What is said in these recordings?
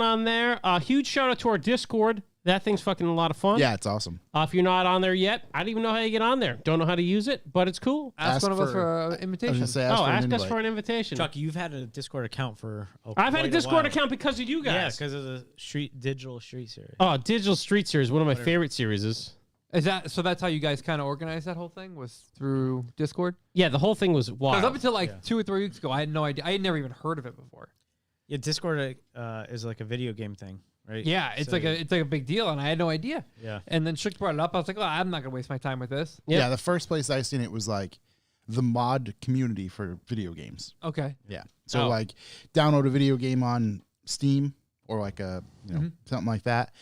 jumping on there. Huge shout out to our Discord. That thing's fucking a lot of fun. Yeah, it's awesome. If you're not on there yet, I don't even know how you get on there. Don't know how to use it, but it's cool. Ask one of us for an invitation. Say, Ask us for an invitation. Chuck, you've had a Discord account for I've had a Discord account because of you guys. Yeah, because of the Digital Street series. Oh, Digital Street series, one of my favorite series is. Is that so? That's how you guys kind of organized that whole thing, was through Discord? Yeah, the whole thing was wild. Because up until like 2 or 3 weeks ago, I had no idea. I had never even heard of it before. Yeah, Discord is like a video game thing, right? Yeah, it's like a big deal, and I had no idea. Yeah. And then Shook brought it up. I was like, oh, I'm not gonna waste my time with this. Yeah, the first place I seen it was like the mod community for video games. Okay. Yeah. So like download a video game on Steam or like a something like that.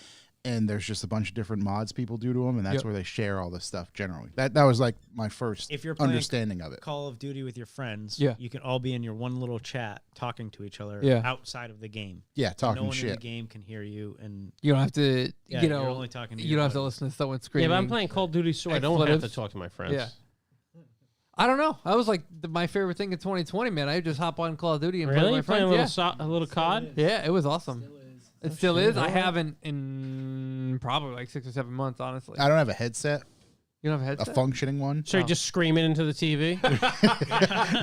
And there's just a bunch of different mods people do to them, and that's where they share all this stuff generally. That was like my first understanding of it. Call of Duty with your friends, Yeah. you can all be in your one little chat talking to each other outside of the game. Yeah, talking no one shit. in the game can hear you, and You don't have to, you're only talking to you your don't have to buddies. listen to someone Yeah, screaming. but I'm playing Call of Duty, so I don't have to Expletives. talk to my friends. Yeah. I don't know. That was like my favorite thing in 2020, man. I would just hop on Call of Duty and play Really? with my Playing friends. a little COD? Yeah, it was awesome. It still is. I haven't in probably like 6 or 7 months, honestly. I don't have a headset, You don't have a a headset? functioning one. So you're just screaming into the TV?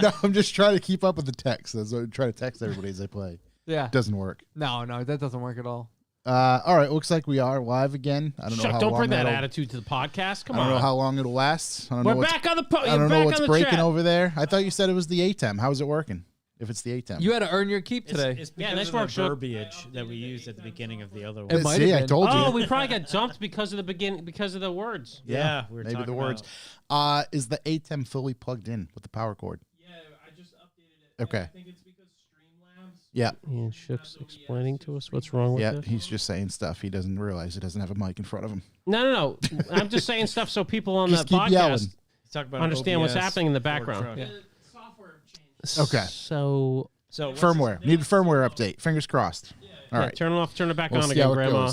No, I'm just trying to keep up with the text. That's what I try to text everybody as I play. Yeah. Doesn't work. No, that doesn't work at all. All right, looks like we are live again. I don't know Chuck, how don't long bring that that'll- attitude to the podcast. Come I don't on. know how long it'll last. I don't We're know what's, back on the I don't know what's breaking chat. over there. I thought you said it was the ATEM. How's it working? If it's the ATEM. You had to earn your keep today. It's Yeah, because nice of work, the Chuck. verbiage that we used at the beginning of the other It one. might See, have I been. told you. Oh, we probably got dumped because of the beginning, because of the words. Yeah, we were maybe talking the words. about- Is the ATEM fully plugged in with the power cord? Yeah, I just updated it. Okay. I think it's because Streamlabs. Yeah. Yeah, Shook's explaining to us what's wrong with Yeah, this. he's just saying stuff. He doesn't realize he doesn't have a mic in front of him. No. I'm just saying stuff so people on Just the keep yelling. podcast Talk about understand what's OBS, happening in the Ford background. truck. Yeah. Software changes. Okay. So So what's Firmware. Need a firmware update. Fingers crossed. All right. turn it off, turn it back We'll on see again, how it Grandma.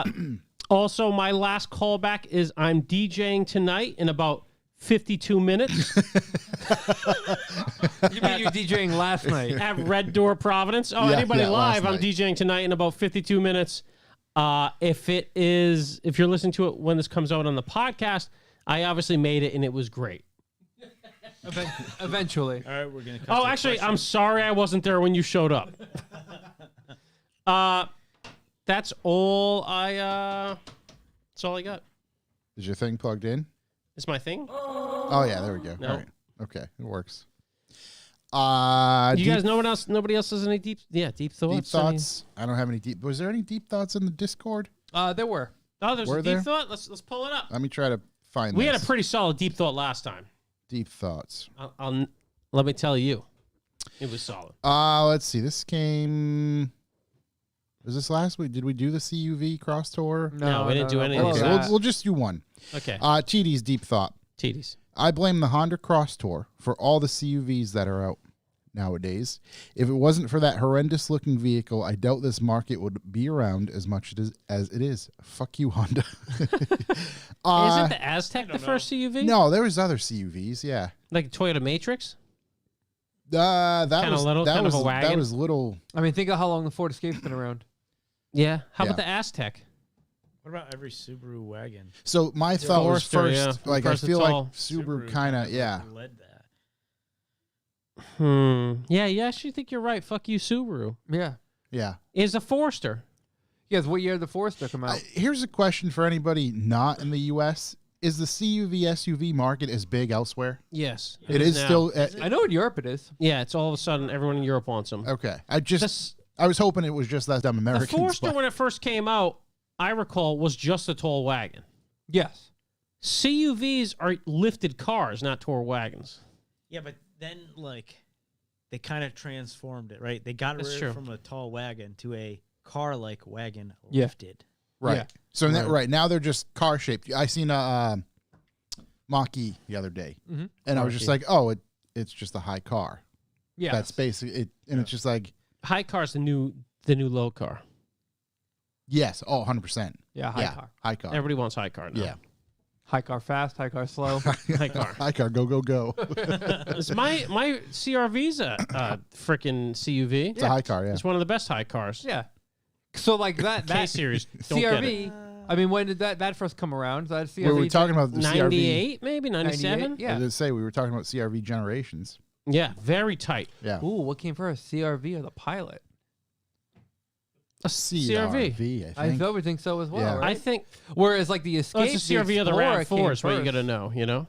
goes. Also, my last callback is I'm DJing tonight in about 52 minutes You mean you DJing last night? at Red Door Providence. Oh, Yeah, anybody yeah, last live? I'm night. DJing tonight in about 52 minutes. If you're listening to it when this comes out on the podcast, I obviously made it and it was great. Eventually. All right, we're gonna. Cut Oh, to actually, question. I'm sorry I wasn't there when you showed up. That's all that's all I got. Is your thing plugged in? Is my thing? Oh, yeah. There we go. No. All right. Okay. It works. You guys, nobody else has any deep thoughts? Deep thoughts? I don't have any deep. Was there any deep thoughts in the Discord? There were. Oh, there's Were a deep there? thought. Let's pull it up. Let me try to find We this. had a pretty solid deep thought last time. Deep thoughts. Let me tell you, it was solid. Let's see. This came. Was this last week? Did we do the CUV cross tour? No, we didn't do any of What was Okay, that. we'll just do one. Okay, TD's deep thought. TDs. I blame the Honda Cross Tour for all the CUVs that are out nowadays. If it wasn't for that horrendous looking vehicle, I doubt this market would be around as much as it is. Fuck you, Honda. Isn't the Aztec the first CUV? No, there was other CUVs. Yeah, Like Toyota Matrix? that Kinda was little, that kind of was a wagon? that was little. I mean, think of how long the Ford Escape's been around. Yeah. How Yeah. about the Aztec? What about every Subaru wagon? So my thought was Forester, first, yeah. like I First feel it's like all- Subaru kind of led that. Yeah, I actually think you're right. Fuck you, Subaru. Yeah. Is a Forester. Yes, what year did the Forester come out? Here's a question for anybody not in the U.S. Is the CUV SUV market as big elsewhere? Yes. It is now. still. I know in Europe it is. Yeah, it's all of a sudden everyone in Europe wants them. Okay. This- I was hoping it was just that dumb the Americans. Forester, but- when it first came out, I recall, was just a tall wagon. Yes. CUVs are lifted cars, not tall wagons. Yeah, but then they kind of transformed it, right? They got That's rid true. from a tall wagon to a car-like wagon Yeah. lifted. Right. Yeah. So now they're just car shaped. I seen a Mach-E the other day, Mhm. and I was just like, oh, it's just a high car. Yeah. That's basically it, and it's just like, High car's the new low car. yes, 100%. Yeah, high car. high car. Everybody wants high car now. Yeah, High car fast, high car slow. High car. high car. Go go go. It's my CR-V's a freaking CUV. It's a high car. Yeah. It's one of the best high cars. Yeah. So like that K series. Don't get it. CRV. I mean, when did that first come around? So that CRV. We were talking about the CRV. 98, maybe 97. 98? I was Yeah. going to say, we were talking about CRV generations. Yeah, very tight. Yeah. Ooh, what came first, CRV or the Pilot? A CRV, I I think. would think so as well. Yeah. Right? I think Whereas like the Escape, it's the CRV or the Explorer came RAV4 is what you first. got to know, you know?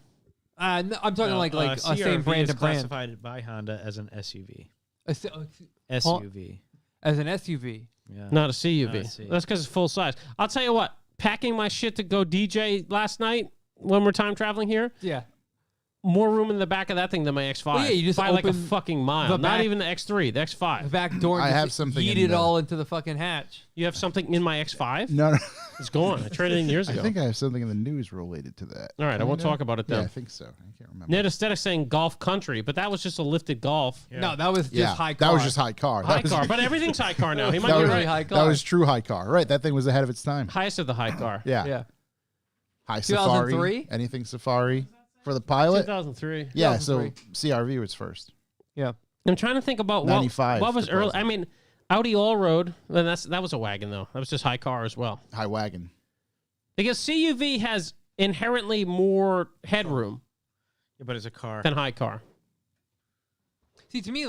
No, I'm talking like a same CRV brand is to brand. classified by Honda as an SUV. SUV. As an SUV. Yeah. Not a CUV. Not a C. That's because it's full size. I'll tell you what, packing my shit to go DJ last night when we're time traveling here, Yeah. more room in the back of that thing than my X5. Well, yeah, you just by like a open fucking mile. the Not back- even the X3, the The X5. back door. And I just have something Yeet in it the- all into the fucking hatch. You have something in my X5? No. It's gone. I traded in years I ago. think I have something in the news related to that. All right, I won't talk about it Yeah, then. I think so. I can't remember. Ned Aesthetic saying Golf Country, but that was just a lifted Golf. Yeah. No, that was just Yeah, high car. that was just high car. High That was, car, but everything's high car now. He might that be was, right. high that car. was true high car. Right, that thing was ahead of its time. Highest of the high car. Yeah. Yeah. High 2003? Safari. Anything Safari for the Pilot? 2003. Yeah, so 2003. CRV was first. Yeah. I'm trying to think about 95 what was for early. present. I mean, Audi Allroad. Well, that was a wagon though. That was just high car as well. High wagon. Because CUV has inherently more headroom Yeah, but it's a car. than high car. See, to me,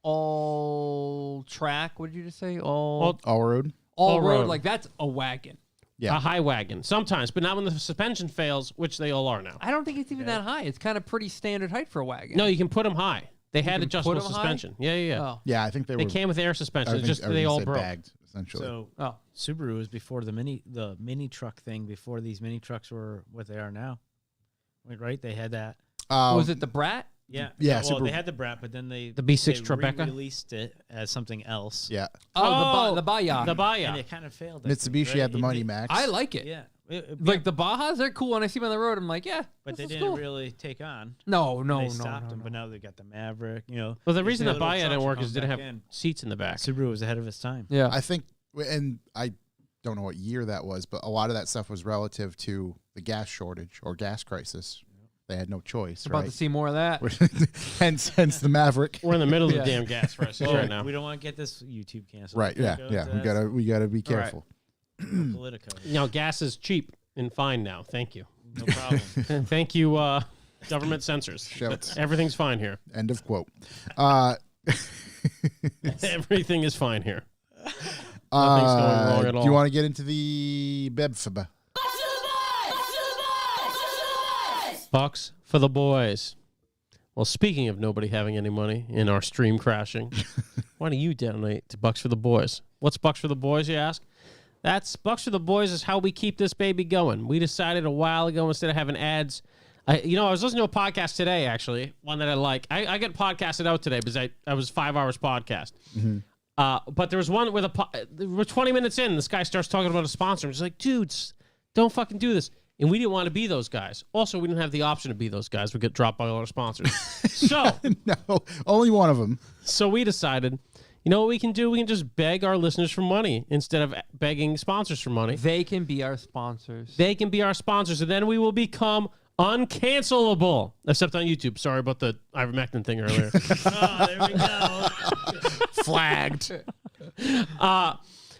all track. What did you just say? All All road. road. road. Like that's a wagon. Yeah. A high wagon sometimes, but not when the suspension fails, which they all are now. I don't think it's even that high. It's kind of pretty standard height for a wagon. No, you can put them high. They had can adjustable put 'em high? suspension. Yeah, yeah, yeah. Oh. Yeah, I think they They were. came with air I suspension. It's think just they all said broke. bagged, essentially. So Oh. Subaru was before the mini truck thing. Before these mini trucks were what they are now, right? They had that. Was it the Brat? Yeah. Yeah, Well, Subaru- they had the Brat, but then they The B6 they Tribeca? released it as something else. Yeah. Oh, the Baja. The And Baja. it kind of failed. I Mitsubishi think, right? had the It Mighty did- Max. I like it. Yeah. Like the Bajas, they're cool. When I see them on the road, I'm like, yeah. But they this is didn't cool. really take on. No, no, They no, stopped no, them, no. but now they got the Maverick. You know. Well, the these reason the little Baja didn't trucks work come is it didn't back have in. seats in the back. Subaru was ahead of its time. Yeah. I think, and I don't know what year that was, but a lot of that stuff was relative to the gas shortage or gas crisis. They had no choice, About right? to see more of that. hence the Maverick. We're in the middle of Yeah. the damn gas crisis Oh, right now. we don't want to get this YouTube canceled. Right? Yeah, Go yeah. to We gotta be All right. careful. Politico. No, gas is cheap and fine now. Thank you. No problem. And thank you, government censors. Shouts. Everything's fine here. End of quote. Everything is fine here. Nothing's going wrong at Do all. you want to get into the BEBFB? Bucks for the boys. Well, speaking of nobody having any money in our stream crashing, why don't you donate to Bucks for the Boys? What's Bucks for the Boys, you ask? That's Bucks for the Boys is how we keep this baby going. We decided a while ago, instead of having ads, I was listening to a podcast today, actually, one that I like. I get podcasted out today because I was 5 hours podcast. But there was one where we're 20 minutes in, this guy starts talking about a sponsor. I'm just like, dudes, don't fucking do this. And we didn't want to be those guys. Also, we didn't have the option to be those guys. We get dropped by all our sponsors. No, only one of them. So we decided, you know what we can do? We can just beg our listeners for money instead of begging sponsors for money. They can be our sponsors. They can be our sponsors, and then we will become uncancelable. Except on YouTube. Sorry about the ivermectin thing earlier. Oh, there we go. Flagged.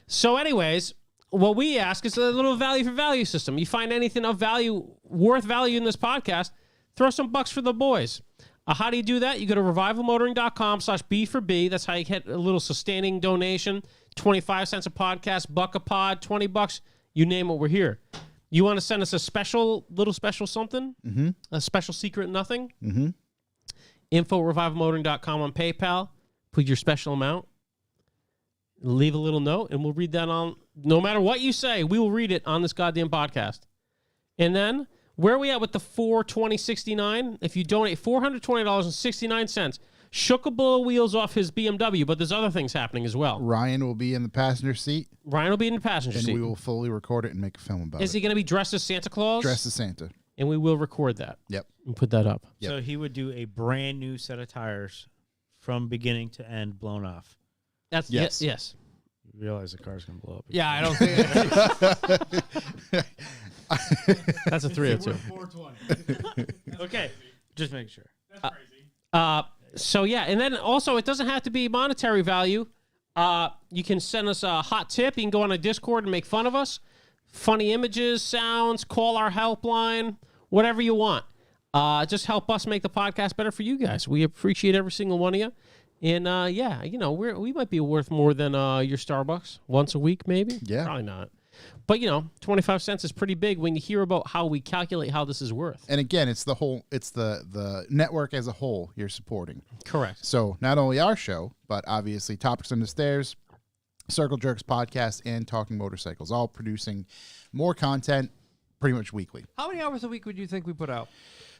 So anyways, what we ask is a little value for value system. You find anything of value, worth value in this podcast, throw some bucks for the boys. How do you do that? You go to revivalmotoring.com/B for B. That's how you get a little sustaining donation. 25 cents a podcast, $1 a pod, $20. You name it, we're here. You want to send us a little special something? Mm-hmm. A special secret nothing? Mm-hmm. Info@revivalmotoring.com on PayPal. Put your special amount. Leave a little note, and we'll read that on, no matter what you say, we will read it on this goddamn podcast. And then, where are we at with the $420.69? If you donate $420.69, shook a blow of wheels off his BMW, but there's other things happening as well. Ryan will be in the passenger seat, Ryan will be in the passenger and seat. we will fully record it and make a film about Is it. he going to be dressed as Santa Claus? Dressed as Santa. And we will record that Yep. and put that up. Yep. So he would do a brand new set of tires from beginning to end blown off. That's Yes. yes. You realize the car's going to blow up. Yeah, I don't think. That's a 302. Okay. Just make sure. So yeah, and then also it doesn't have to be monetary value. You can send us a hot tip. You can go on a Discord and make fun of us. Funny images, sounds, call our helpline, whatever you want. Just help us make the podcast better for you guys. We appreciate every single one of you. And yeah, you know, we might be worth more than your Starbucks once a week, maybe. Yeah. Probably not. But, you know, 25 cents is pretty big when you hear about how we calculate how this is worth. And again, it's the network as a whole you're supporting. Correct. So not only our show, but obviously Topics on the Stairs, Circle Jerks podcast, and Talking Motorcycles, all producing more content pretty much weekly. How many hours a week would you think we put out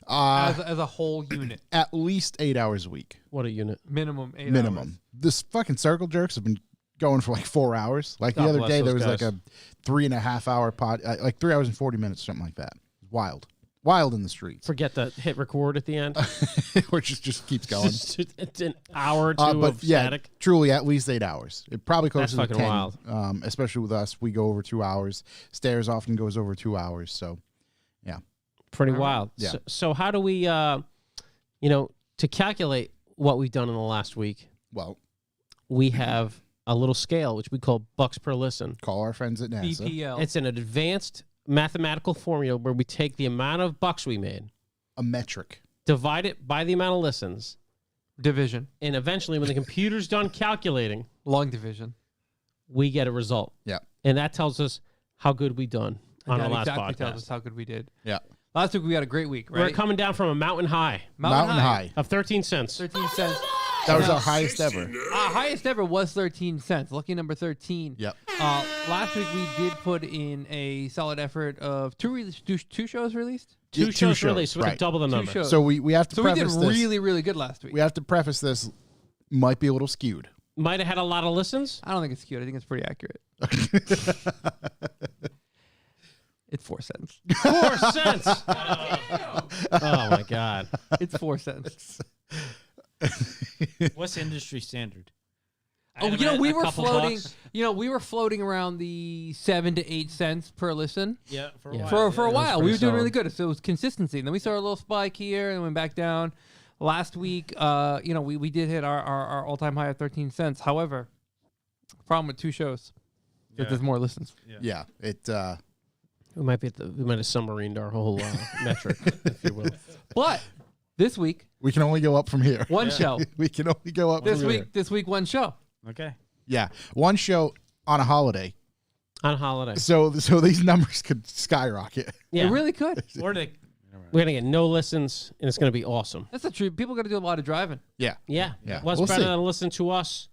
Uh, as a whole unit? At least 8 hours a week. What a unit. Minimum 8 hours. Minimum. This fucking Circle Jerks have been going for like 4 hours. Like the God other bless day, those there was guys. like a 3.5 hour pod, like 3 hours and 40 minutes, something like that. Wild. Wild in the streets. Forget the hit record at the end. Which just keeps going. It's an hour or two But of yeah, static. truly at least 8 hours. It probably closer That's to fucking 10. wild. Especially with us, we go over 2 hours. Stairs often goes over 2 hours. So, yeah. Pretty All right. wild. Yeah. So how do we, you know, to calculate what we've done in the last week, Well, we have a little scale, which we call bucks per listen. call our friends at NASA. BPL. It's an advanced mathematical formula where we take the amount of bucks we made, A metric. divide it by the amount of listens, division. and eventually when the computer's done calculating, Long division. we get a result. Yeah. And that tells us how good we done on that our last exactly podcast. tells us how good we did. Yeah. Last week we had a great week, We're right? coming down from a mountain high Mountain High. of 13 cents. 13 cents. That was our highest ever. Highest ever was 13 cents. Lucky number 13. Yep. Last week we did put in a solid effort of two shows released. Two Yeah, shows released, so we right. could double the Two number. shows. So we have to So we did preface this. really, really good last week. We have to preface this. Might be a little skewed. Might have had a lot of listens. I don't think it's cute. I think it's pretty accurate. It's 4 cents. 4 cents. Oh my God. It's 4 cents. What's industry standard? Oh, I'd you know, imagine we a were couple floating. bucks. You know, we were floating around the 7 to 8 cents per listen Yeah, for a Yeah. while. for a was while. We pretty were doing really solid. good. So it was consistency. And then we saw a little spike here and went back down. Last week, you know, we did hit our all time high of 13 cents. However, problem with 2 shows that Yeah. there's more listens. Yeah. It. We might have submarined our whole metric, if you will. But this week, We can only go up from here. one show. We can only go up This from week, here. this week, one show. Okay. Yeah. One show on a holiday. On holiday. So these numbers could skyrocket. Yeah. It really could. Or they. We're going to get no listens, and it's going to be awesome. That's the truth. People got to do a lot of driving. Yeah. Yeah. Yeah. What's We'll better see. than listen to us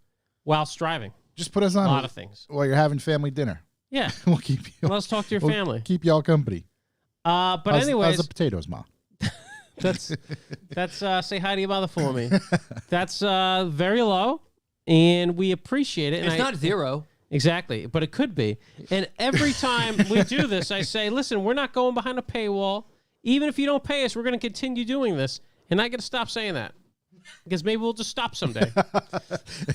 whilst driving? Just put us A on lot of things. while you're having family dinner. Yeah. We'll keep you. Let's talk to your we'll family. Keep y'all company. But How's anyways, the potatoes, Ma? that's say hi to your mother for me. That's very low, and we appreciate it. And It's not 0. exactly, but it could be. And every time we do this, I say, listen, we're not going behind a paywall. Even if you don't pay us, we're going to continue doing this. And I got to stop saying that because maybe we'll just stop someday.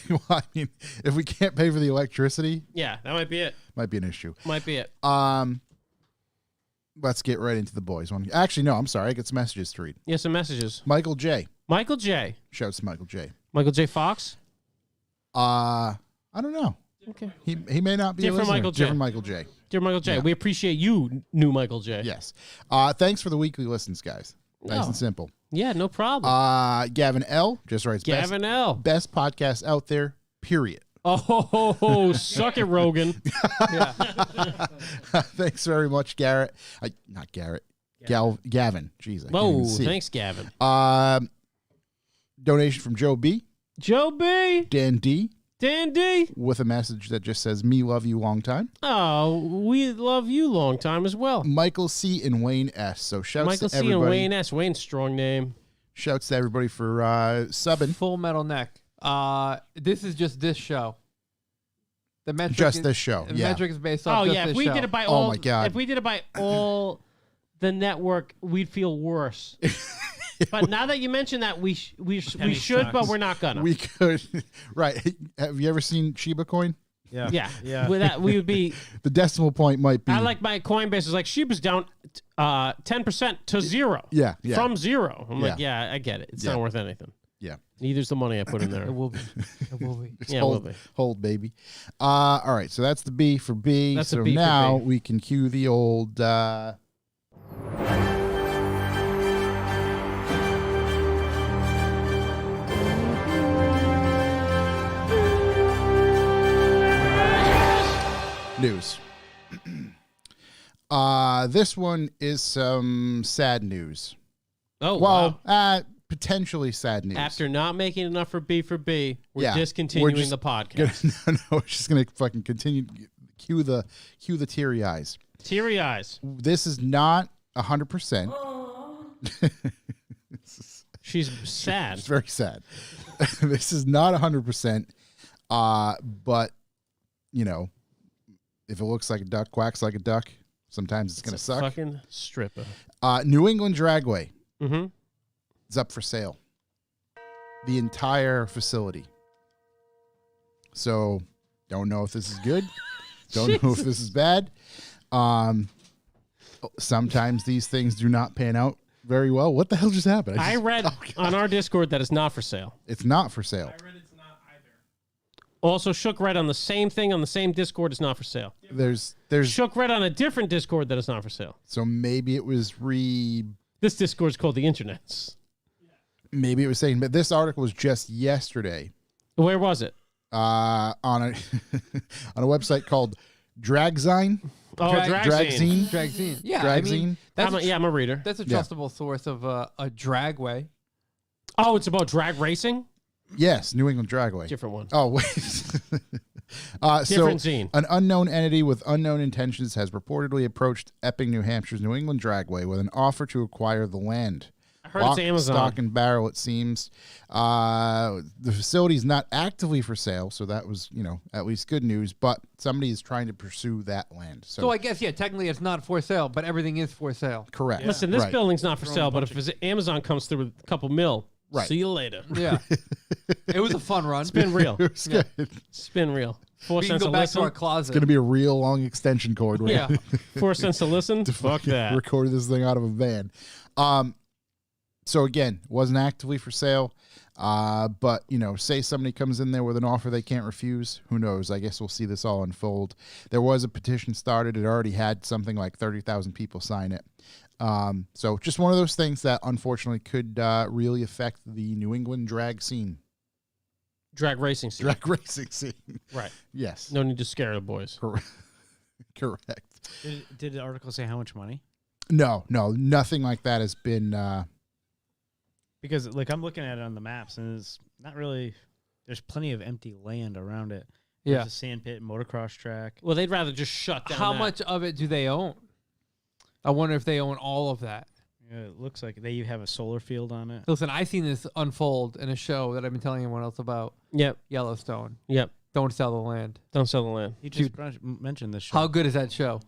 Well, I mean, if we can't pay for the electricity, Yeah, that might be it. might be an issue. Might be it. Let's get right into the boys one. Actually, no, I'm sorry. I get some messages to read. Yeah, some messages. Michael J. Michael J. Shouts to Michael J. Michael J. Fox. I don't know. Okay. He may not be Different a listener. Michael J. Different Michael J. Dear Michael J., Yeah. we appreciate you, new Michael J. Yes. Thanks for the weekly listens, guys. Nice Oh. and simple. Yeah, no problem. Gavin L. just writes Gavin L. best podcast out there, period. Oh, suck it, Rogan. Yeah. Thanks very much, Garrett. Not Garrett. Gavin. Jeez, I can't Whoa, even see. thanks, Gavin. Donation from Joe B. Joe B. Dan D. Dan D. with a message that just says, me love you long time. Oh, we love you long time as well. Michael C. and Wayne S. So shouts Michael to C. everybody. and Wayne S. Wayne's strong name. Shouts to everybody for subbing. Full Metal Neck. This is just this show. The metric Just is, this show. The Yeah. metric is based off Oh just yeah, if this we show. did it by Oh, all, my God. if we did it by all the network, we'd feel worse. But now that you mention that, we Penny should, but stocks. we're not gonna. We could. Right. Have you ever seen Shiba Coin? Yeah. yeah, Yeah. With that, we would be. The decimal point might be. I like my Coinbase is like Shiba's down 10% to 0. Yeah. Yeah. From 0. I'm like, Yeah. yeah, I get it. It's Yeah. not worth anything. yeah. Neither's the money I put in there. It will be. It will be. Just Yeah, it will hold, be. hold, baby. All right, so that's the B for B. That's a so B for now B. we can cue the old. News. This one is some sad news. Oh, Well, wow. potentially sad news. After not making enough for B for B, we're Yeah, discontinuing we're just the podcast. no, we're just gonna fucking continue. Cue the teary eyes. Teary eyes. This is not 100%. She's sad. It's very sad. This is not 100%. But you know, if it looks like a duck, quacks like a duck, sometimes it's gonna It's a suck. fucking stripper. New England Dragway Mm-hmm. is up for sale. The entire facility. So, don't know if this is good. Don't know if this is bad. Sometimes these things do not pan out very well. What the hell just happened? I read on our Discord that it's not for sale. It's not for sale. Also, Shook read on the same thing on the same Discord. It's not for sale. There's Shook read on a different Discord that it's not for sale. so maybe it was This Discord's called the Internets. maybe it was saying, but this article was just yesterday Where was it? on a on a website called Dragzine. Oh, Dragzine. Dragzine. Yeah, I mean, Dragzine. that's I'm a reader. that's a Yeah. trustable source of a dragway. Oh, it's about drag racing? Yes, New England Dragway. Different one. Oh wait. Different so zine. an unknown entity with unknown intentions has reportedly approached Epping, New Hampshire's New England Dragway with an offer to acquire the land. I heard it's Amazon. Stock and barrel, it seems. The facility is not actively for sale, so that was, at least good news. But somebody is trying to pursue that land. So I guess, yeah, technically it's not for sale, but everything is for sale. correct. Listen, this Right. building's not for sale, but if Amazon comes through with a couple mil, Right. see you later. Yeah. It was a fun run. It's been real. It was good. It's been real. 4 We can cents go a back listen. to our closet. It's going to be a real long extension cord. Where Yeah. 4 cents a listen. Fuck that. Record this thing out of a van. So again, wasn't actively for sale. But say somebody comes in there with an offer they can't refuse. Who knows? I guess we'll see this all unfold. There was a petition started. It already had something like 30,000 people sign it. So just one of those things that unfortunately could really affect the New England drag scene, Drag racing scene. drag racing scene. Right. Yes, No need to scare the boys. correct. Did the article say how much money? No, nothing like that has been. Because I'm looking at it on the maps, and it's not really. There's plenty of empty land around it. Yeah. There's a sand pit, motocross track. Well, they'd rather just shut down How that. much of it do they own? I wonder if they own all of that. Yeah, it looks like they have a solar field on it. Listen, I've seen this unfold in a show that I've been telling everyone else about, Yep. Yellowstone. Yep. Don't sell the land. Don't sell the land. You just mentioned this show. How good is that show?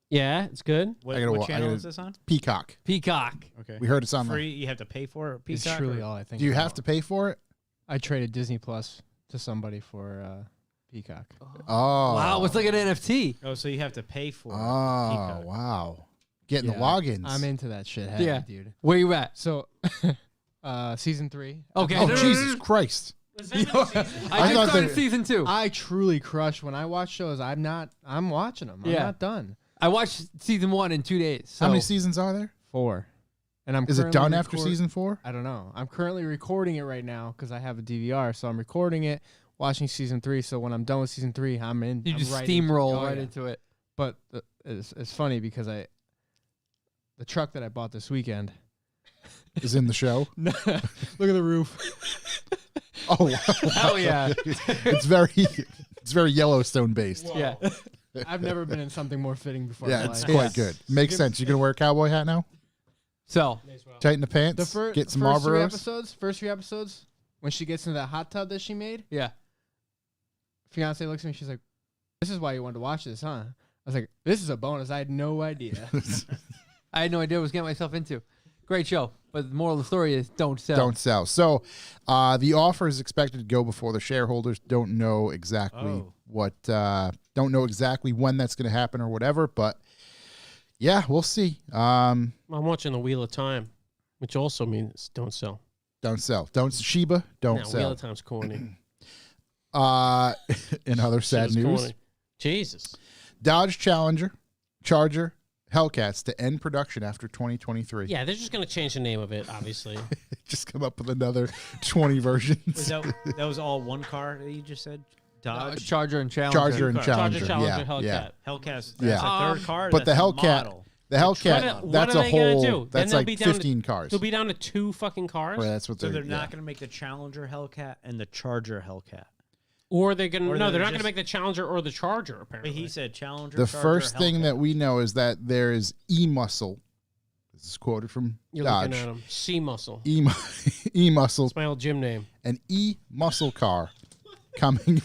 Yeah, it's good. What, I gotta what wa- I channel gotta- is this on? Peacock. Peacock. Okay. We heard it's on. Free. You have to pay for it. It's Peacock, truly or- all I think. Do you have about. to pay for it? I traded Disney Plus to somebody for Peacock. Oh, Wow, it's like an NFT. Oh, so you have to pay for it. Oh, Peacock. wow. Getting Yeah, the logins. I'm into that shit heavy, Yeah. dude. Where you at? So, season 3. Okay. Oh, Jesus Christ. I thought just started that- season 2. I truly crush when I watch shows. I'm watching them. I'm Yeah. not done. I watched season 1 in 2 days. So How many seasons are there? 4. And I'm Is it currently done after record- season 4? I don't know. I'm currently recording it right now because I have a DVR. So I'm recording it, watching season 3. So when I'm done with season 3, I'm in. you I'm just right into- steamroll oh, right yeah. into it. But it's funny because the truck that I bought this weekend. Is in the show? Look at the roof. Oh, Hell yeah. it's very Yellowstone based. Yeah. I've never been in something more fitting before. Yeah, in my it's life. quite good. Makes sense. You gonna wear a cowboy hat now? So, Tighten the pants. The get some first Marlboros. first three episodes, when she gets into that hot tub that she made, yeah. fiance looks at me. She's like, "This is why you wanted to watch this, huh?" I was like, "This is a bonus. I had no idea." I had no idea what I was getting myself into. Great show. But the moral of the story is don't sell. Don't sell. So, the offer is expected to go before the shareholders. Don't know exactly don't know exactly when that's going to happen or whatever. But yeah, we'll see. I'm watching the Wheel of Time, which also means don't sell. Don't sell. Don't Sheba. Don't No, Wheel sell. of Time's corny. In other Shit sad is news, corny. Jesus. Dodge Charger Hellcats to end production after 2023. Yeah, they're just gonna change the name of it, obviously. Just come up with another 20 versions. Was that was all one car that you just said? Dodge, Charger and Challenger. Charger and Charger, Challenger. Hellcat. Yeah. Hellcat. That's Yeah. a third car. But the that's a Hellcat, model. the Hellcat, What that's are a they gonna whole. do? Then That's they'll like be down to- 15 cars. They'll be down to 2 fucking cars, Well, that's what So they're. they're not going to make the Challenger Hellcat and the Charger Hellcat. or they're gonna. Or No, they're they're not gonna just- make the Challenger or the Charger. But Apparently, he said Challenger. The Charger, first thing Hellcat. that we know is that there is E-Muscle. This is quoted from you're Dodge. looking at him. C Muscle. E-Muscle, It's my old gym name. an E-Muscle car coming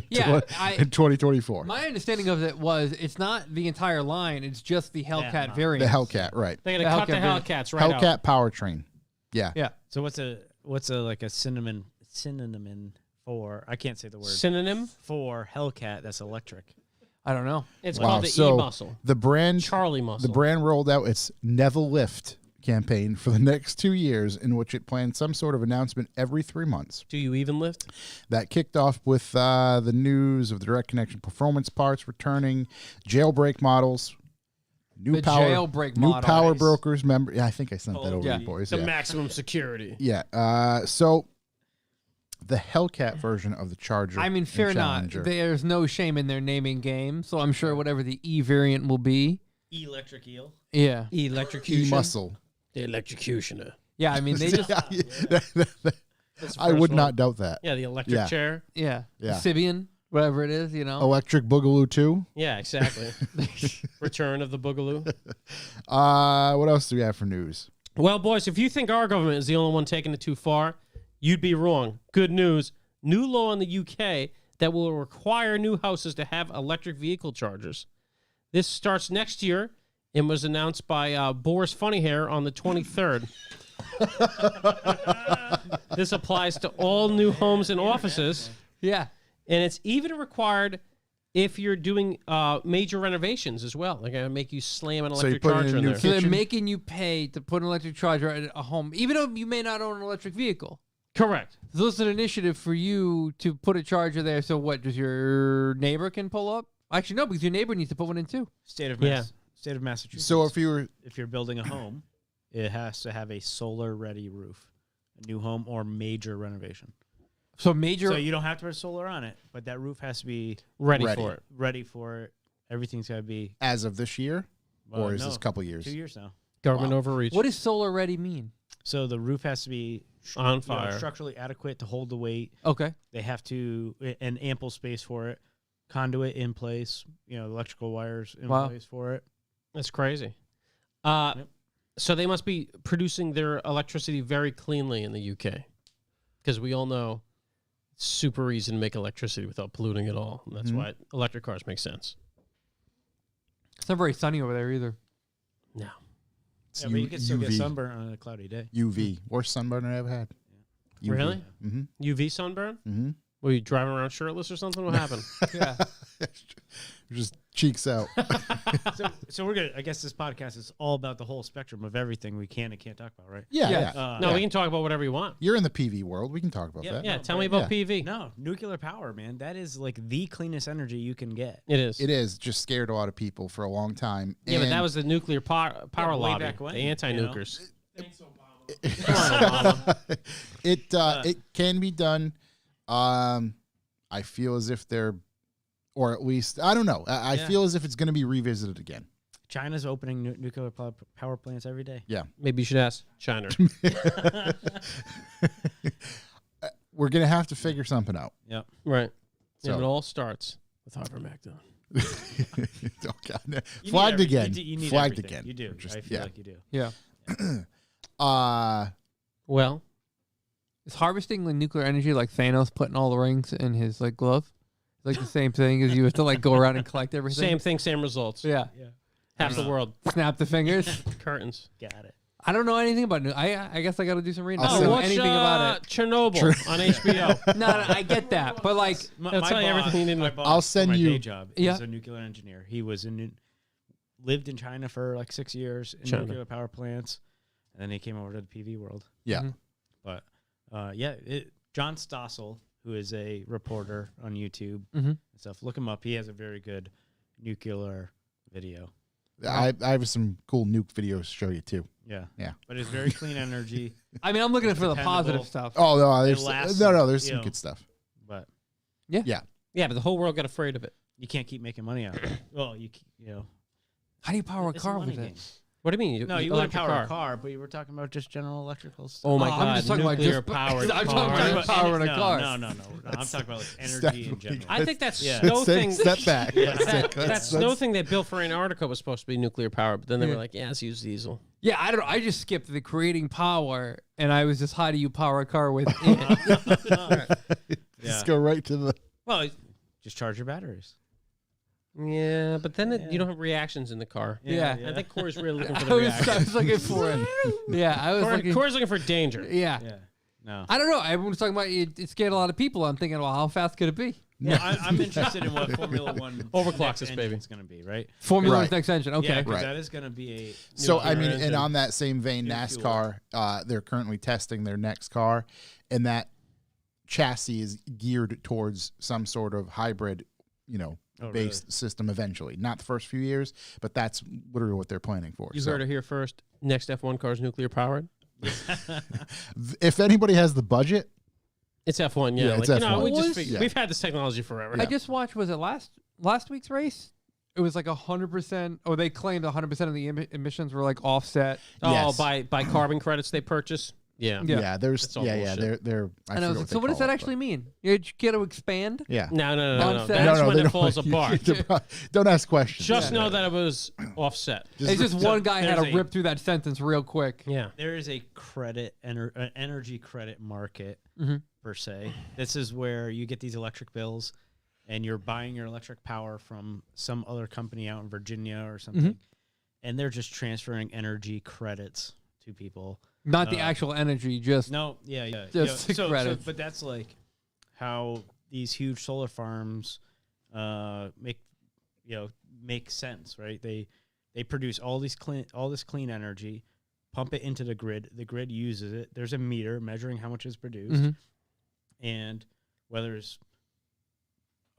Yeah, in 2024. My understanding of it was it's not the entire line; it's just the Hellcat model. variant. The Hellcat, right? They're gonna The cut the Hellcat variant. Hellcats right out. Hellcat powertrain. Yeah. Yeah. So what's a like a synonym for? I can't say the word. Synonym? For Hellcat that's electric. I don't know. It's Wow. called the So E Muscle. the brand, Charlie Muscle. the brand rolled out its Never Lift campaign for the next 2 years, in which it planned some sort of announcement every 3 months. Do you even lift? That kicked off with the news of the Direct Connection performance parts returning, jailbreak models, new The power, jailbreak new models. power brokers. Member, yeah, I think I sent that over yeah. to you boys. The Yeah, maximum security. yeah. So the Hellcat version of the Charger. I mean, and fear not. Challenger. There's no shame in their naming game, so I'm sure whatever the E variant will be. Electric eel. Yeah. Electrocution. E-Muscle. The electrocutioner. Yeah, I mean, they just, That's the I first would one. not doubt that. Yeah, the electric Yeah. chair. yeah. Yeah. Sibian, whatever it is, you know. Electric Boogaloo 2. Yeah, exactly. Return of the Boogaloo. What else do we have for news? Well, boys, if you think our government is the only one taking it too far, you'd be wrong. Good news. New law in the UK that will require new houses to have electric vehicle chargers. This starts next year and was announced by Boris Funnyhair on the 23rd. This applies to all new homes and offices, Yeah. and it's even required if you're doing major renovations as well. They're going to make you slam an So you electric put in a charger in new there. So they're Kitchen? making you pay to put an electric charger at a home, even though you may not own an electric vehicle. Correct. So this is an initiative for you to put a charger there. So what, does your neighbor can pull up? Actually, no, because your neighbor needs to put one in too. State of Yeah. State of Massachusetts. So if you were if you're building a home, it has to have a solar ready roof. A new home or major renovation. So major. So you don't have to put solar on it, but that roof has to be Ready Ready. for it. ready for it. Everything's got to be. as of this year, or is no, this a couple years? 2 years now. Government Wow. overreach. what does solar ready mean? So the roof has to be On fire. structurally adequate to hold the weight. Okay. They have to and ample space for it. Conduit in place. Electrical wires in Wow. place for it. That's crazy. Yep. So they must be producing their electricity very cleanly in the UK, because we all know it's super easy to make electricity without polluting at all. And that's Mhm. why electric cars make sense. It's not very sunny over there either. No. It's Yeah, but you can still get UV. sunburn on a cloudy day. UV. Worst sunburn I ever had. Really? Mm-hmm. UV sunburn? Mm-hmm. Were you driving around shirtless or something? What happened? Yeah. Just cheeks out. So we're good. I guess this podcast is all about the whole spectrum of everything we can and can't talk about, right? Yeah, Yeah. yeah. No, Yeah. we can talk about whatever you want. You're in the PV world. We can talk about Yeah, that. Yeah, No, tell me but- about PV. No, nuclear power, man. That is like the cleanest energy you can get. It is. It is just scared a lot of people for a long time. Yeah, but And that was the nuclear power way lobby, back when, the you know? anti-nukers. it can be done. I feel as if they're, or at least I don't know. I Yeah. feel as if it's going to be revisited again. China's opening nuclear power plants every day. Yeah, Maybe you should ask China. we're going to have to figure something out. Yep. Right. So- And it all starts with Harvey Macdon. Oh, God. You need Flagged every- again. You need Flagged everything. again. You do. Just- I feel yeah. like you do. Yeah. Well, Is harvesting like nuclear energy like Thanos putting all the rings in his like glove? It's like the same thing as you have to like go around and collect everything. same thing, same results. Yeah. Yeah. Half the world. Snap the fingers. Curtains. Got it. I don't know anything about I guess I got to do some reading. I'll I don't send- know watch anything about it. Chernobyl on HBO. No, I get that, but like, They'll tell you everything you need to my know. boss I'll for send my you- day job. Yeah. He's a nuclear engineer. He was lived in China for like 6 years in China. nuclear power plants, and then he came over to the PV world. Yeah. Mhm. But John Stossel, who is a reporter on YouTube Mm-hmm. and stuff. Look him up. He has a very good nuclear video. I have some cool nuke videos to show you too. Yeah. Yeah. But it's very clean energy. I mean, I'm looking for the dependable. positive stuff. Oh no, there's lasts, there's you some know. good stuff. But Yeah, but the whole world got afraid of it. you can't keep making money out of it. Well, you know. How do you power a It's car money with game. it? What do you mean? No, you wouldn't electric power a car, but you were talking about just general electrical stuff. Oh my I'm god, just talking about nuclear just- powered I'm talking cars. about power in a car. No, I'm talking about like energy in general. I think that Yeah. snow thing. Step back. That snow thing they built for Antarctica was supposed to be nuclear powered, but then they were Yeah. like, "Yeah, let's use diesel." Yeah, I don't know. I just skipped the creating power, and I was just, how do you power a car with it? Just go right to the. Well, just charge your batteries. Yeah, but then you don't have reactions in the car. Yeah. I think Corey's really looking for I the was reactions. looking for it. Yeah, I was looking. Corey's looking for danger. Yeah. Yeah. No. I don't know. Everyone's talking about it scared a lot of people. I'm thinking, well, how fast could it be? Yeah, I'm interested in what Formula One Overclocks this baby. It's going to be, right? Formula Right. One's next engine. Okay. Yeah, 'cause Right. that is going to be a. So I mean, Nuclear and engine. on that same vein, New NASCAR, they're currently testing their next car, and that chassis is geared towards some sort of hybrid, Oh, based system eventually. Not the first few years, but that's literally what they're planning for. You So heard it here first. Next F1 car is nuclear powered. if anybody has the budget, It's F1, yeah. Yeah, like, it's you know, F1. we just Was- figured, yeah. we've had this technology forever. I just watched. Was it last week's race? It was like 100%. Oh, they claimed 100% of the emissions were like offset. Oh, Yes. by carbon credits they purchase. Yeah. Yeah. yeah, there's It's all yeah, bullshit. they're. And I was like, so what does that actually mean? You get to expand? Yeah. No. Offset. That's No, when they it don't- falls apart. Don't ask questions. Just know that it was offset. It's just one guy had to there's a- rip through that sentence real quick. Yeah. There is a energy credit market Mhm. per se. This is where you get these electric bills, and you're buying your electric power from some other company out in Virginia or something, and they're just transferring energy credits to people. Not the actual energy, just No, yeah. Just the credits. but that's like how these huge solar farms make sense, right? They produce all this clean energy, pump it into the grid. The grid uses it. There's a meter measuring how much is produced, Mhm. and whether it's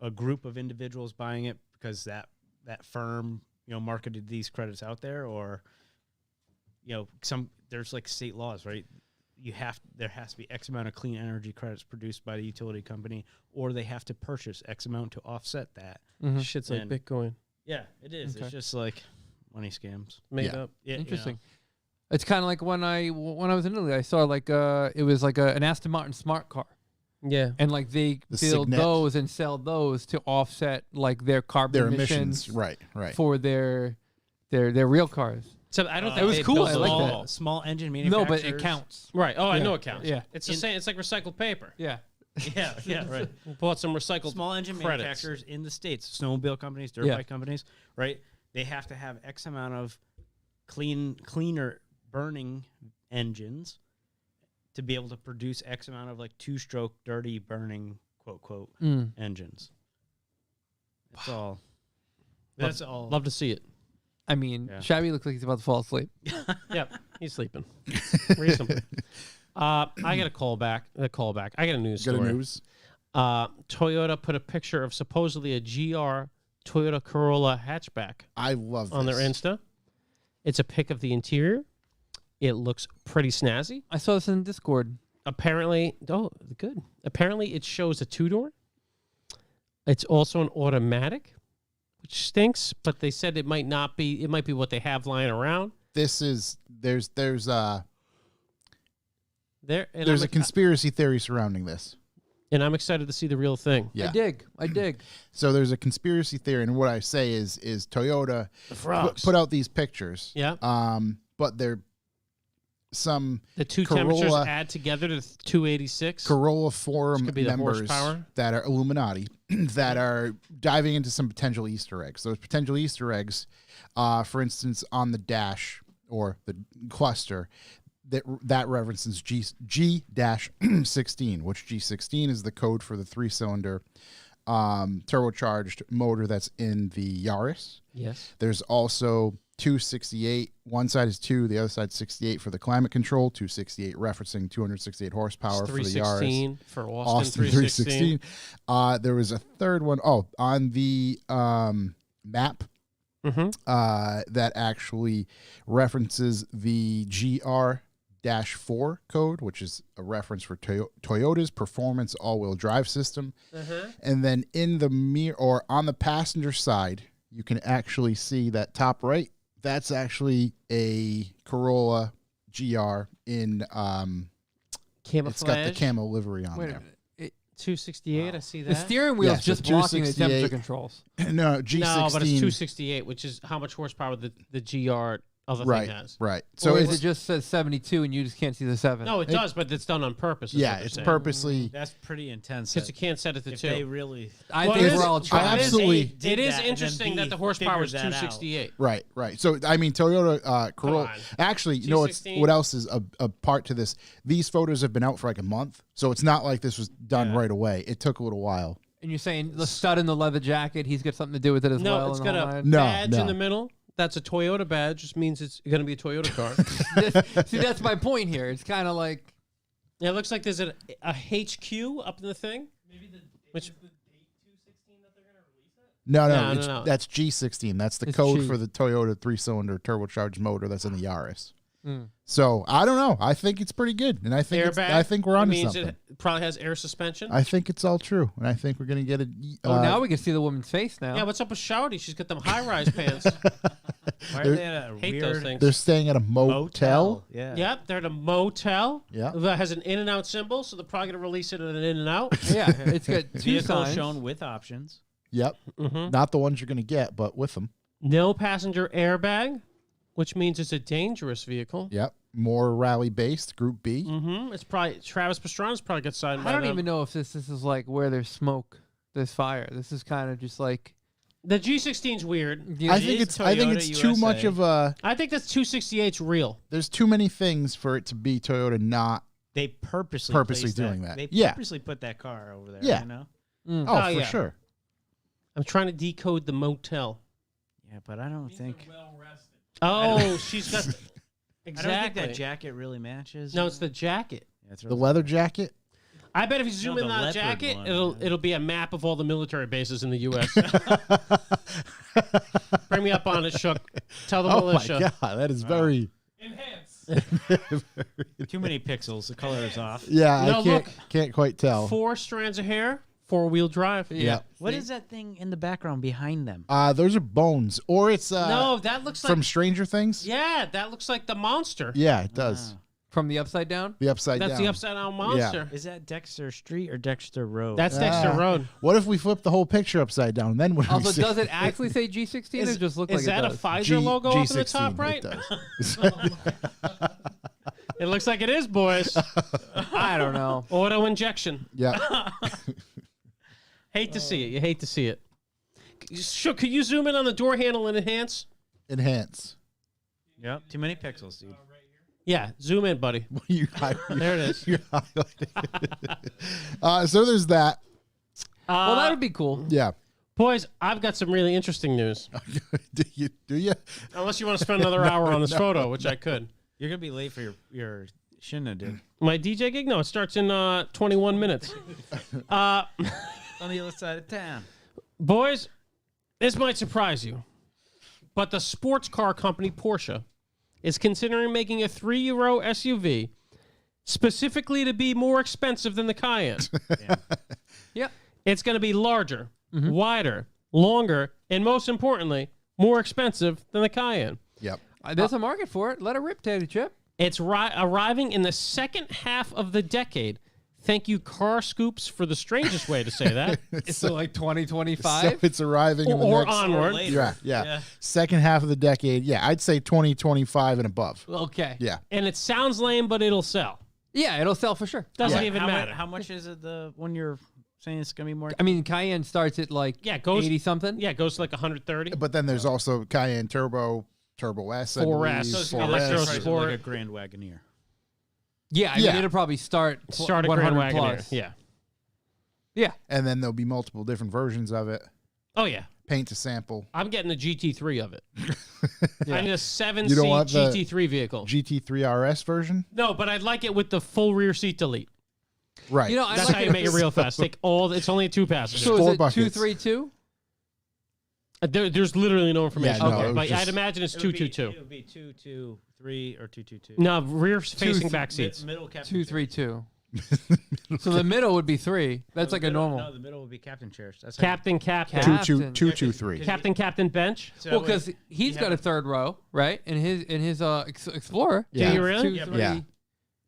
a group of individuals buying it because that firm marketed these credits out there, or there's like state laws, right? There has to be X amount of clean energy credits produced by the utility company, or they have to purchase X amount to offset that. Mhm. Shit's like And- Bitcoin. Yeah, it is. Okay. It's just like money scams. Made Yeah. up. Yeah, Interesting. It's kind of like when I was in Italy, I saw like it was like an Aston Martin smart car, Yeah. and like they The build Signet. those and sell those to offset like their carbon their emissions. Right. for their real cars. So I don't It think was they cool. built I them like all. that. Small engine No, manufacturers. but it counts. Right. Oh, I Yeah. know it counts. Yeah. It's the same. It's like recycled paper. Yeah. Yeah, right. We bought some recycled Small engine credits. manufacturers in the States, snowmobile companies, dirt Yeah. bike companies, right? They have to have X amount of cleaner burning engines to be able to produce X amount of like two-stroke dirty burning quote Mm. engines. That's all. That's all. Love to see it. I mean, Yeah. Shabby looks like he's about to fall asleep. Yep. He's sleeping. Reasonably. I got a call back. I got a news Got story. a news. Toyota put a picture of supposedly a GR Toyota Corolla hatchback I love on their this. Insta. It's a pic of the interior. It looks pretty snazzy. I saw this in Discord. Apparently, good. Apparently, it shows a 2-door. It's also an automatic, which stinks. But they said it might not be. It might be what they have lying around. This is there's And a conspiracy theory surrounding this. and I'm excited to see the real thing. Yeah. I dig. So there's a conspiracy theory, and what I say is Toyota frogs. put out these pictures. Yeah. But they're some The two temperatures Corolla- add together to 286. Corolla Forum could be the members horsepower. that are Illuminati that are diving into some potential Easter eggs. Those potential Easter eggs, for instance, on the dash or the cluster, that references G-16, which G16 is the code for the 3-cylinder turbocharged motor that's in the Yaris. Yes. There's also 268. One side is 2, the other side 68 for the climate control. 268 referencing 268 horsepower for the Yaris. 316 for Austin 316. There was a third one. Oh, on the map that actually references the GR-4 code, which is a reference for Toyota's performance all-wheel drive system. And then in the mirror or on the passenger side, you can actually see that top right. That's actually a Corolla GR in Camouflage. it's got the camo livery on Wait a there. minute. 268, I see that. The steering wheel's Yes, just the blocking the 268. temperature controls. No, G16. No, but it's 268, which is how much horsepower the GR other right, thing has. right. So So is it's it just says 72 and you just can't see the 7? No, it does, but it's done on purpose. is yeah, what you're it's saying. purposely. That's pretty intense. Because you can't set it to If 2. they really, I Well, think it is- we're all I trying. absolutely- It is interesting that the horsepower is 268. Right, right. So I mean, Toyota Corolla. on. Actually, you know what's 216? what else is a part to this? These photos have been out for like a month, so it's not like this was done right away. It took a little while. And you're saying the stud in the leather jacket, he's got something to do with it as No, well? it's and got the a whole nine? No, badge in no. the middle. That's a Toyota badge. Just means it's going to be a Toyota car. See, that's my point here. It's kind of like Yeah, it looks like there's a HQ up in the thing. Which No, No, it's, no. that's G16. That's the It's code G. for the Toyota 3-cylinder turbocharged motor that's in the Yaris. Mm. So I don't know. I think it's pretty good, and I think airbag. I think we're That onto means something. it probably has air suspension. I think it's all true, and I think we're gonna get it. now we can see the woman's face now. Yeah, what's up with Shouty? She's got them high-rise pants. why are they at a Hate those weird things. they're staying at a motel. motel? Yeah. Yep, they're at a motel. Yeah. That has an in and out symbol, so they're probably gonna release it at an in and out. Yeah, it's got two Vehicle signs. shown with options. Yep. Not the ones you're gonna get, but with them. No passenger airbag, which means it's a dangerous vehicle. Yep. More rally based, Group B. It's probably Travis Pastrana's probably got signed by I don't them. even know if this is like where there's smoke, there's fire. This is kind of just like The G16's weird. I It think is it's Toyota too much USA. of a. I think that's 268's real. There's too many things for it to be Toyota not. They purposely placed doing that. They Yeah. purposely put that car over there. Yeah. You know. Oh, Oh, for yeah. sure. I'm trying to decode the motel. Yeah, but I don't think. Oh, she's got I don't exactly. think that jacket really matches. No, it's the jacket. Yeah, it's The leather jacket. I bet if you zoom No, in the on that leopard jacket, one, it'll be a map of all the military bases in the U.S. Bring me up on it, Shook. Tell the Oh militia. my god, that is very. Too many pixels. The color is off. Yeah, No, I can't look. can't quite tell. 4 strands of hair, 4-wheel drive. Yeah. What is that thing in the background behind them? Those are bones, or it's No, that looks like from Stranger Things. yeah, that looks like the monster. Yeah, it does. from the upside down. The upside That's down. the upside down monster. Is that Dexter Street or Dexter Road? That's Dexter Road. What if we flip the whole picture upside down? Then what do we Also, see? does it actually say G16 or just look like Is that it a does? Pfizer logo up in the G16, top right? It does. It looks like it is, boys. I don't know. Auto injection. Yeah. Hate to see it. You hate to see it. Sure, could you zoom in on the door handle and enhance? Enhance. Yep. Too many pixels, dude. Yeah, zoom in, buddy. There it is. You're highlighting. So there's that. Well, that would be cool. Yeah. Boys, I've got some really interesting news. Do you? Unless you want to spend another hour on this photo, which I could. You're gonna be late for your shinna, dude. My DJ gig? No, it starts in 21 minutes. On the other side of town. Boys, this might surprise you, but the sports car company Porsche is considering making a 3-Euro SUV specifically to be more expensive than the Cayenne. Yeah. It's going to be larger, wider, longer, and most importantly, more expensive than the Cayenne. Yep. There's a market for it. Let it rip, Teddy Chip. It's arriving in the second half of the decade. Thank you, Car Scoops, for the strangest way to say that. It's like 2025. So it's arriving in the Or next. onward. Yeah, yeah. Second half of the decade. Yeah, I'd say 2025 and above. Okay. Yeah. And it sounds lame, but it'll sell. Yeah, it'll sell for sure. Doesn't Yeah. even matter. How much is it when you're saying it's gonna be more? I mean, Cayenne starts at like Yeah, it goes 80 something. Yeah, it goes to like 130. But then there's also Cayenne Turbo, Turbo S, I 4S. believe, So it's 4S. electro Price of sport. like a Grand Wagoneer. Yeah, I Yeah. mean, it'll probably start Start a Grand 100 Wagoneer. plus. Yeah. Yeah. And then there'll be multiple different versions of it. Oh yeah, Paint to sample. I'm getting the GT3 of it. I need a 7-seat You don't want the GT3 vehicle. GT3 RS version? No, but I'd like it with the full rear seat delete. Right. You know, I That's like how you make it real fast. Take all. It's only a 2-passenger. So is 4 it buckets. 232? There's literally no information. Yeah, no, on it it, was but just- I'd imagine it's It would be 222. It would be 223 or 222. No, rear facing back seats. Middle captain. 232. So the middle would be 3. That's like a normal. No, the middle would be captain chairs. That's how Captain. Captain. 223. Captain bench. So Well, that way because he's you got a have third row, right? In his Explorer. Yeah. Do you really? 232. Yeah.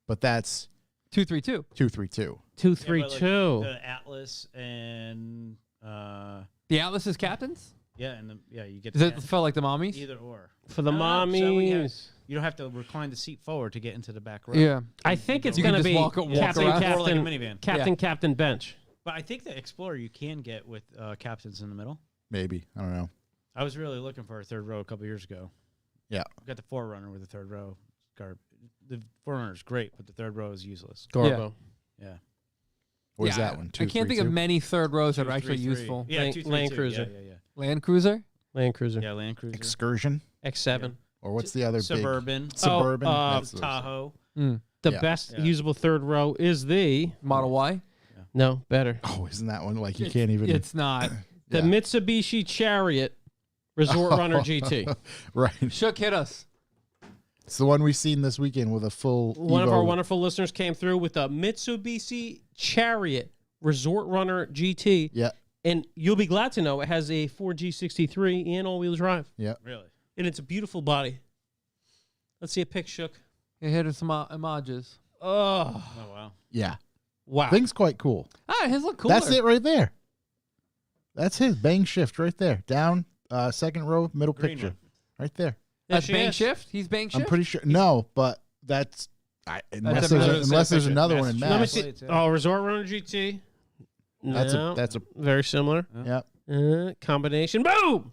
But that's 232. 232. 232. the Atlas and The Atlas is captains. and you get Does the it feel like the mommies? either or. For the No, no, so we have- mommies. You don't have to recline the seat forward to get into the back row. Yeah. I think it's You going can to just be walk Captain, around. Or like a Captain, minivan. Captain bench. But I think the Explorer you can get with captains in the middle. Maybe. I don't know. I was really looking for a third row a couple years ago. Yeah. I got the Forerunner with the third row. The Forerunner is great, but the third row is useless. Gorbo. Yeah. Where's Yeah, that one? I can't think of 232? many third rows that are 233. actually useful. Yeah, Land- 232. Land Cruiser. Yeah. Land Cruiser. Land Cruiser. Yeah, Land Cruiser. Excursion? X7. Or what's the other Suburban. big? Suburban? That's those. Tahoe. Mm. The Yeah. best Yeah. usable third row is the Model Y. no better. Oh, isn't that one like you can't even? It's not. The Yeah. Mitsubishi Chariot Resort Runner GT. Right. Shook hit us. It's the one we seen this weekend with a full. One of Evo. our wonderful listeners came through with a Mitsubishi Chariot Resort Runner GT, Yeah. and you'll be glad to know it has a 4G63 and all-wheel drive, Yeah. Really? and it's a beautiful body. Let's see a pic, Shook. It hit us some images. Oh, Oh, wow. Yeah. wow. Thing's quite cool. Ah, his look cooler. That's it right there. That's his bang shift right there. Down, second row, middle Green picture. one. Right there. That's she bank is. shift. He's bank shift. I'm pretty sure. No, but that's. Unless there's another one in Mass- Let me Mass. see. Plates, yeah. Oh, Resort Runner GT. That's No. a Very similar. Yep. Combination. Boom!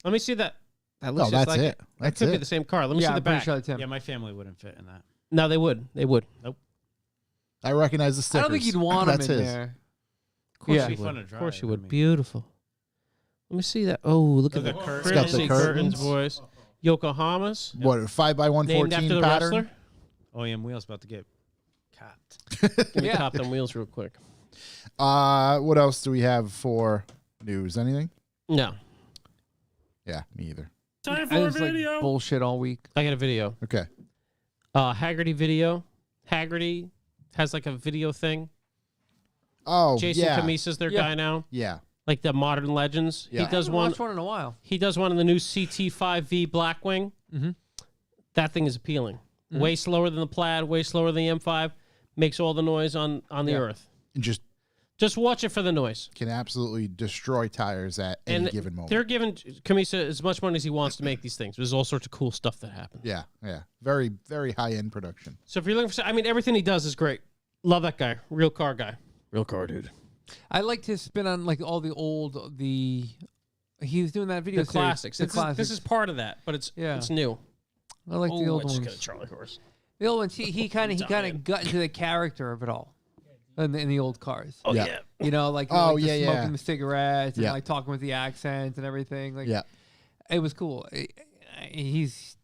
Let me see that. That looks No, just that's like it. That That's could be it. the same car. Let me yeah, see the I'm pretty back. sure that's him. Yeah, my family wouldn't fit in that. No, they would. They would. I recognize the I stickers. don't think you'd want him That's in his. there. Of course Yeah. you It'd be fun would. to Of course drive, you I would. mean. Beautiful. Let me see that. Oh, look at The the curtains. It's got the privacy curtains, curtains. boys. Yokohama's. What, a 5x114 Named after the pattern? wrestler. OEM wheels about to get capped. Let me Yeah. cop them wheels real quick. What else do we have for news? Anything? No. Yeah, me either. Time I was like bullshit all week. I got a video. Okay. Haggerty video. Haggerty has like a video thing. Oh, Jason yeah. Camisa's their Yeah. guy now. Yeah. Like the modern legends. Yeah. He I does haven't one. watched one in a while. He does one in the new CT5V Blackwing. Mhm. That thing is appealing. Mhm. Way slower than the Plaid. Way slower than the M5. Makes all the noise on the Yeah. earth. And just Just watch it for the noise. can absolutely destroy tires at any And given moment. they're giving Camisa as much money as he wants to make these things. There's all sorts of cool stuff that happens. Yeah, yeah. Very, very high end production. So if you're looking for, I mean, everything he does is great. Love that guy. Real car guy. Real car dude. I liked his spin on like all the old he was doing that video The series. classics. The This classics. is part of that, but it's Yeah. it's new. I like the old I just ones. got a Charlie horse. The old ones. He kind of got into the character of it all, in the old cars. Oh Yeah. yeah. You know, like Oh, like the yeah, yeah. smoking the cigarettes and Yeah. like talking with the accents and everything. Like Yeah. it was cool. He's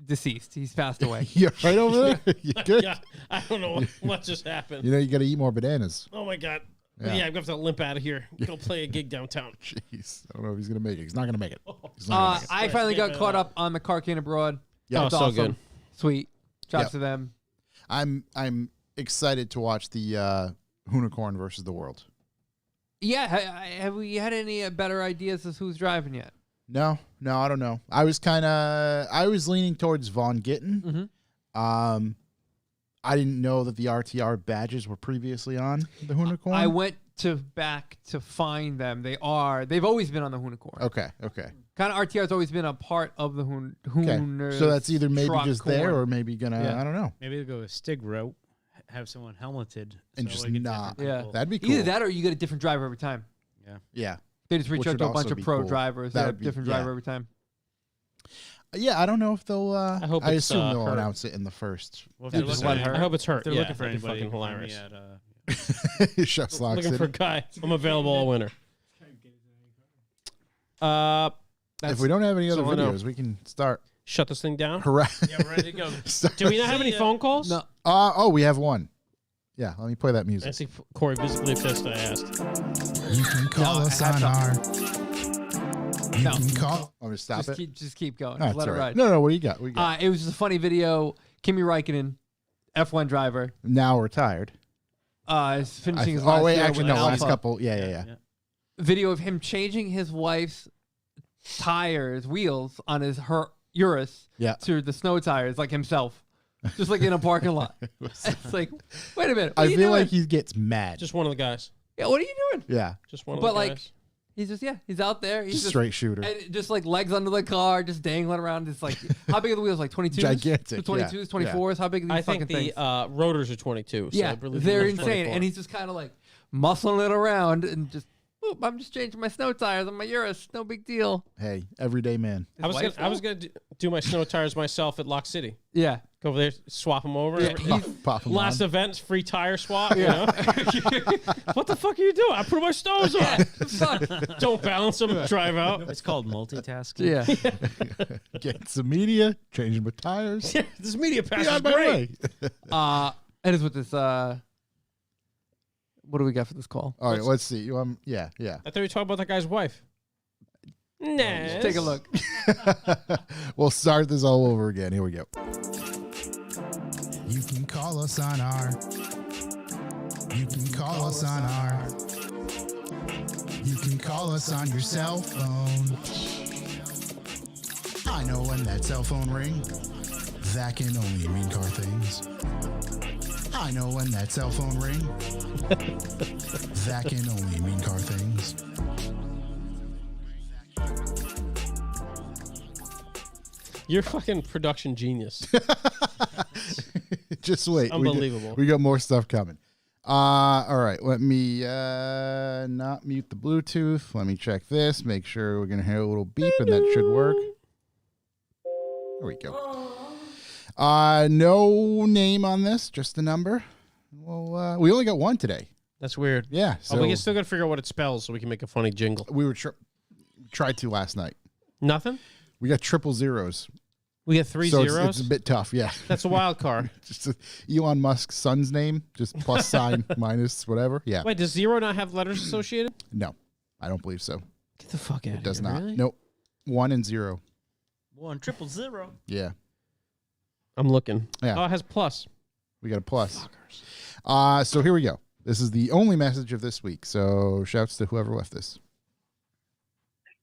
deceased. He's passed away. You're right over there? You good? Yeah. I don't know what just happened. You know, you got to eat more bananas. Oh my god. Yeah. Yeah, I'm gonna have to limp out of here. Go play a gig downtown. Jeez. I don't know if he's going to make it. He's not going to make it. He's not gonna make it. I finally got caught up on the Car Cane Abroad. Yeah. Oh, That's so awesome. good. Sweet. Shots Yep. to them. I'm excited to watch the Unicorn versus the World. Yeah. Have we had any better ideas as who's driving yet? No, I don't know. I was leaning towards Von Gittin. Mhm. I didn't know that the RTR badges were previously on the Unicorn. I went back to find them. They've always been on the Unicorn. Okay. Kind of RTR's always been a part of the Okay. Hooner. So that's either maybe truck just there corn. or maybe gonna, Yeah. I don't know. Maybe they'll go with Stig route, have someone helmeted, And so just like it's not. different Yeah. people. That'd be cool. Either that or you get a different driver every time. Yeah. They just reach Which out would to a bunch also of be pro cool. drivers. That They would have be- different yeah. driver every time. Yeah, I don't know if they'll. I hope it's, assume they'll hurt. announce it in the first. Well, if Yeah, they're just looking let at- her. I hope it's hurt. If they're Yeah, looking for that'd be anybody, fucking find hilarious. me at Shucks Lock Looking City. for a guy. I'm available all winter. If we don't have any other so I know. videos, we can start. Shut this thing down. Harass. Yeah, we're ready to go. Do we not have any phone calls? No. Oh, we have one. Yeah, let me play that I music. see Corey visibly pissed. I asked. You can call us on our. You can call. I'm gonna stop it. Just keep going. That's Just let all it right. ride. No, what do you got? What do you got? It was just a funny video. Kimi Räikkönen, F1 driver, Now retired. is finishing his last Oh wait, year actually with no. Last Alpha. couple. Yeah. Video of him changing his wife's wheels on her Urus Yeah. to the snow tires like himself. Just like in a parking lot. It's like, wait a minute. What I are you feel doing? like he gets mad. Just one of the guys. Yeah, what are you doing? Yeah, Just one of But the like, guys. he's just he's out there. He's just just straight shooter. and just like legs under the car, just dangling around. It's like, how big are the wheels? Like 22s? Gigantic, 22s, yeah. 24s? How big are these I fucking think the things? rotors are 22. So Yeah, I believe they're they're insane. 24. And he's just kind of like muscling it around and just, "Oop, I'm just changing my snow tires on my Urus. No big deal." Hey, everyday man. His I was wife, gonna, I was gonna do my snow tires myself at Lock City. Yeah. Go over there, swap them over. Yeah, Pop him Last on. event, free tire swap. You know? What the fuck are you doing? I put my stoves on. It's fun. Don't balance them. Drive out. It's called multitasking. Yeah. Getting some media, changing my tires. This media pass Be is on my great. way. It is with this, what do we got for this call? All right, let's see. Yeah. I thought we were talking about that guy's wife. Nah. Let's take a look. We'll start this all over again. Here we go. You can call us on our. You can call us on our. You can call us on your cell phone. I know when that cell phone ring, that can only mean car things. I know when that cell phone ring, that can only mean car things. You're fucking production genius. Just wait. Unbelievable. We got more stuff coming. All right. Let me not mute the Bluetooth. Let me check this. Make sure we're going to hear a little beep, and that should work. There we go. No name on this, just the number. Well, we only got one today. That's weird. Yeah. So We still got to figure out what it spells so we can make a funny jingle. we were tried to last night. Nothing? We got triple zeros. We got three So zeros? it's a bit tough. Yeah. That's a wild card. Just Elon Musk's son's name, just plus sign, minus whatever. Yeah. Wait, does zero not have letters associated? No, I don't believe so. Get the fuck out It does here, not. Really? Nope. 1 and 0. 100. Yeah. I'm looking. Yeah. Oh, it has plus. We got a plus. So here we go. This is the only message of this week. So shouts to whoever left this.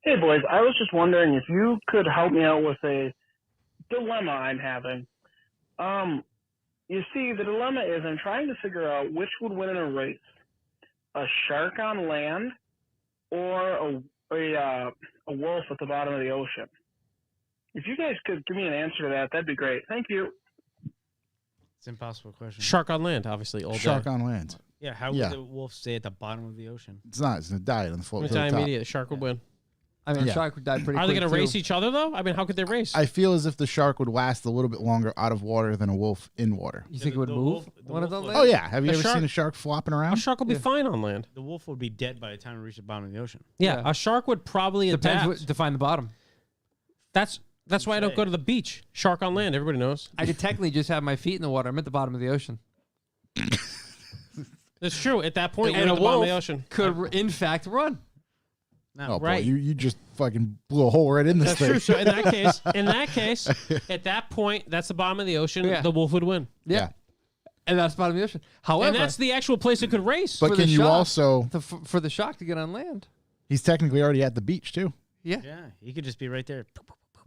Hey, boys. I was just wondering if you could help me out with a dilemma I'm having. You see, the dilemma is I'm trying to figure out which would win in a race, a shark on land or a wolf at the bottom of the ocean. If you guys could give me an answer to that, that'd be great. Thank you. It's an impossible question. Shark on land, obviously, all Shark day. on land. Yeah, how would the wolf stay at the bottom of the ocean? It's not. It's going to die on the float to the top. Immediate. The shark would win. I mean, Yeah. shark would die pretty Are they quick, going to too. race each other, though? I mean, how could they race? I feel as if the shark would last a little bit longer out of water than a wolf in water. You think it would move? the One of wolf them? would- Oh, yeah. Have you The ever shark- seen a shark flopping a around? shark will be Yeah. fine on land. The wolf would be dead by the time it reached the bottom of the ocean. Yeah, Yeah. a shark would probably Depends adapt. what define the bottom. That's why I don't go to the beach. Shark on land, everybody knows. I could technically just have my feet in the water. I'm at the bottom of the ocean. It's true. At that point, you're And at a the bottom of wolf the ocean. could, in fact, run. No, Oh, right. boy. You just fucking blew a hole right in this That's thing. true. So in that case, at that point, that's the bottom of the ocean. Yeah. The wolf would win. Yeah. And that's the bottom of the ocean. However, And that's the actual place it could race. But for can the you shark. also... for the shark to get on land. He's technically already at the beach, too. Yeah. Yeah, he could just be right there.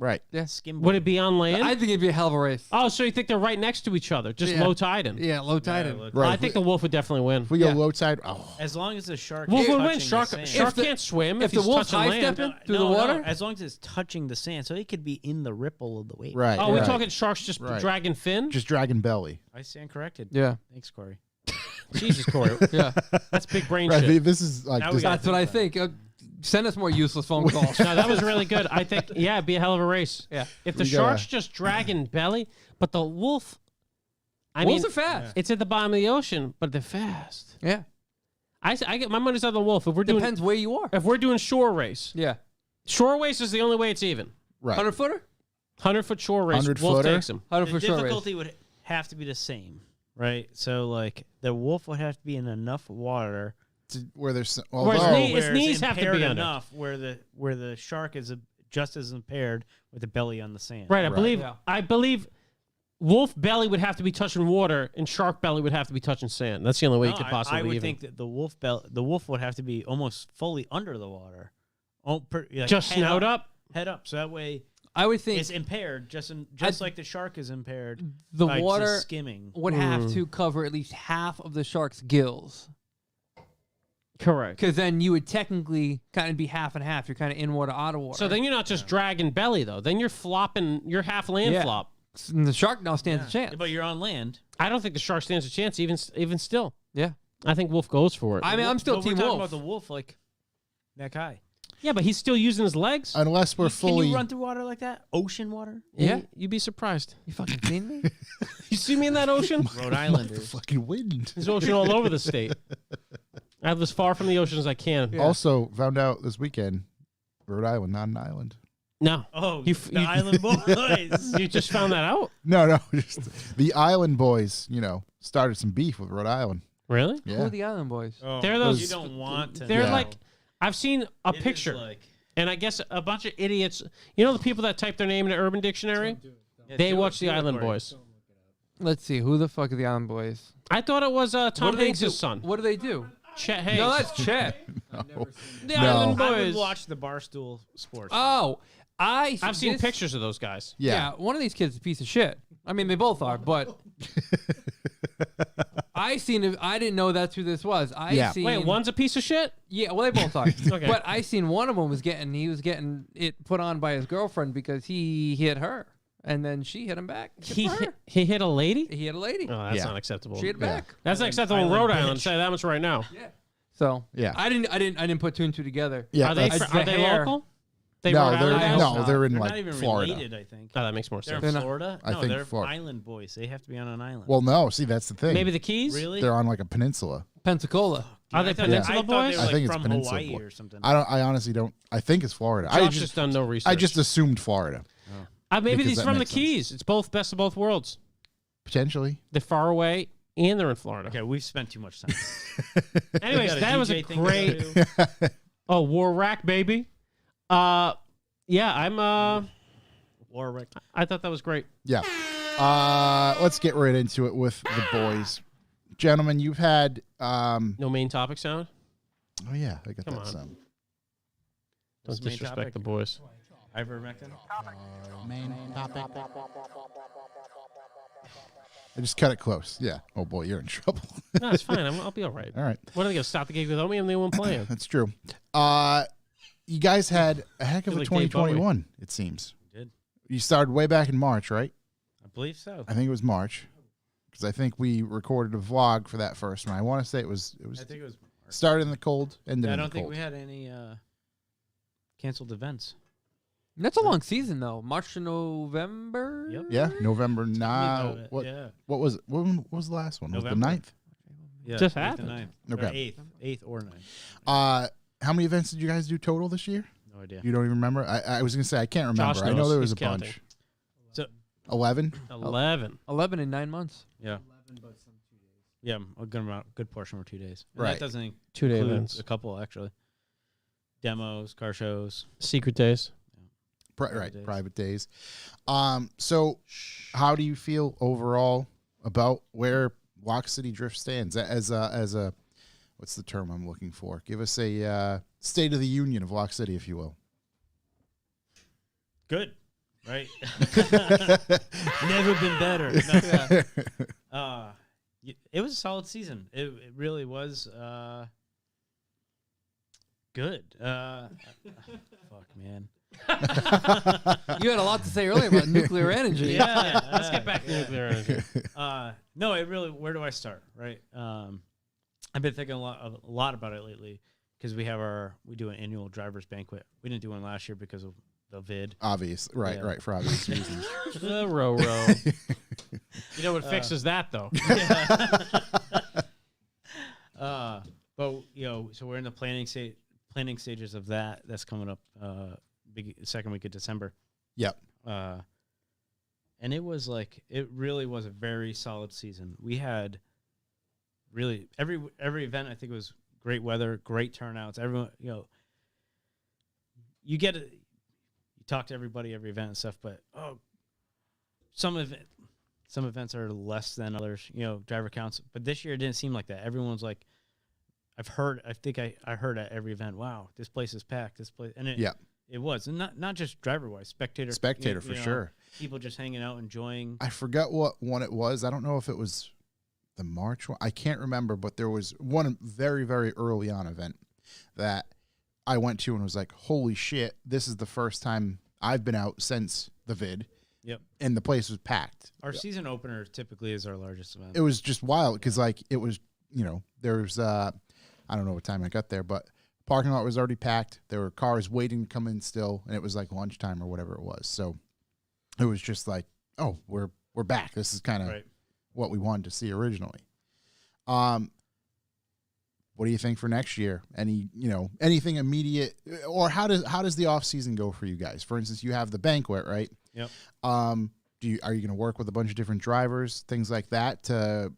Right. Skim. Would it be on land? I think it'd be a hell of a race. Oh, so you think they're right next to each other, just Yeah. low tide in? Yeah, low tide. Yeah, in. look, Right. I think the wolf would definitely win. If we go Yeah. low tide... Oh, As long as the shark Wolf is would win. touching Shark, the sand. shark If the- can't swim if if the he's wolf's touching high land. stepping through the water. as long as it's touching the sand, so it could be in the ripple of the wave. right. Oh, we're right. talking sharks just Right. dragging fin? Just dragon belly. I stand corrected. Yeah. Thanks, Corey. Jesus, Corey. Yeah. That's big brain Right. shit. This is like... Now we This, got- That's what I think. Send us more useless phone calls. No, that was really good. I think, yeah, it'd be a hell of a race. Yeah. If the We gotta- shark's just dragging belly, but the wolf, I Wolves mean, are fast. it's at the bottom of the ocean, but they're fast. Yeah. I get my money's on the wolf. If we're doing Depends where you are. shore race, Yeah. shore race is the only way it's even. Right. 100-footer? 100-foot shore race. 100 Wolf footer? takes him. 100 The for sure. difficulty would have to be the same, right? So like the wolf would have to be in enough water. Where there's Where his although knee- his where knees it's have to be impaired under. enough where the shark is just as impaired with the belly on the sand. Right. Right. I believe wolf belly would have to be touching water, and shark belly would have to be touching sand. That's the only way you No, could possibly I would even. think that the wolf would have to be almost fully under the water. Like Just head snout up. Head up. So that way I would think it's impaired, just like the shark is impaired. the by just water skimming. would have to cover at least half of the shark's gills. Correct. Because then you would technically kind of be half and half. You're kind of in water, out of water. So then you're not just dragging belly though. Then you're flopping. You're half land Yeah. flop. And the shark now stands a chance. But you're on land. I don't think the shark stands a chance. Even still, Yeah. I think wolf goes for it. I mean, I'm still But team we're talking wolf. about the wolf like that guy. yeah, but he's still using his legs. unless we're Can fully you run through water like that? Ocean water? Yeah. You'd be surprised. You fucking kidding me? You see me in that ocean? Rhode the Islanders. fucking wind. There's ocean all over the state. I live as far from the ocean as I can. Yeah. Also found out this weekend, Rhode Island, not an island. No, Oh, You the f- you- Island Boys. you just found that out. No, just the Island Boys. Started some beef with Rhode Island. Really? Who Yeah, are the island boys? Oh, They're those- you don't want to. They're Yeah. like, I've seen a It is picture, like- and I guess a bunch of idiots. You know the people that type their name in the Urban Dictionary? Yeah, They do it, watch the do it, Island Corey. Boys. Let's see. Who the fuck are the island boys? I thought it was What Tom do they Hanks' do? son, What do they do? Chet Hanks. No, that's Chet. the No. Island I would Boys. watch the Barstool Sports. Oh, I've seen this- pictures of those guys. Yeah. One of these kids is a piece of shit. I mean, they both are, but I seen it. I didn't know that's who this was. Yeah. Seen, Wait, one's a piece of shit? Yeah, well, they both are. Okay. But I seen one of them was getting it put on by his girlfriend because he hit her, and then she hit him back. Good He for her. he hit a lady? He hit a lady. Oh, that's Yeah. not acceptable. She hit Yeah. back. That's not acceptable in Island Rhode bitch. Island. Say that much right now. Yeah. So Yeah. I didn't put two and two together. yeah. Are they that's- the are they hair. local? They no, Rhode they're Island guys? hope no, not. they're in They're like not even Florida. related, I think. Oh, that makes more They're sense. in not- Florida? I No, think they're Florida. Island Boys. They have to be on an island. Well, no. See, that's the thing. Maybe the Keys? Really? they're on like a peninsula. Pensacola. Are they I thought Peninsula I thought Boys? they were I like think it's from Peninsula Hawaii Boy. or something. I honestly don't. I think it's Florida. Josh has done no research. I just assumed Florida. Maybe because he's that from the makes sense. Keys. It's both best of both worlds. Potentially. They're far away and they're in Florida. Okay, we've spent too much time. Anyways, We got that was a DJ thing to great. do. Oh, War Rack, baby. Yeah, I'm. Warwick. I thought that was great. Yeah. Let's get right into it with the boys. Gentlemen, you've had No main topic sound. oh yeah, I got Come that on. sound. What's Don't the main disrespect topic? the boys. Ivermectin? I just cut it close. Yeah. Oh boy, you're in trouble. No, it's fine. I'll be all right. All right. What are they gonna stop the gig without me? I'm the one playing. That's true. You guys had a heck of a Feel like Dave Bowie. 2021, it seems. We did. You started way back in March, right? I believe so. I think it was March. Because I think we recorded a vlog for that first one. I want to say it was I think it was. started in the cold, ended I in don't the think cold. we had any canceled events. That's a long season though. March to November. Yep. Yeah, November now. No, What Yeah. what was it? When was the last one? Was it the November. 9th? Yeah. Just 8th and happened. 9th. Or Okay. 8th or 9th. How many events did you guys do total this year? No idea. You don't even remember? I was gonna say I can't remember. Josh I know knows. there was He's a bunch. counting. So 11. 11. 11 in 9 months. yeah. Yeah, a good portion were 2 days. And Right. That doesn't 2 day include events. a couple actually. Demos, car shows. Secret days. Right, days. private days. So how do you feel overall about where Lock City Drift stands as a what's the term I'm looking for? Give us a state of the union of Lock City, if you will. Good. Right? Never been better. No. It was a solid season. It really was good. Fuck, man. You had a lot to say earlier about nuclear energy. Yeah. Let's get back to nuclear energy. No, it really. Where do I start? Right. I've been thinking a lot about it lately because we do an annual drivers banquet. We didn't do one last year because of the vid. Obvious, right, Yeah. right, for obvious reasons. The row. You know what fixes that though? But so we're in the planning stages of that. That's coming up second week of December. Yep. And it really was a very solid season. We had really every event. I think it was great weather, great turnouts. Everyone, you talk to everybody every event and stuff, but some events are less than others. Driver counts, but this year it didn't seem like that. Everyone's like, I think I heard at every event, wow, this place is packed. This place, and it was, and not just driver wise, spectator for sure. People just hanging out, enjoying. I forgot what one it was. I don't know if it was the March one. I can't remember, but there was one very, very early on event that I went to and was like, holy shit, this is the first time I've been out since the vid. Yep. And the place was packed. Our season opener typically is our largest event. It was just wild because it was, there's, I don't know what time I got there, but parking lot was already packed. There were cars waiting to come in still, and it was like lunchtime or whatever it was. So it was just like, oh, we're back. This is kind of what we wanted to see originally. What do you think for next year? Anything immediate, or how does the off season go for you guys? For instance, you have the banquet, right? Yep. Are you going to work with a bunch of different drivers, things like that, to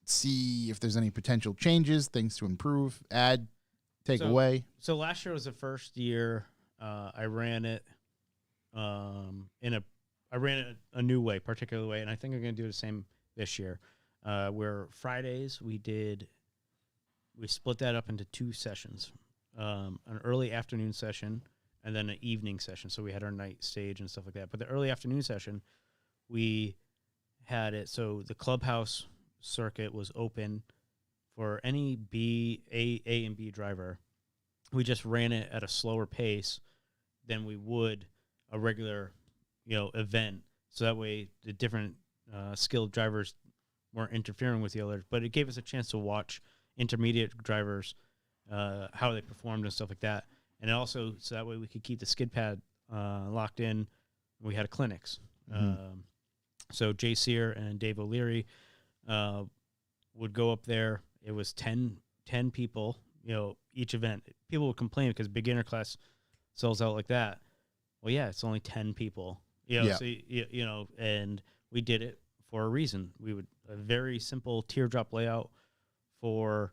see if there's any potential changes, things to improve, add, take away? So last year was the first year I ran it a new way, particular way, and I think I'm going to do the same this year. Where Fridays we split that up into 2 sessions, an early afternoon session and then an evening session. So we had our night stage and stuff like that. But the early afternoon session, we had it so the clubhouse circuit was open for any A and B driver. We just ran it at a slower pace than we would a regular, event. So that way the different skilled drivers weren't interfering with the others. But it gave us a chance to watch intermediate drivers, how they performed and stuff like that. And also, so that way we could keep the skid pad locked in. We had clinics. Mm-hmm. So Jay Sear and Dave O'Leary would go up there. It was 10 people, each event. People would complain because beginner class sells out like that. Well, yeah, it's only 10 people. So, and we did it for a reason. We would a very simple teardrop layout for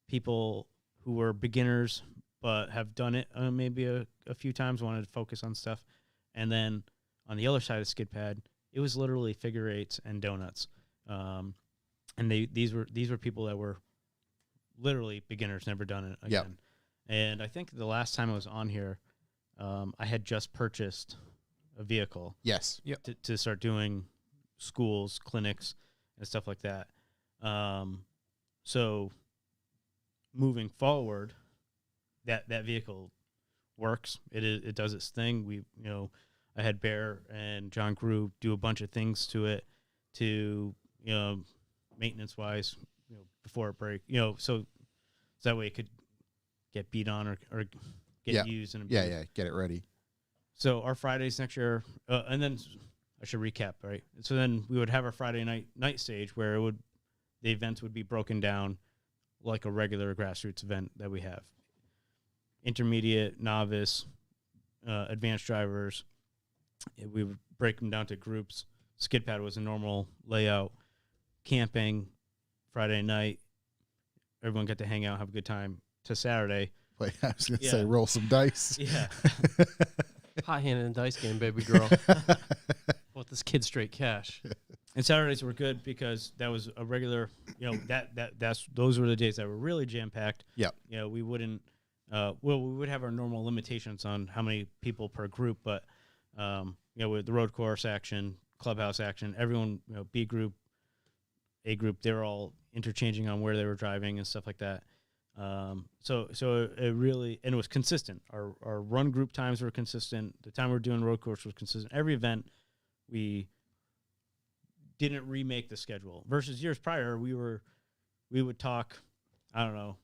people who were beginners but have done it maybe a few times, wanted to focus on stuff. And then on the other side of the skid pad, it was literally figure eights and donuts. And these were people that were literally beginners, never done it again. Yep. And I think the last time I was on here, I had just purchased a vehicle. Yes. Yep. To start doing schools, clinics, and stuff like that. So moving forward, that vehicle works. It does its thing. I had Bear and John Grew do a bunch of things to it to, maintenance wise, before it break, so that way it could get beat on or get used and abused. Get it ready. So our Fridays next year, and then I should recap, right? So then we would have our Friday night stage where the events would be broken down like a regular grassroots event that we have. Intermediate, novice, advanced drivers. We would break them down to groups. Skid pad was a normal layout. Camping, Friday night. Everyone got to hang out, have a good time. To Saturday. Wait, I was going to say roll some dice. Yeah. Hot handed and dice game, baby girl. Want this kid straight cash. And Saturdays were good because that was a regular, those were the days that were really jam packed. Yeah. We wouldn't, we would have our normal limitations on how many people per group, but, with the road course action, clubhouse action, everyone, B group, A group, they were all interchanging on where they were driving and stuff like that. So it really, and it was consistent. Our run group times were consistent. The time we were doing road course was consistent. Every event, we didn't remake the schedule. Versus years prior, we would talk, I don't know,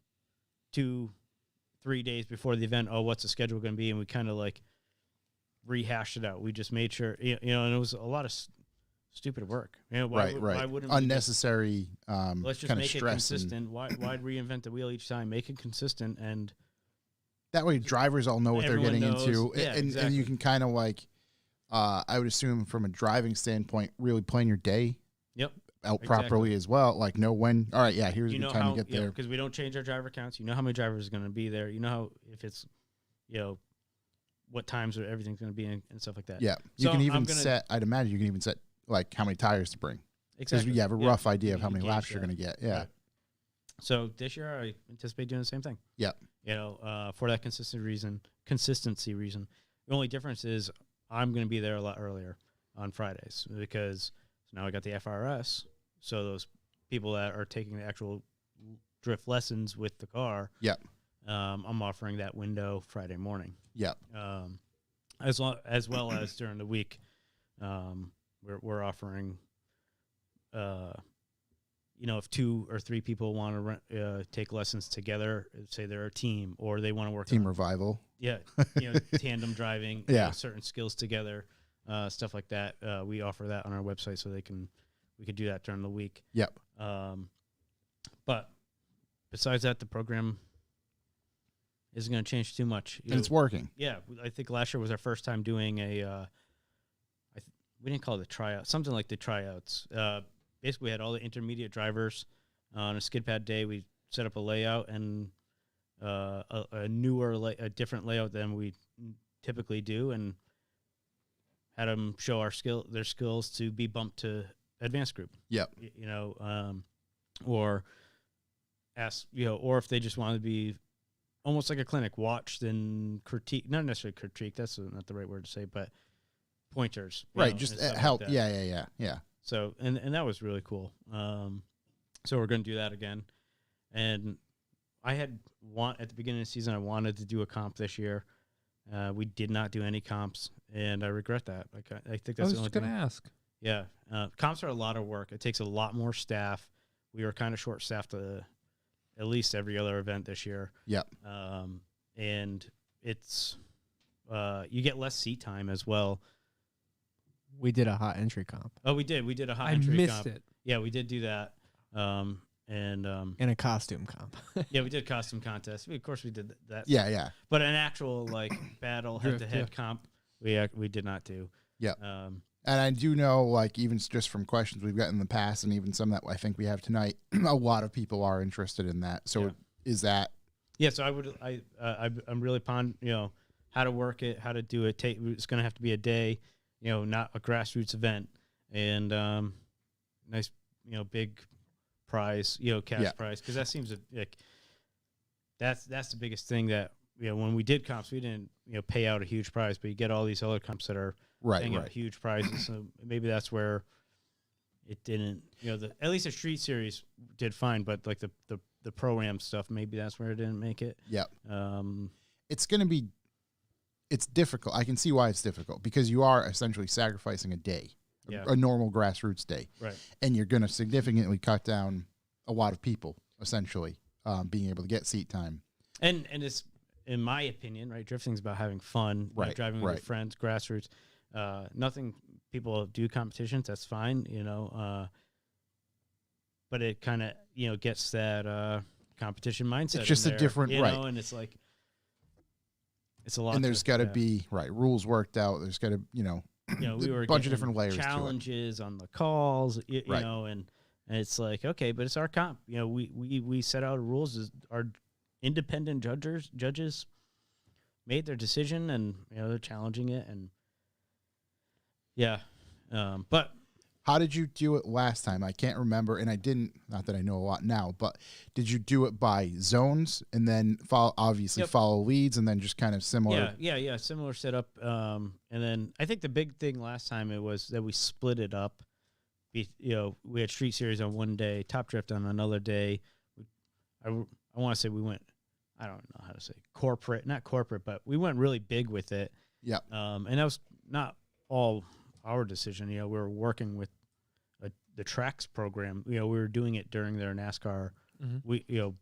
2-3 days before the event. Oh, what's the schedule going to be? And we kind of like rehashed it out. We just made sure, and it was a lot of stupid work. You know, why, right. Why wouldn't we Unnecessary let's just kind of make it stress. consistent? Why reinvent the wheel each time? Make it consistent, and That way, drivers all know what they're Everyone getting knows. into, Yeah, and exactly. you can kind of like, I would assume from a driving standpoint, really plan your day yep. out Exactly. properly as well. Like know when. All right, yeah, here's You a know good time how to get there. because we don't change our driver counts. You know how many drivers are going to be there. You know how if it's what times or everything's going to be in, and stuff like that. Yeah, you So can I'm even gonna- set. I'd imagine you can even set like how many tires to bring because Exactly. you have a Yeah. rough idea of You how can many gauge laps you're that. going to get. Yeah, Right. So this year I anticipate doing the same thing. Yep. For that consistency reason. The only difference is I'm going to be there a lot earlier on Fridays because now I got the FRS. So those people that are taking the actual drift lessons with the car, Yep. I'm offering that window Friday morning. Yep. As well as during the week, we're offering. If 2 or 3 people want to take lessons together, say they're a team, or they want to work Team on, revival. tandem driving, Yeah. certain skills together, stuff like that. We offer that on our website, so we could do that during the week. Yep. But besides that, the program isn't going to change too much. And it's working. Yeah, I think last year was our first time doing we didn't call it a tryout, something like the tryouts. Basically, we had all the intermediate drivers on a skid pad day. We set up a layout and a different layout than we typically do, and had them show their skills to be bumped to advanced group. Yep. Or ask, or if they just want to be almost like a clinic, watched and critique, not necessarily critique, that's not the right word to say, but pointers. Right. Just and stuff like help. that. Yeah. So, and that was really cool. So we're going to do that again. And I had at the beginning of the season, I wanted to do a comp this year. We did not do any comps, and I regret that. Like, I think I that's was the only just going to thing. ask. Yeah. Comps are a lot of work. It takes a lot more staff. We were kind of short-staffed at least every other event this year. Yep. And it's you get less seat time as well. We did a hot entry comp Oh, we did. We did a hot I entry missed comp. it. Yeah, we did do that. And and a costume comp. yeah, we did costume contest. Of course, we did that. Yeah. But an actual battle Drift, head-to-head comp, we did not do. Yep. And I do know, like, even just from questions we've gotten in the past, and even some that I think we have tonight, a lot of people are interested in that. So Yeah. is that? Yeah. So I'm really how to work it, how to do it. It's going to have to be a day, not a grassroots event, and nice, big prize, cash prize, because that seems like that's the biggest thing that when we did comps, we didn't pay out a huge prize, but you get all these other comps that are paying out huge prizes. So maybe that's where it didn't. At least the street series did fine, but like the pro-am stuff, maybe that's where it didn't make it. Yep. It's It's difficult. I can see why it's difficult because you are essentially sacrificing a day, Yeah. a normal grassroots day, right. and you're going to significantly cut down a lot of people, essentially, being able to get seat time. And it's, in my opinion, right, drifting's about having fun, Right, driving with right. your friends, grassroots. Nothing, people do competitions, that's fine, but it kind of, gets that competition mindset. It's just in a there, different- right. and it's like, it's a lot. And there's got to yeah. be rules worked out. There's got to we were a bunch getting of different layers to it. challenges on the calls, Right. and it's like, okay, but it's our comp. We set out rules. As our independent judges made their decision, and they're challenging it, and yeah, but How did you do it last time? I can't remember, and I didn't. Not that I know a lot now, but did you do it by zones and then follow leads and then just kind of similar? yeah, similar setup. And then I think the big thing last time it was that we split it up. We had street series on one day, top drift on another day. I want to say we went. I don't know how to say not corporate, but we went really big with it. Yep. And that was not all our decision. We were working with the tracks program. We were doing it during their NASCAR,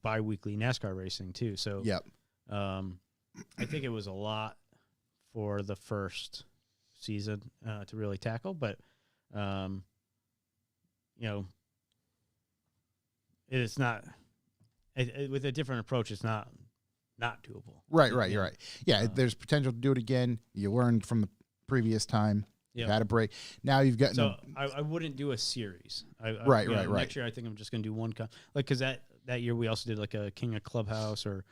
bi-weekly NASCAR racing too. So Yep. I think it was a lot for the first season to really tackle, but it's not with a different approach. It's not doable. Right. You're right. Yeah, there's potential to do it again. You learned from the previous time. You had a break. Now you've got. So I wouldn't do a series. Right. Next year, I think I'm just going to do one. Because that year we also did like a King of Clubhouse or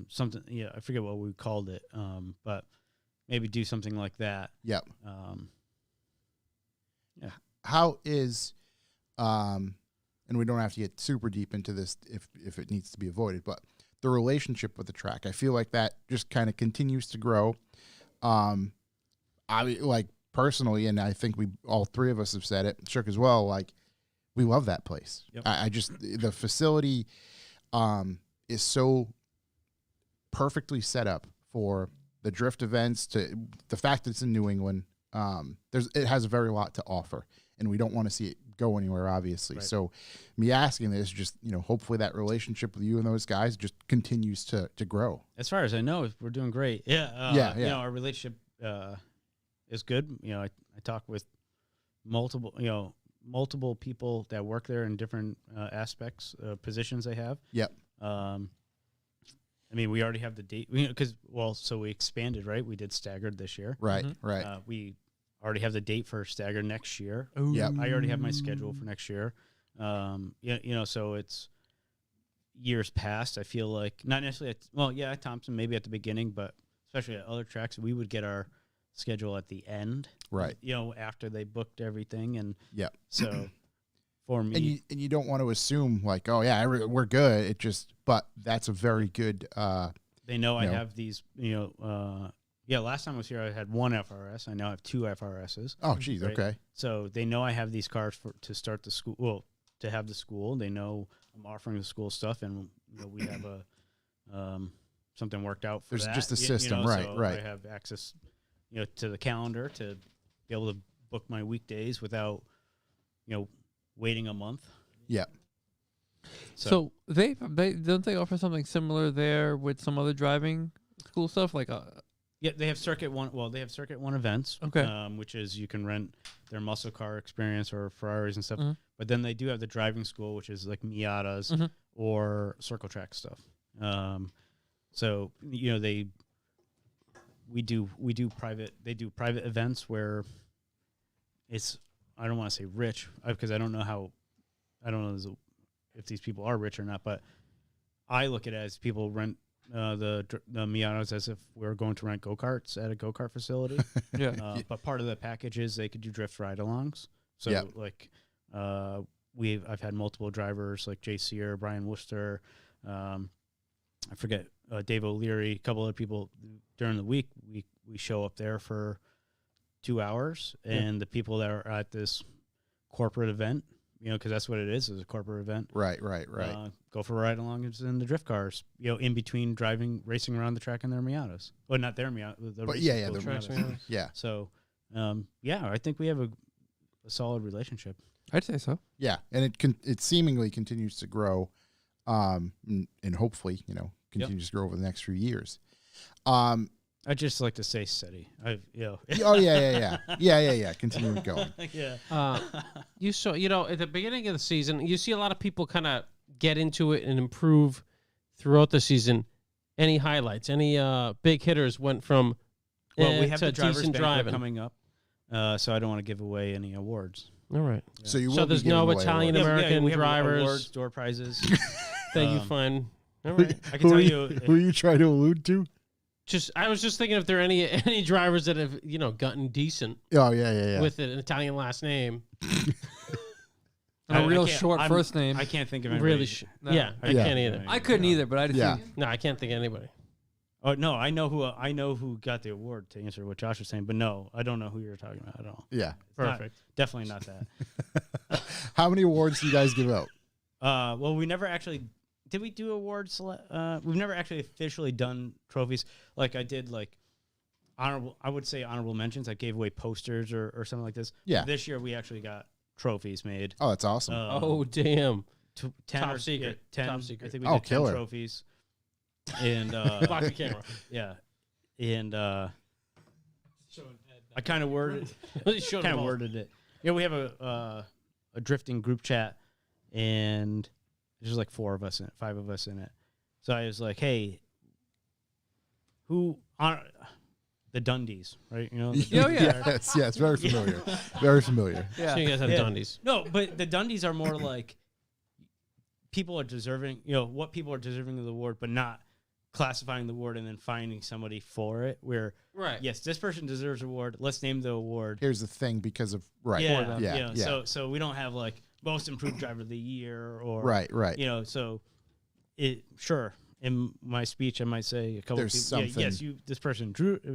something. Yeah, I forget what we called it. But maybe do something like that. Yep. Yeah. How is, and we don't have to get super deep into this if it needs to be avoided, but the relationship with the track, I feel like that just kind of continues to grow. I like personally, and I think all three of us have said it, Shook as well. Like, we love that place. Yep. I just the facility is so perfectly set up for the drift events. To the fact that it's in New England, it has a very lot to offer, and we don't want to see it go anywhere, obviously. Right. So, me asking this, just hopefully that relationship with you and those guys just continues to grow. As far as I know, we're doing great. Yeah. Our relationship is good. I talk with multiple people that work there in different aspects, positions they have. Yep. I mean, we already have the date so we expanded, right? We did staggered this year. Right. Right. We already have the date for staggered next year. Yep. I already have my schedule for next year. So it's years past. I feel like not necessarily at Thompson, maybe at the beginning, but especially at other tracks, we would get our schedule at the end, right? After they booked everything, and so for me, and you don't want to assume like, oh yeah, we're good. But that's a very good. They know I have these. Last time I was here, I had one FRS. I now have two FRSs. Oh, geez, right? Okay. So they know I have these cars to start the school. Well, to have the school, they know I'm offering the school stuff, and we have a something worked out for There's that. just a system, right? So right. I have access. To the calendar to be able to book my weekdays without, waiting a month. Yeah. So they don't they offer something similar there with some other driving school stuff like Yeah, they have Circuit One. Well, they have Circuit One events, okay, which is you can rent their muscle car experience or Ferraris and stuff. Mm-hmm. But then they do have the driving school, which is like Miatas mm-hmm. or Circle Track stuff. So we do private. They do private events where it's. I don't want to say rich because I don't know if these people are rich or not. But I look at it as people rent the Miatas as if we were going to rent go-karts at a go-kart facility. Yeah. But part of the package is they could do drift ride-alongs. So I've had multiple drivers like Jay Sear, Brian Worcester, I forget, Dave O'Leary, a couple other people during the week. We show up there for 2 hours, and the people that are at this corporate event, because that's what it is a corporate event. Right. Go for a ride along in the drift cars, in between racing around the track in their Miatas. Well, not their Miatas. The Miatas. Yeah. So, I think we have a solid relationship. I'd say so. Yeah, and it seemingly continues to grow, and hopefully, continues to grow over the next few years. I just like to say steady. Oh yeah. Continue going. Yeah. You saw, at the beginning of the season, you see a lot of people kind of get into it and improve throughout the season. Any highlights? Any big hitters went from we have to the drivers decent banquet driving coming up, so I don't want to give away any awards. All right. Yeah. So you will So be there's giving no away Italian awards. American we have drivers awards, door prizes. that you find. All right. I can tell you. Who are you trying to allude to? I was just thinking if there are any drivers that have gotten decent Oh yeah. with an Italian last name. A real can't- short first name. I can't think of anybody. Really, No. yeah, I Yeah. can't either. I couldn't either, but I just think No, I can't think of anybody. Oh no, I know who got the award to answer what Josh was saying, but no, I don't know who you're talking about at all. Yeah. It's not- Perfect. definitely not that. How many awards do you guys give out? Well, we never actually did. We do awards. We've never actually officially done trophies. Like I did, honorable. I would say honorable mentions. I gave away posters or something like this. Yeah. This year we actually got trophies made. Oh, that's awesome. Oh damn! 10 Top or secret. 10. Top secret. I think we Oh, did 10 killer. trophies. And Block the camera. yeah, and I kind of worded He showed them all. it. Yeah, we have a a drifting group chat, and there's like 5 of us in it. So I was like, hey, who are the Dundies, right? You know, the Oh, yeah. Yes, very familiar. Very familiar. Yeah. So you guys have Yeah. Dundies. No, but the Dundies are more like people are deserving, what people are deserving of the award, but not classifying the award and then finding somebody for it. Where, Right. yes, this person deserves an award. Let's name the award. Here's the thing because of Yeah, yeah. So we don't have like most improved driver of the year or Right. So sure. In my speech, I might say a couple. There's people, something. yes, this person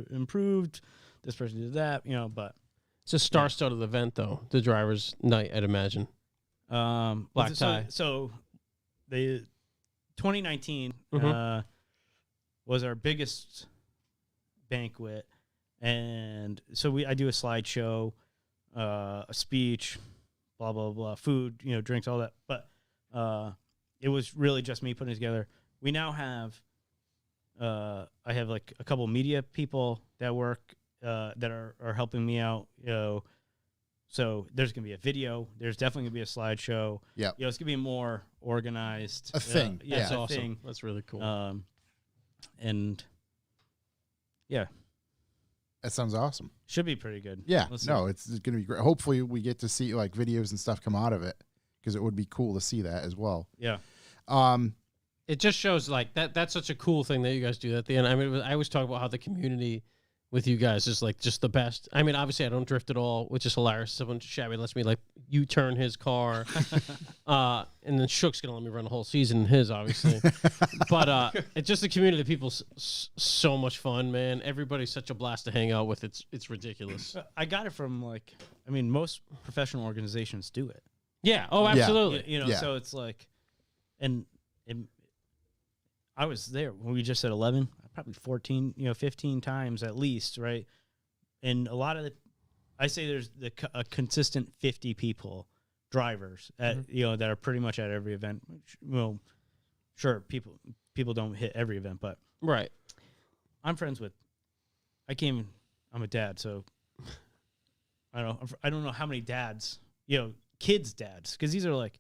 improved. This person did that. But It's a star-studded event, though. The driver's night, I'd imagine. Black tie. So the 2019 Mhm. Was our biggest banquet, and so I do a slideshow, a speech, blah blah blah, food, drinks, all that. But it was really just me putting it together. We now have, I have like a couple media people that work that are helping me out. So there's gonna be a video. There's definitely gonna be a slideshow. Yep. It's gonna be more organized. A thing. Yeah, That's it's a awesome. thing. That's really cool. And yeah, That sounds awesome. should be pretty good. Yeah. Let's see. No, it's going to be great. Hopefully, we get to see like videos and stuff come out of it because it would be cool to see that as well. Yeah. It just shows like that's such a cool thing that you guys do at the end. I mean, I always talk about how the community with you guys is like just the best. I mean, obviously I don't drift at all, which is hilarious. Someone Shabby lets me like U-turn his car, and then Shook's gonna let me run the whole season in his, obviously. But it's just the community of people, so much fun, man. Everybody's such a blast to hang out with. It's ridiculous. I got it from most professional organizations do it. Yeah. Oh, absolutely. Yeah. So it's like, and I was there when we just said 11, probably 14, 15 times at least, right? And a lot of I say there's a consistent 50 people, drivers at that are pretty much at every event. Well, sure, people don't hit every event, but Right. I'm friends with. I'm a dad, so I don't know how many dads, kids' dads, because these are like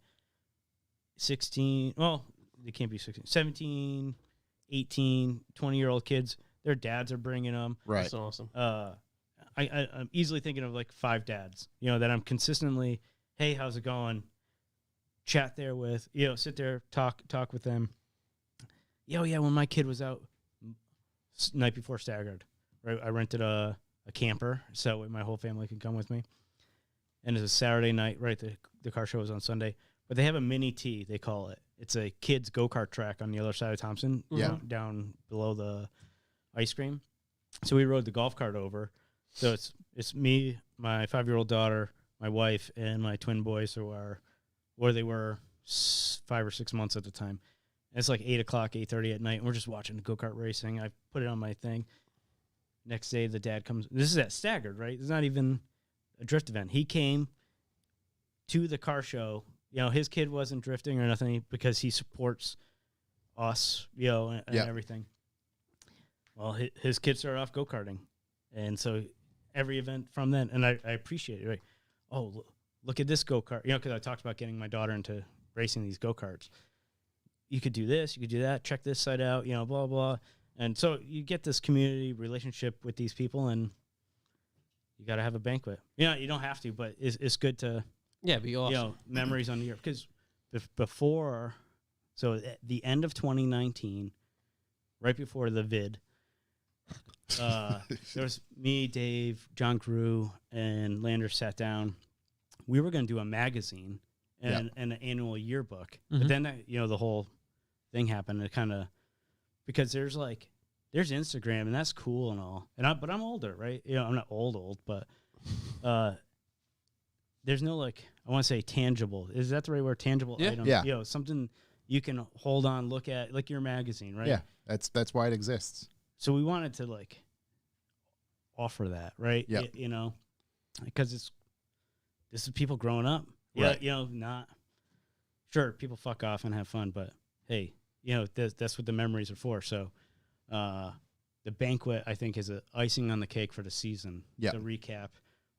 16. Well, they can't be 16, 17, 18, 20-year-old kids. Their dads are bringing them. Right. That's awesome. I'm easily thinking of like 5 dads, that I'm consistently, hey, how's it going? Chat there with, sit there, talk with them. Yeah, when my kid was out night before Staggered, right? I rented a camper so my whole family can come with me. And it's a Saturday night, right? The car show is on Sunday, but they have a mini T, they call it. It's a kids go-kart track on the other side of Thompson, down below the ice cream. So we rode the golf cart over. So it's me, my 5-year-old daughter, my wife, and my twin boys who are where they were 5 or 6 months at the time. And it's like 8 o'clock, 8:30 at night, and we're just watching the go-kart racing. I put it on my thing. Next day, the dad comes. This is at Staggered, right? It's not even a drift event. He came to the car show. His kid wasn't drifting or nothing because he supports us, and everything. Well, his kids started off go-karting. And so every event from then, and I appreciate it, right? Oh, look at this go-kart. Because I talked about getting my daughter into racing these go-karts. You could do this, you could do that, check this site out, blah, blah. And so you get this community relationship with these people, and you got to have a banquet. You don't have to, but it's good to... Yeah, be awesome. Memories on the year. Because before, so at the end of 2019, right before the vid, there was me, Dave, John Crew, and Lander sat down. We were going to do a magazine and an annual yearbook. But then, the whole thing happened. It kind of, because there's Instagram, and that's cool and all. But I'm older, right? I'm not old, but there's no I want to say tangible. Is that the right word? Tangible item? Yeah. Something you can hold on, look at, like your magazine, right? Yeah, that's why it exists. So we wanted to offer that, right? Yeah. Because this is people growing up. Right. Not sure people fuck off and have fun, but hey, that's what the memories are for. So the banquet, I think, is a icing on the cake for the season. Yeah. To recap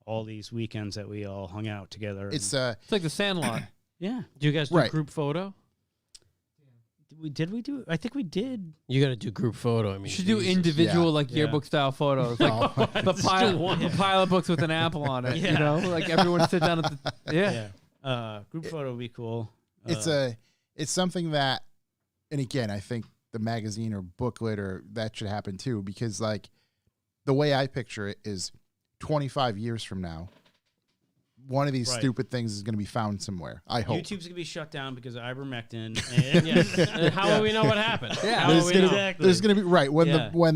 all these weekends that we all hung out together. It's and- It's like the Sandlot. yeah. Do you guys do Right. group photo? Did we do? I think we did. You got to do group photo. I mean, You should do Jesus. individual Yeah. like Yeah. yearbook style photos, like Oh, the pilot books with an apple on it. You Yeah. know, like everyone sit down at the Group photo would be cool. it's something that, and again, I think the magazine or booklet or that should happen too, because like the way I picture it is 25 years from now, one of these Right. stupid things is going to be found somewhere. I hope. YouTube's gonna be shut down because of ivermectin. And And how will we know what happened? Yeah. How will There's we gonna, know? Exactly. there's gonna be right when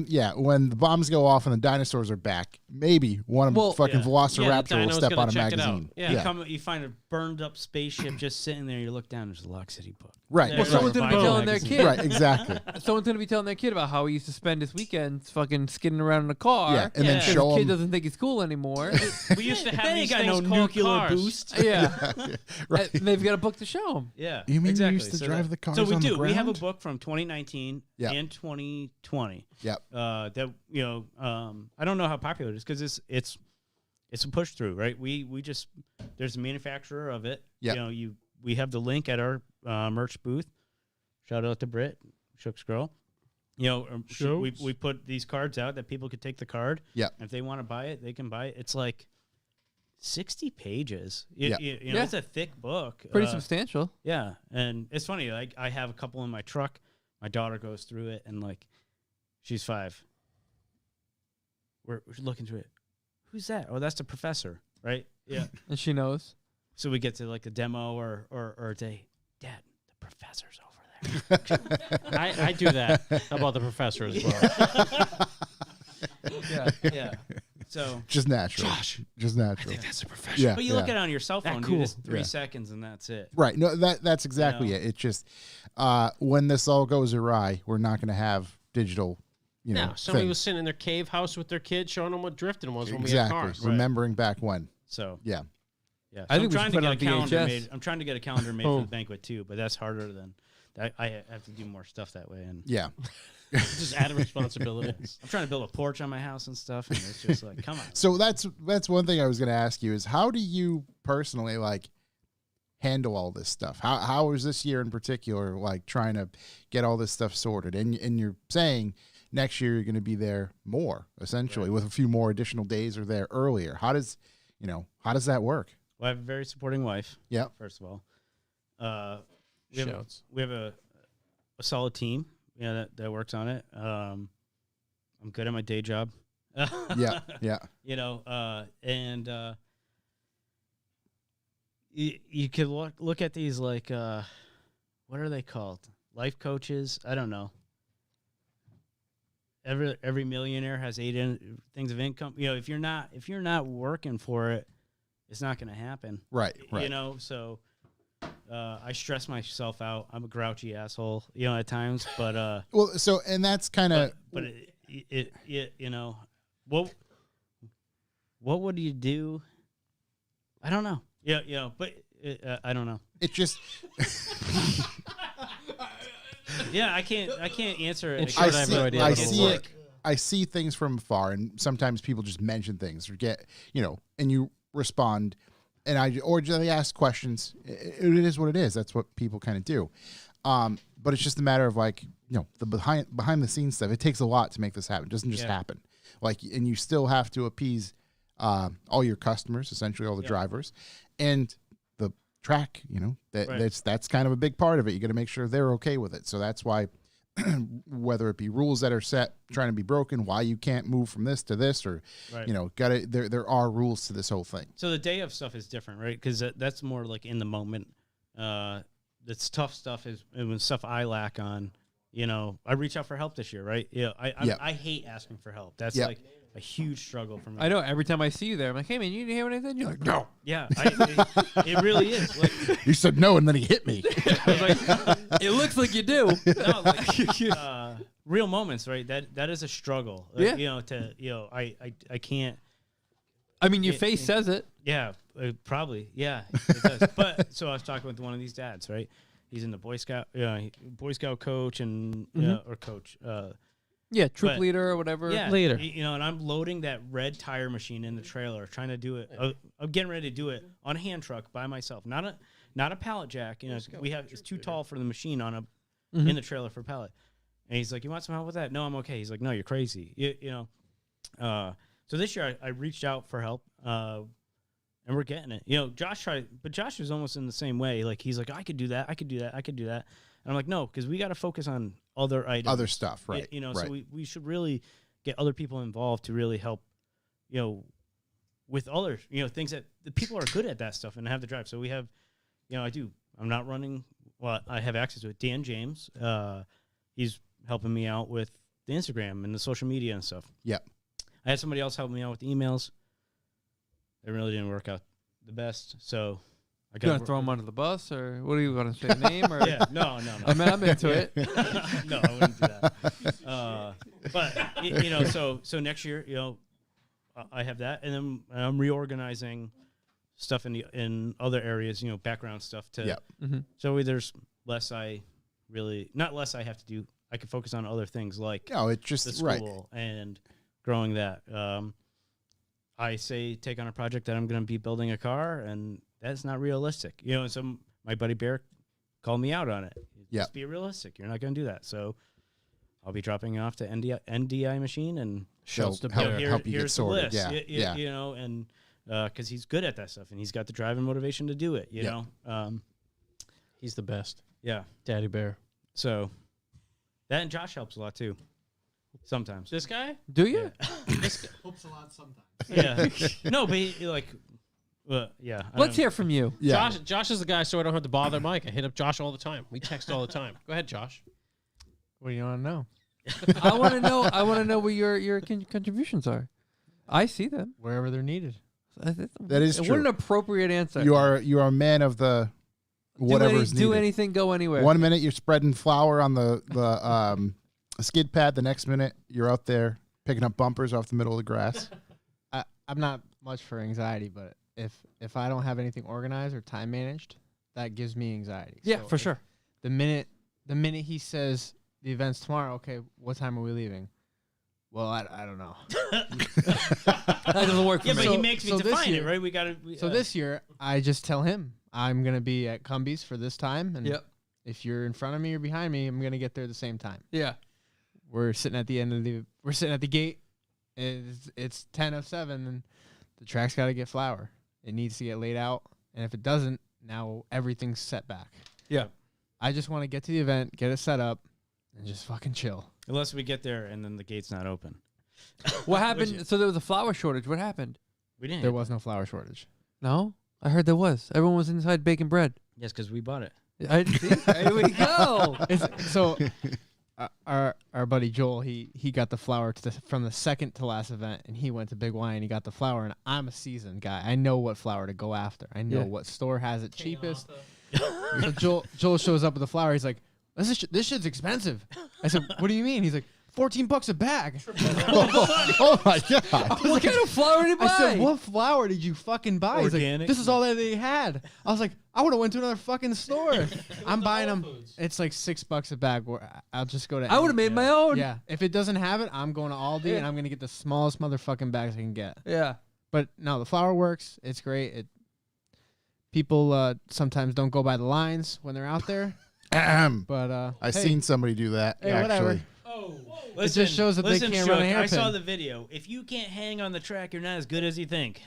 Yeah. when the bombs go off and the dinosaurs are back. Maybe one of Well, fucking yeah. Velociraptor Yeah, the will dino's step gonna on a check it out. magazine. Yeah. you find a burned up spaceship just sitting there. You look down. There's a Lock City book. Right. There Well, it is. someone's gonna be Bible telling their magazine. kid. Right. Exactly. Someone's gonna be telling their kid about how he used to spend his weekends fucking skidding around in a car. Yeah, and then Yeah. Because show his kid them. doesn't think it's cool anymore. We used to have They these ain't got no things called nuclear cars. boost. Yeah. Right. And they've got a book to show them. Yeah. You mean exactly. you used to drive the cars So we on do. the We have a ground? book from 2019 Yeah. and 2020. Yep. That I don't know how popular it is because it's a push through, right? We just there's a manufacturer of it. Yep. We have the link at our merch booth. Shout out to Britt, Shook's girl. We put these cards out that people could take the card. Yep. And if they want to buy it, they can buy it. It's like 60 pages. Yeah. Yeah. It's a thick book. Pretty substantial. Yeah, and it's funny. Like I have a couple in my truck. My daughter goes through it, and like, she's 5. We're looking through it. Who's that? Oh, that's the professor, right? Yeah. And she knows. So we get to like a demo or a day. Dad, the professor's over there. I do that about the professor as well. Yeah. Yeah. So, Just natural. Josh, Just natural. that's the professor. Yeah. But you look at it on your cell phone, cool. dude. It's 3 Yeah. seconds, and that's it. Right. No, that's exactly know? it. It's just when this all goes awry, we're not going to have digital. No, somebody things. was sitting in their cave house with their kids, showing them what drifting was when we Exactly. had cars. Remembering back when. So Yeah. yeah. I So think we should put it on VHS. I'm trying to get a calendar made for the banquet too, but that's harder than that. I have to do more stuff that way, and Yeah. Just added responsibility. I'm trying to build a porch on my house and stuff, and it's just like, come on. So that's one thing I was going to ask you is how do you personally like handle all this stuff? How is this year in particular like trying to get all this stuff sorted? And you're saying next year you're going to be there more essentially with a few more additional days or there earlier. How does that work? Well, I have a very supporting wife. Yeah. First of all, we have Shouts. a solid team. That works on it. I'm good at my day job. Yeah. Yeah. And you could look at these like what are they called? Life coaches? I don't know. Every millionaire has 8 things of income. If you're not working for it, it's not going to happen. Right. Right. So I stress myself out. I'm a grouchy asshole, at times, but Well, so and that's kind of but what would you do? I don't know. But I don't know. it just Yeah, I can't answer it. In short, I have no idea I what it'll see look. it. I see things from afar, and sometimes people just mention things or get, and you respond, and or they ask questions. It is what it is. That's what people kind of do. But it's just a matter of like, the behind the scenes stuff. It takes a lot to make this happen. It doesn't just happen. Like, and you still have to appease all your customers, essentially all the drivers, and the track. That's kind of a big part of it. You got to make sure they're okay with it. So that's why. Whether it be rules that are set trying to be broken, why you can't move from this to this, or there are rules to this whole thing. So the day of stuff is different, right? Because that's more like in the moment. That's tough stuff is when stuff I lack on. I reach out for help this year, right? I hate asking for help. That's like a huge struggle for me. I know. Every time I see you there, I'm like, hey, man, you need to hear anything? You're like, no. Yeah, it really is. Like, He said no, and then he hit me. I was like, it looks like you do. no, like real moments, right? That is a struggle. Like, Yeah. I can't. I mean, your face says it. Yeah, probably. Yeah, it does. But so I was talking with one of these dads, right? He's in the Boy Scout coach and or coach, Yeah, troop But- leader or whatever. Yeah, Later. You know, and I'm loading that red tire machine in the trailer, trying to do it. I'm getting ready to do it on a hand truck by myself, not a pallet jack. You know, it's too tall for the machine on in the trailer for pallet. And he's like, "You want some help with that?" No, I'm okay. He's like, "No, you're crazy." You know. So this year I reached out for help, and we're getting it. You know, Josh tried, but Josh was almost in the same way. Like he's like, "I could do that. I could do that. I could do that." And I'm like, "No, because we got to focus on other items, Other stuff, right? You know, right. so we should really get other people involved to really help, you know, with other, you know, things that the people are good at that stuff and have the drive. So we have, you know, I'm not running. Well, I have access to it. Dan James, he's helping me out with the Instagram and the social media and stuff. Yep. I had somebody else help me out with the emails. It really didn't work out the best. So I You got gonna throw him under the bus, or what are you gonna say? Name or? Yeah, no. I mean, I'm into it. No, I wouldn't do that. But you know, so next year, you know, I have that, and then I'm reorganizing stuff in other areas, you know, background stuff to. Yep. So there's less not less I have to do. I can focus on other things like No, it's the just school and growing that. I say take on a project that I'm going to be building a car, and that's not realistic. You know, and my buddy Bear called me out on it. Yep. Just be realistic. You're not going to do that. So I'll be dropping it off to NDI machine and She'll to help, Bear. help you get here's the sorted. list. Yeah, yeah. You know, and because he's good at that stuff, and he's got the drive and motivation to do it. You Yep. know, He's the best. yeah. Daddy Bear. So that and Josh helps a lot too. Sometimes. This guy? Do you? Hopes a lot sometimes. Yeah. No, but yeah. Let's hear from you. Yeah. Josh is the guy, so I don't have to bother Mike. I hit up Josh all the time. We text all the time. Go ahead, Josh. What do you want to know? I want to know. I want to know what your contributions are. I see them. Wherever they're needed. That is What true. an appropriate answer. You are a man of the whatever's do needed. anything, go anywhere. 1 minute you're spreading flour on the skid pad. The next minute you're out there picking up bumpers off the middle of the grass. I'm not much for anxiety, but if I don't have anything organized or time managed, that gives me anxiety. Yeah, So for if sure. The minute he says the event's tomorrow, okay, what time are we leaving? Well, I don't know. That doesn't work for Yeah, me. but he So- makes me so this define it, year- right? We got to. So this year, I just tell him I'm gonna be at Cumbies for this time, and Yep. if you're in front of me or behind me, I'm gonna get there at the same time. Yeah. We're sitting at the gate. It's 10 of 7, and the track's got to get flour. It needs to get laid out, and if it doesn't, now everything's set back. Yeah. I just want to get to the event, get it set up, and just fucking chill. Unless we get there and then the gate's not open. What happened? So there was a flour shortage. What happened? We didn't. There was no flour shortage. No, I heard there was. Everyone was inside baking bread. Yes, because we bought it. I see. Here we go. So our buddy Joel, he got the flour from the second to last event, and he went to Big Y and he got the flour. And I'm a seasoned guy. I know what flour to go after. I know Yeah. what store has it cheapest. So Joel shows up with the flour. He's like, this shit's expensive. I said, what do you mean? He's like, $14 a bag. Oh my god! What kind of flour did you buy? I said, what flour did you fucking buy? He's like, Organic. this is all that they had. I was like, I would have went to another fucking store. I'm buying them. It's like $6 a bag. I'll just go to. I would have made my own. Yeah, if it doesn't have it, I'm going to Aldi and I'm gonna get the smallest motherfucking bags I can get. Yeah. But no, the flour works. It's great. People sometimes don't go by the lines when they're out there. But I hey, seen somebody do that. Hey, actually, whatever. Listen, just shows that they listen, can't run a Shook, I saw hairpin. the video. If you can't hang on the track, you're not as good as you think.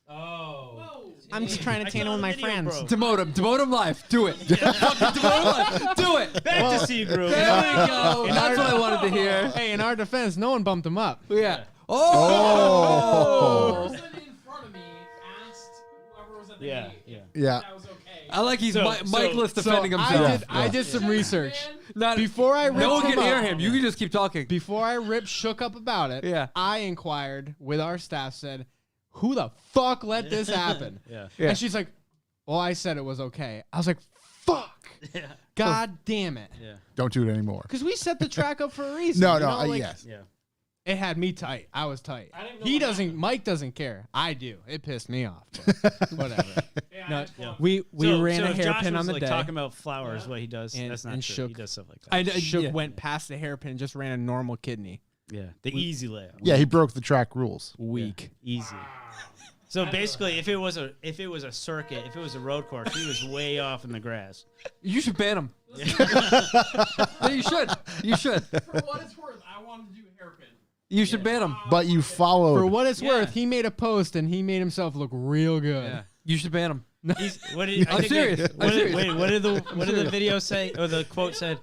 I'm just trying to I tangle saw with the my video, friends. bro. Demote him live. Do it. Fucking demote him live. Do it. Back to Sea Group. There we go. That's what I wanted to hear. Hey, in our defense, no one bumped him up. Yeah. Oh. The person in front of me asked whoever was at the Yeah, gate yeah. Yeah. if that was okay. I like he's So- Mikeless so defending I himself. did. I did some research Not, before I ripped no one him can up. hear him. You can just keep talking. Before I ripped Shook up about it, Yeah. I inquired with our staff. Said, "Who the fuck let this happen?" Yeah. Yeah. And she's like, "Well, I said it was okay." I was like, "Fuck, Yeah. God damn it!" Yeah. Don't do it anymore. Because we set the track up for a reason. No, you no, know, like, yes. Yeah. It had me tight. I was tight. I didn't know He what doesn't. happened. Mike doesn't care. I do. It pissed me off. But whatever. Yeah, No, Yeah. we So ran a if Josh hairpin was, on the like, day. talking about flowers, what he does, And- that's not and true. Shook. He does stuff like that. I Shook yeah. went past the hairpin, just ran a normal kidney. yeah, the easy layout. Yeah, he broke the track rules. Weak. Easy. So basically, if it was a circuit, if it was a road course, he was way off in the grass. You should ban him. No, you should. You should. For what it's worth, I wanted to do a hairpin. You should ban him. But you followed. For what it's Yeah. worth, he made a post and he made himself look real good. Yeah. You should ban him. What did, I I'm think serious. What I'm did, serious. wait, what did the video say? Or the quote said,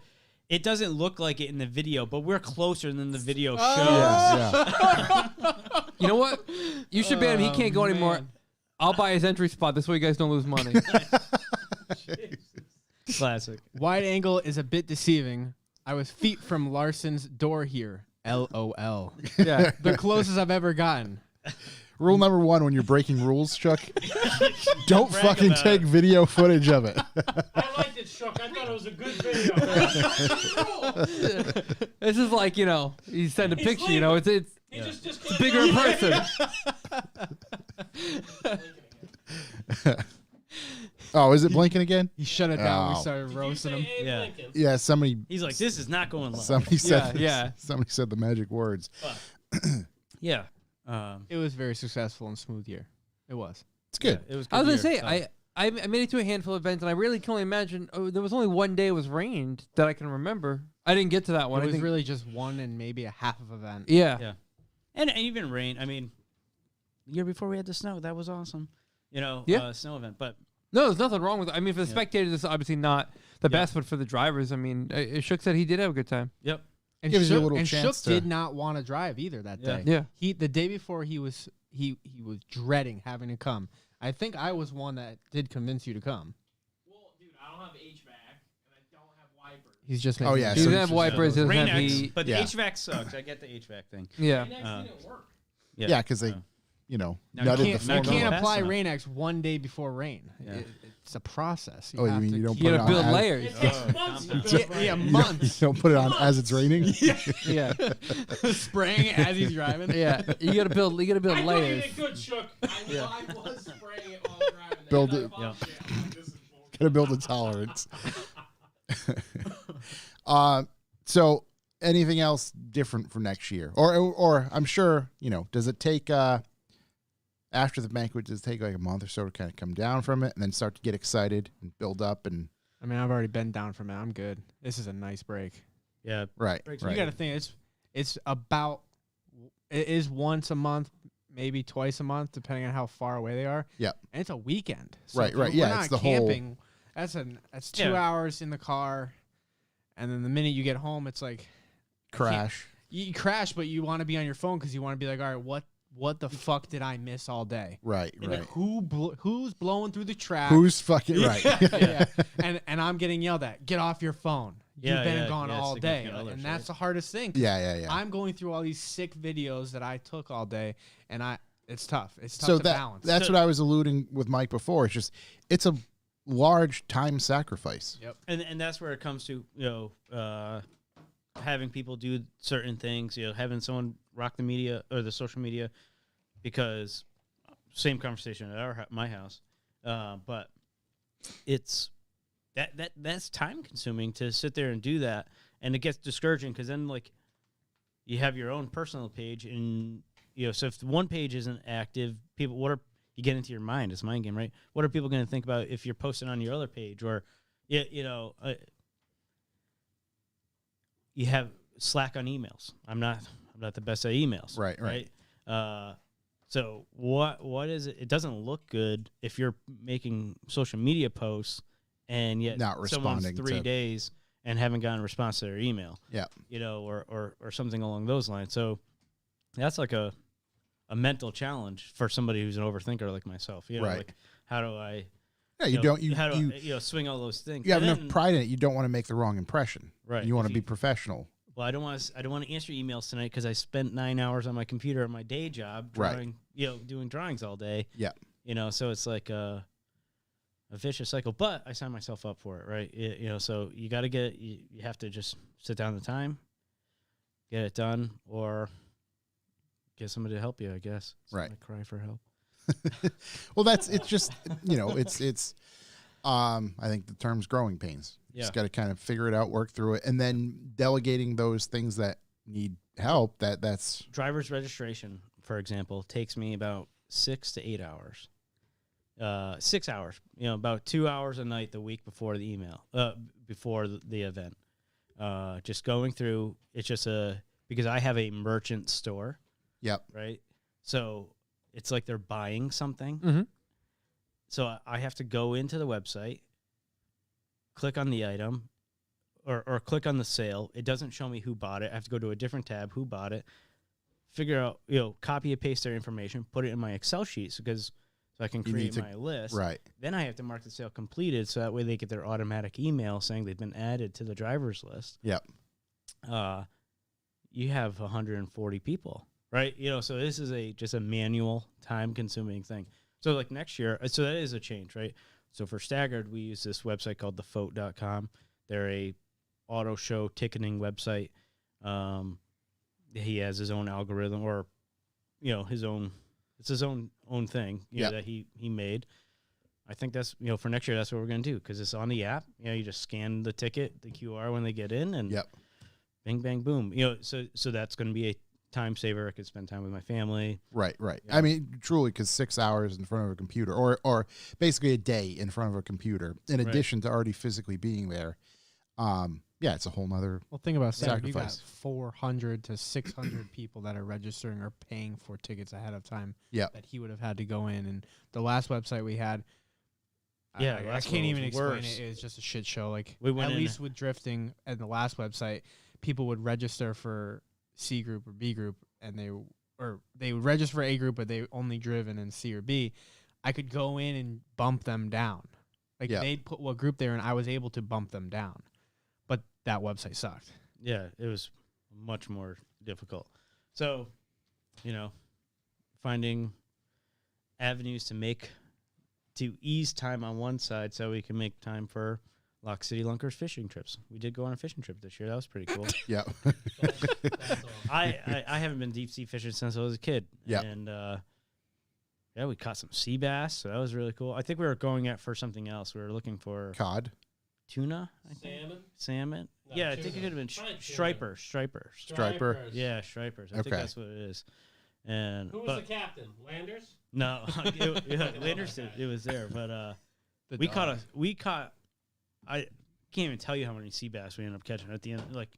"It doesn't look like it in the video, but we're closer than the video shows." Yeah, yeah. You know what? You should ban him. He can't go anymore. man. I'll buy his entry spot. This way you guys don't lose money. Classic. Wide angle is a bit deceiving. I was feet from Larson's door here. LOL. Yeah. The closest I've ever gotten. Rule number 1 when you're breaking rules, Chuck, don't Brag fucking about take it. video footage of it. I liked it, Shook. I thought it was a good video. This is like, you send a He's picture, it's He just bigger in person. Oh, is it blinking again? He shut it down. Oh. We started roasting him. Yeah. Yeah, somebody He's like, "This is not going live." somebody said yeah. somebody said the magic words. Yeah. It was very successful and smooth year. It was. It's good. Yeah, it was. I was good gonna year. say I made it to a handful of events, and I really can only imagine. Oh, there was only one day it was rained that I can remember. I didn't get to that one. It I was think, really just one and maybe a half of event. yeah. Yeah. And even rain. I mean, the year before we had the snow. That was awesome. Yeah. Snow event. But No, there's nothing wrong with it. I mean, for the spectators, it's obviously not the Yeah. best, but for the drivers, I mean, Shook said he did have a good time. yep. And Gives you a Shook, little and chance Shook to- did not want to drive either that Yeah. day. Yeah. The day before he was dreading having to come. I think I was one that did convince you to come. Well, dude, I don't have HVAC and I don't have wipers. He's just Oh, making yeah, He so doesn't it's have wipers. He doesn't Rain have X, heat. but Yeah. the HVAC sucks. I get the HVAC thing. Yeah. Next didn't work. Yeah, because they, Oh. nutted Now the you You formula. can't Fast apply enough. Rain-X one day before rain. Yeah. It's a process. Oh, you have mean to you don't keep- You put it gotta on build as- layers. It takes months to build Yeah, rain. months. You don't put it on as it's raining. Yeah. Spraying as he's driving. Yeah. You gotta build I thought you layers. did good, Shook. I was spraying it while driving. Build And it. I thought, "Yeah, this is bullshit." Gotta build a tolerance. So anything else different for next year, or I'm sure does it take after the banquet? Does it take like a month or so to kind of come down from it and then start to get excited and build up and I mean, I've already been down from it. I'm good. This is a nice break. Yeah. right? Breaks You got to think it's about it is once a month, maybe twice a month, depending on how far away they are. Yep. And it's a weekend. Right, if right. we're Yeah, not it's the whole- camping. That's 2 Yeah. hours in the car, and then the minute you get home, it's like Crash. you crash, but you want to be on your phone because you want to be like, all right, what the fuck did I miss all day? Right, And right. who's blowing through the track? Who's fucking right? yeah. And I'm getting yelled at. Get off your phone. You've Yeah, been yeah, gone yeah, all day, significant other and shit. that's the hardest thing. 'cause Yeah. I'm going through all these sick videos that I took all day, and it's tough. It's tough So to balance. that's what I was alluding with Mike before. It's a large time sacrifice. Yep. And that's where it comes to having people do certain things, having someone rock the media or the social media, because same conversation at my house, but it's that's time consuming to sit there and do that, and it gets discouraging because then like you have your own personal page, and so if one page isn't active, people you get into your mind. It's a mind game, right? What are people going to think about if you're posting on your other page, or you have Slack on emails. I'm not the best at emails. Right. So what is it? It doesn't look good if you're making social media posts and yet Not someone's responding 3 to- days and haven't gotten a response to their email. Yeah. Or something along those lines. So that's like a mental challenge for somebody who's an overthinker like myself. Right. Like how do I Yeah, how do I, swing all those things? you have And enough then- pride in it. You don't want to make the wrong impression. Right. You want If to be professional. Well, I don't want to answer emails tonight because I spent 9 hours on my computer at my day job Right. drawing, doing drawings all day. Yeah. So it's like a vicious cycle. But I signed myself up for it, right? So you got to you have to just sit down the time, get it done, or get somebody to help you. I guess. Right. I cry for help. Well, it's just, it's I think the term's growing pains. Yeah. Just got to kind of figure it out, work through it, and then delegating those things that need help. That's Driver's registration, for example, takes me about 6 to 8 hours. 6 hours, about 2 hours a night the week before the before the event. Just going through, it's just because I have a merchant store, yep. right? So it's like they're buying something. Mm-hmm. So I have to go into the website, click on the item, or click on the sale. It doesn't show me who bought it. I have to go to a different tab, who bought it, figure out, copy and paste their information, put it in my Excel sheets so I can create my list. Right. Then I have to mark the sale completed so that way they get their automatic email saying they've been added to the driver's list. Yep. You have 140 people, right? So this is just a manual, time-consuming thing. So like next year, so that is a change, right? So for Staggered, we use this website called thefote.com. They're a auto show ticketing website. He has his own algorithm, or his own. It's his own thing, that he made. I think that's for next year. That's what we're gonna do because it's on the app. You just scan the ticket, the QR when they get in, and Yep. bing bang boom. So that's gonna be a time saver. I could spend time with my family. Right. Yeah. I mean, truly, because 6 hours in front of a computer, or basically a day in front of a computer, in addition to already physically being there, it's a whole nother. Well, think about that. You got Sacrifice. 400 to 600 people that are registering or paying for tickets ahead of time. Yep. That he would have had to go in. And the last website we had, Yeah, I that's can't what even was explain worse. it. It was just a shit show. Like We went at in- least with drifting and the last website, people would register for C group or B group, and they would register for A group, but they only driven in C or B. I could go in and bump them down. Like Yeah. they'd put what group they were in, I was able to bump them down. But that website sucked. Yeah, it was much more difficult. So, finding avenues to ease time on one side so we can make time for Lock City Lunkers fishing trips. We did go on a fishing trip this year. That was pretty cool. Yep. I haven't been deep sea fishing since I was a kid. Yeah. And we caught some sea bass, so that was really cool. I think we were going for something else. We were looking for Cod. tuna, I think. Salmon? No, Yeah, I think it tuna. could have been Probably tuna. stripers. Striper. Yeah, stripers. I think Okay. that's what it is. And Who was but the captain? Landers? no, Landers did. It was there, but The we dog. caught. I can't even tell you how many sea bass we ended up catching at the end. Like,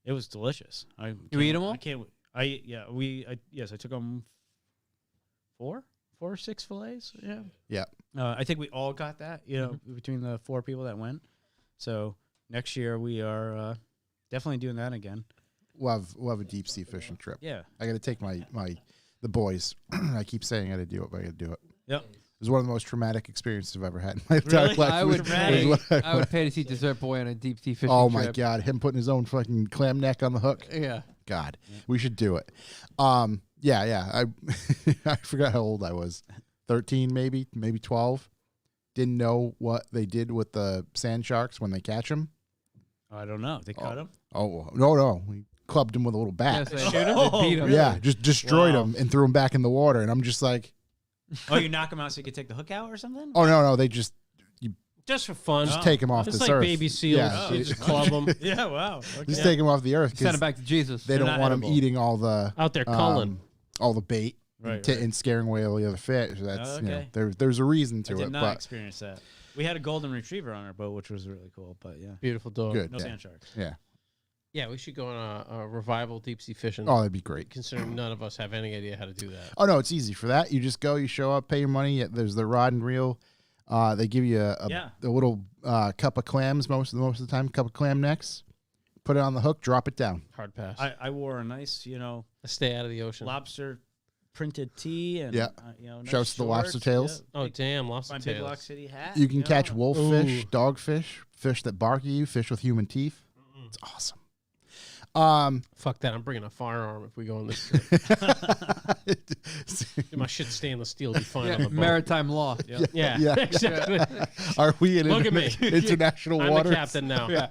it was delicious. You eat 'em all? I can't. Yes, I took them 4 or 6 fillets. Yeah. Yeah. I think we all got that. Between the 4 people that went. So next year we are definitely doing that again. We'll have a deep sea fishing trip. Yeah. I got to take the boys. I keep saying I got to do it, but I got to do it. Yep. It was one of the most traumatic experiences I've ever had in my entire Really? life. I It would was- dramatic. it was what I would pay to see Dessert Boy on a deep sea fishing Oh trip. my god, him putting his own fucking clam neck on the hook. Yeah. God, we should do it. Yeah. I forgot how old I was. 13, maybe 12. Didn't know what they did with the sand sharks when they catch them. I don't know. They caught him. Oh no, we clubbed him with a little bat. Yes, they beat him. Yeah, just destroyed Wow. him and threw him back in the water. And I'm just like, Oh, you knock him out so you can take the hook out or something? oh no, they just Just for fun. take him off It's the like earth. baby seals. Yeah, You just club them Yeah, wow. just Okay. take him off the earth Send because it back to Jesus. they They're don't not want him edible. eating all the out there culling. all the bait Right, and scaring away all the other fish. That's okay. there's a reason I to did it, not but experience that. We had a golden retriever on our boat, which was really cool. But yeah, Beautiful dog. good. no yeah. sand sharks. Yeah. Yeah, we should go on a revival deep sea fishing. Oh, that'd be great. Considering none of us have any idea how to do that. Oh no, it's easy for that. You just go, you show up, pay your money. There's the rod and reel. They give you a little cup of clams most of the time, cup of clam necks. Put it on the hook, drop it down. Hard pass. I wore a nice, Stay out of the ocean. lobster printed tee and Yeah. nice Shouts to the lobster shorts. tails. Yeah. Oh, Big- damn. my Lobster big Lock tails. City hat. You can catch wolffish, Ooh. dogfish, fish that bark at you, fish with human teeth. It's awesome. Fuck that. I'm bringing a firearm if we go on this trip. My shit stainless steel will be fine on the boat. Maritime law. Yeah, Yeah. exactly. Are we in Look at me. international I'm waters? the captain now. Yeah.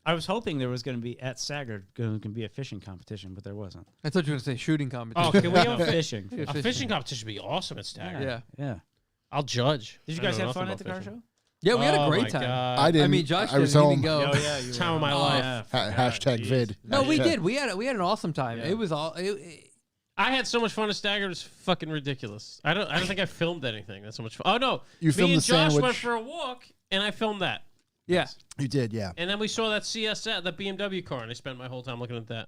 I I was hoping there was going to be at Sagard going to be a fishing competition, but there wasn't. I thought you were going to say shooting competition. Oh, can we have No, a fishing? Yeah, A fishing competition would be awesome at Stagger. Yeah. Yeah. I'll judge. Did you I guys know have nothing fun at the about car fishing. show? Yeah, we had a Oh great my time. God. I didn't. I mean, Josh I was didn't. He home. didn't go. Oh yeah, you Time were. of my Oh, life. yeah, Ha- forgot. hashtag Jeez. vid. No, we Hashtag- did. We had an awesome time. Yeah. It was all. I had so much fun at Stagger. It was fucking ridiculous. I don't think I filmed anything. That's so much fun. Oh no, You me filmed and the Josh went sandwich. for a walk, and I filmed that. Yeah. You did, yeah. And then we saw that CSS, that BMW car, and I spent my whole time looking at that.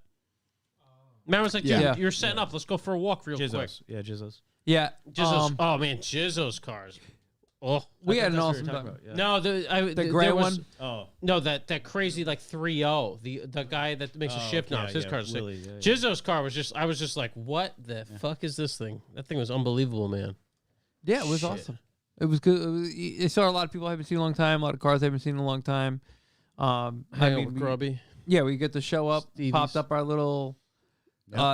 Man was like, dude, Yeah. you're setting up. Let's go for a walk real quick. Jizzos. Yeah, Jizzos. Yeah. Jizzo's, oh man, Jizzo's cars. Oh, we had an That's what awesome you're time. talking about, yeah. no, The gray one. Oh. No, that crazy like 3.0. The guy that makes a shift now. Yeah, His yeah, car's sick. Willie, yeah, yeah. Jizzo's car was just. I was just like, what the fuck is this thing? That thing was unbelievable, man. Yeah, it was Shit. awesome. It was good. I saw a lot of people I haven't seen in a long time. A lot of cars I haven't seen in a long time. I Hang out mean, with we- Grubby. yeah, we get to show up. Stevie's. Popped up our little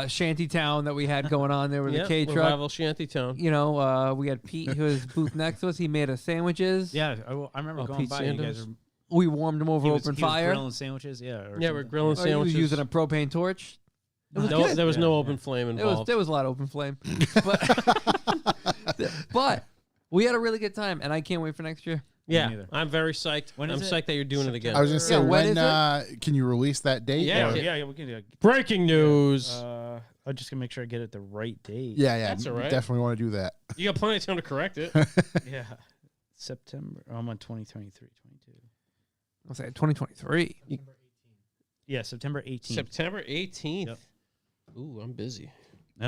shanty town that we had going on there with Yeah, the K truck. Revival Shantytown. You know, we had Pete who was booth next to us. He made us sandwiches. Yeah, I remember Oh, going Pete by. You guys Sanders. were We warmed them over he was- open he was fire. grilling sandwiches. Yeah. Or Yeah, we're something. grilling Or he was sandwiches. using a propane torch. It was No, good. there was no Yeah, open flame There involved. was a lot of open flame, but we had a really good time, and I can't wait for next year. yeah, neither. I'm very psyched. When I'm is it? psyched that you're doing it again. I was going to say, Yeah, when when is it? can you release that date? Yeah. Or- Yeah, we can do it. Breaking news. I'm just gonna make sure I get it the right date. yeah. That's all right. Definitely want to do that. You got plenty of time to correct it. Yeah. September. Oh, I'm on 2023, 22. I'll say 2023. Yeah, September 18th. September 18th. Yep. Ooh, I'm busy. No,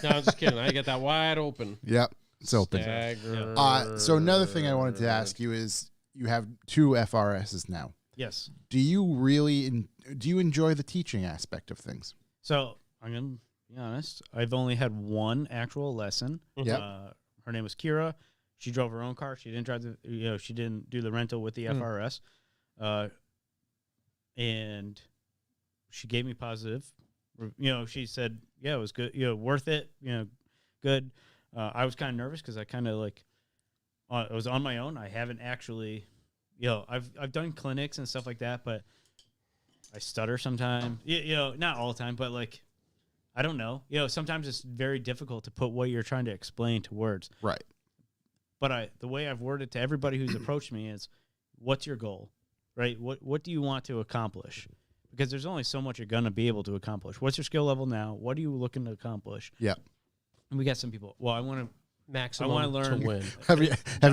No, I'm just kidding. I got that wide open. Yep. It's open. Stagger. So another thing I wanted to ask you is, you have 2 FRSs now. yes. Do you really do you enjoy the teaching aspect of things? So I'm gonna be honest. I've only had one actual lesson. Yep. Her name was Kira. She drove her own car. She didn't drive the. She didn't do the rental with the FRS. And she gave me positive. She said, yeah, it was good. Worth it. Good. I was kind of nervous because I kind of I was on my own. I haven't actually, I've done clinics and stuff like that, but I stutter sometimes. Not all the time, but I don't know. Sometimes it's very difficult to put what you're trying to explain to words. Right. But the way I've worded to everybody who's approached me is, what's your goal, right? What do you want to accomplish? Because there's only so much you're gonna be able to accomplish. What's your skill level now? What are you looking to accomplish? Yeah. And we got some people. Well, I want to. Maximum I wanna learn- to win. Have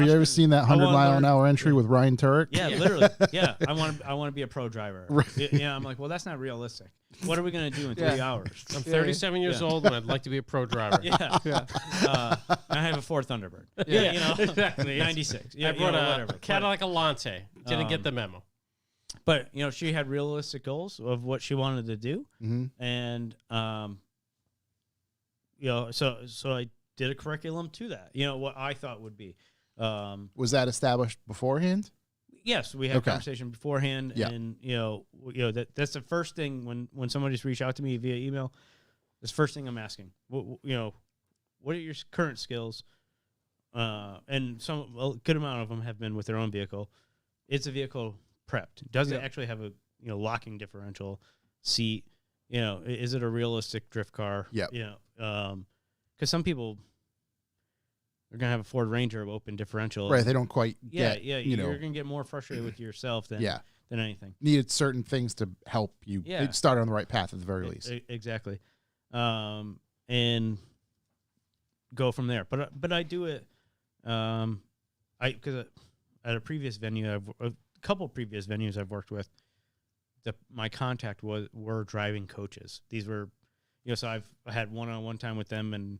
you ever seen that 100 wanna mile an learn- hour entry with Ryan Turek? Yeah, literally. Yeah, I want to be a pro driver. Right. Yeah, I'm like, well, that's not realistic. What are we gonna do in 3 hours? I'm 37 years old and I'd like to be a pro driver. Yeah. Yeah. I have a Ford Thunderbird. Yeah, exactly. 96. I Yeah, brought a whatever. Cadillac Alante. Didn't get the memo. But she had realistic goals of what she wanted to do, Mhm. and so I did a curriculum to that. What I thought would be. Was that established beforehand? Yes, we had Okay. a conversation beforehand, Yeah. and that's the first thing when somebody's reached out to me via email. That's the first thing I'm asking. What are your current skills? And a good amount of them have been with their own vehicle. Is the vehicle prepped? Does it actually have a locking differential, seat? Is it a realistic drift car? Yep. Because some people they're gonna have a Ford Ranger open differential. Right. They don't quite Yeah, get, yeah. you You're know, gonna get more frustrated with yourself than yeah. than anything. Needed certain things to help you Yeah. start on the right path at the very least. Exactly. And go from there. But I do it. Because at a previous venue, a couple previous venues I've worked with, my contact were driving coaches. These were, so I had one-on-one time with them, and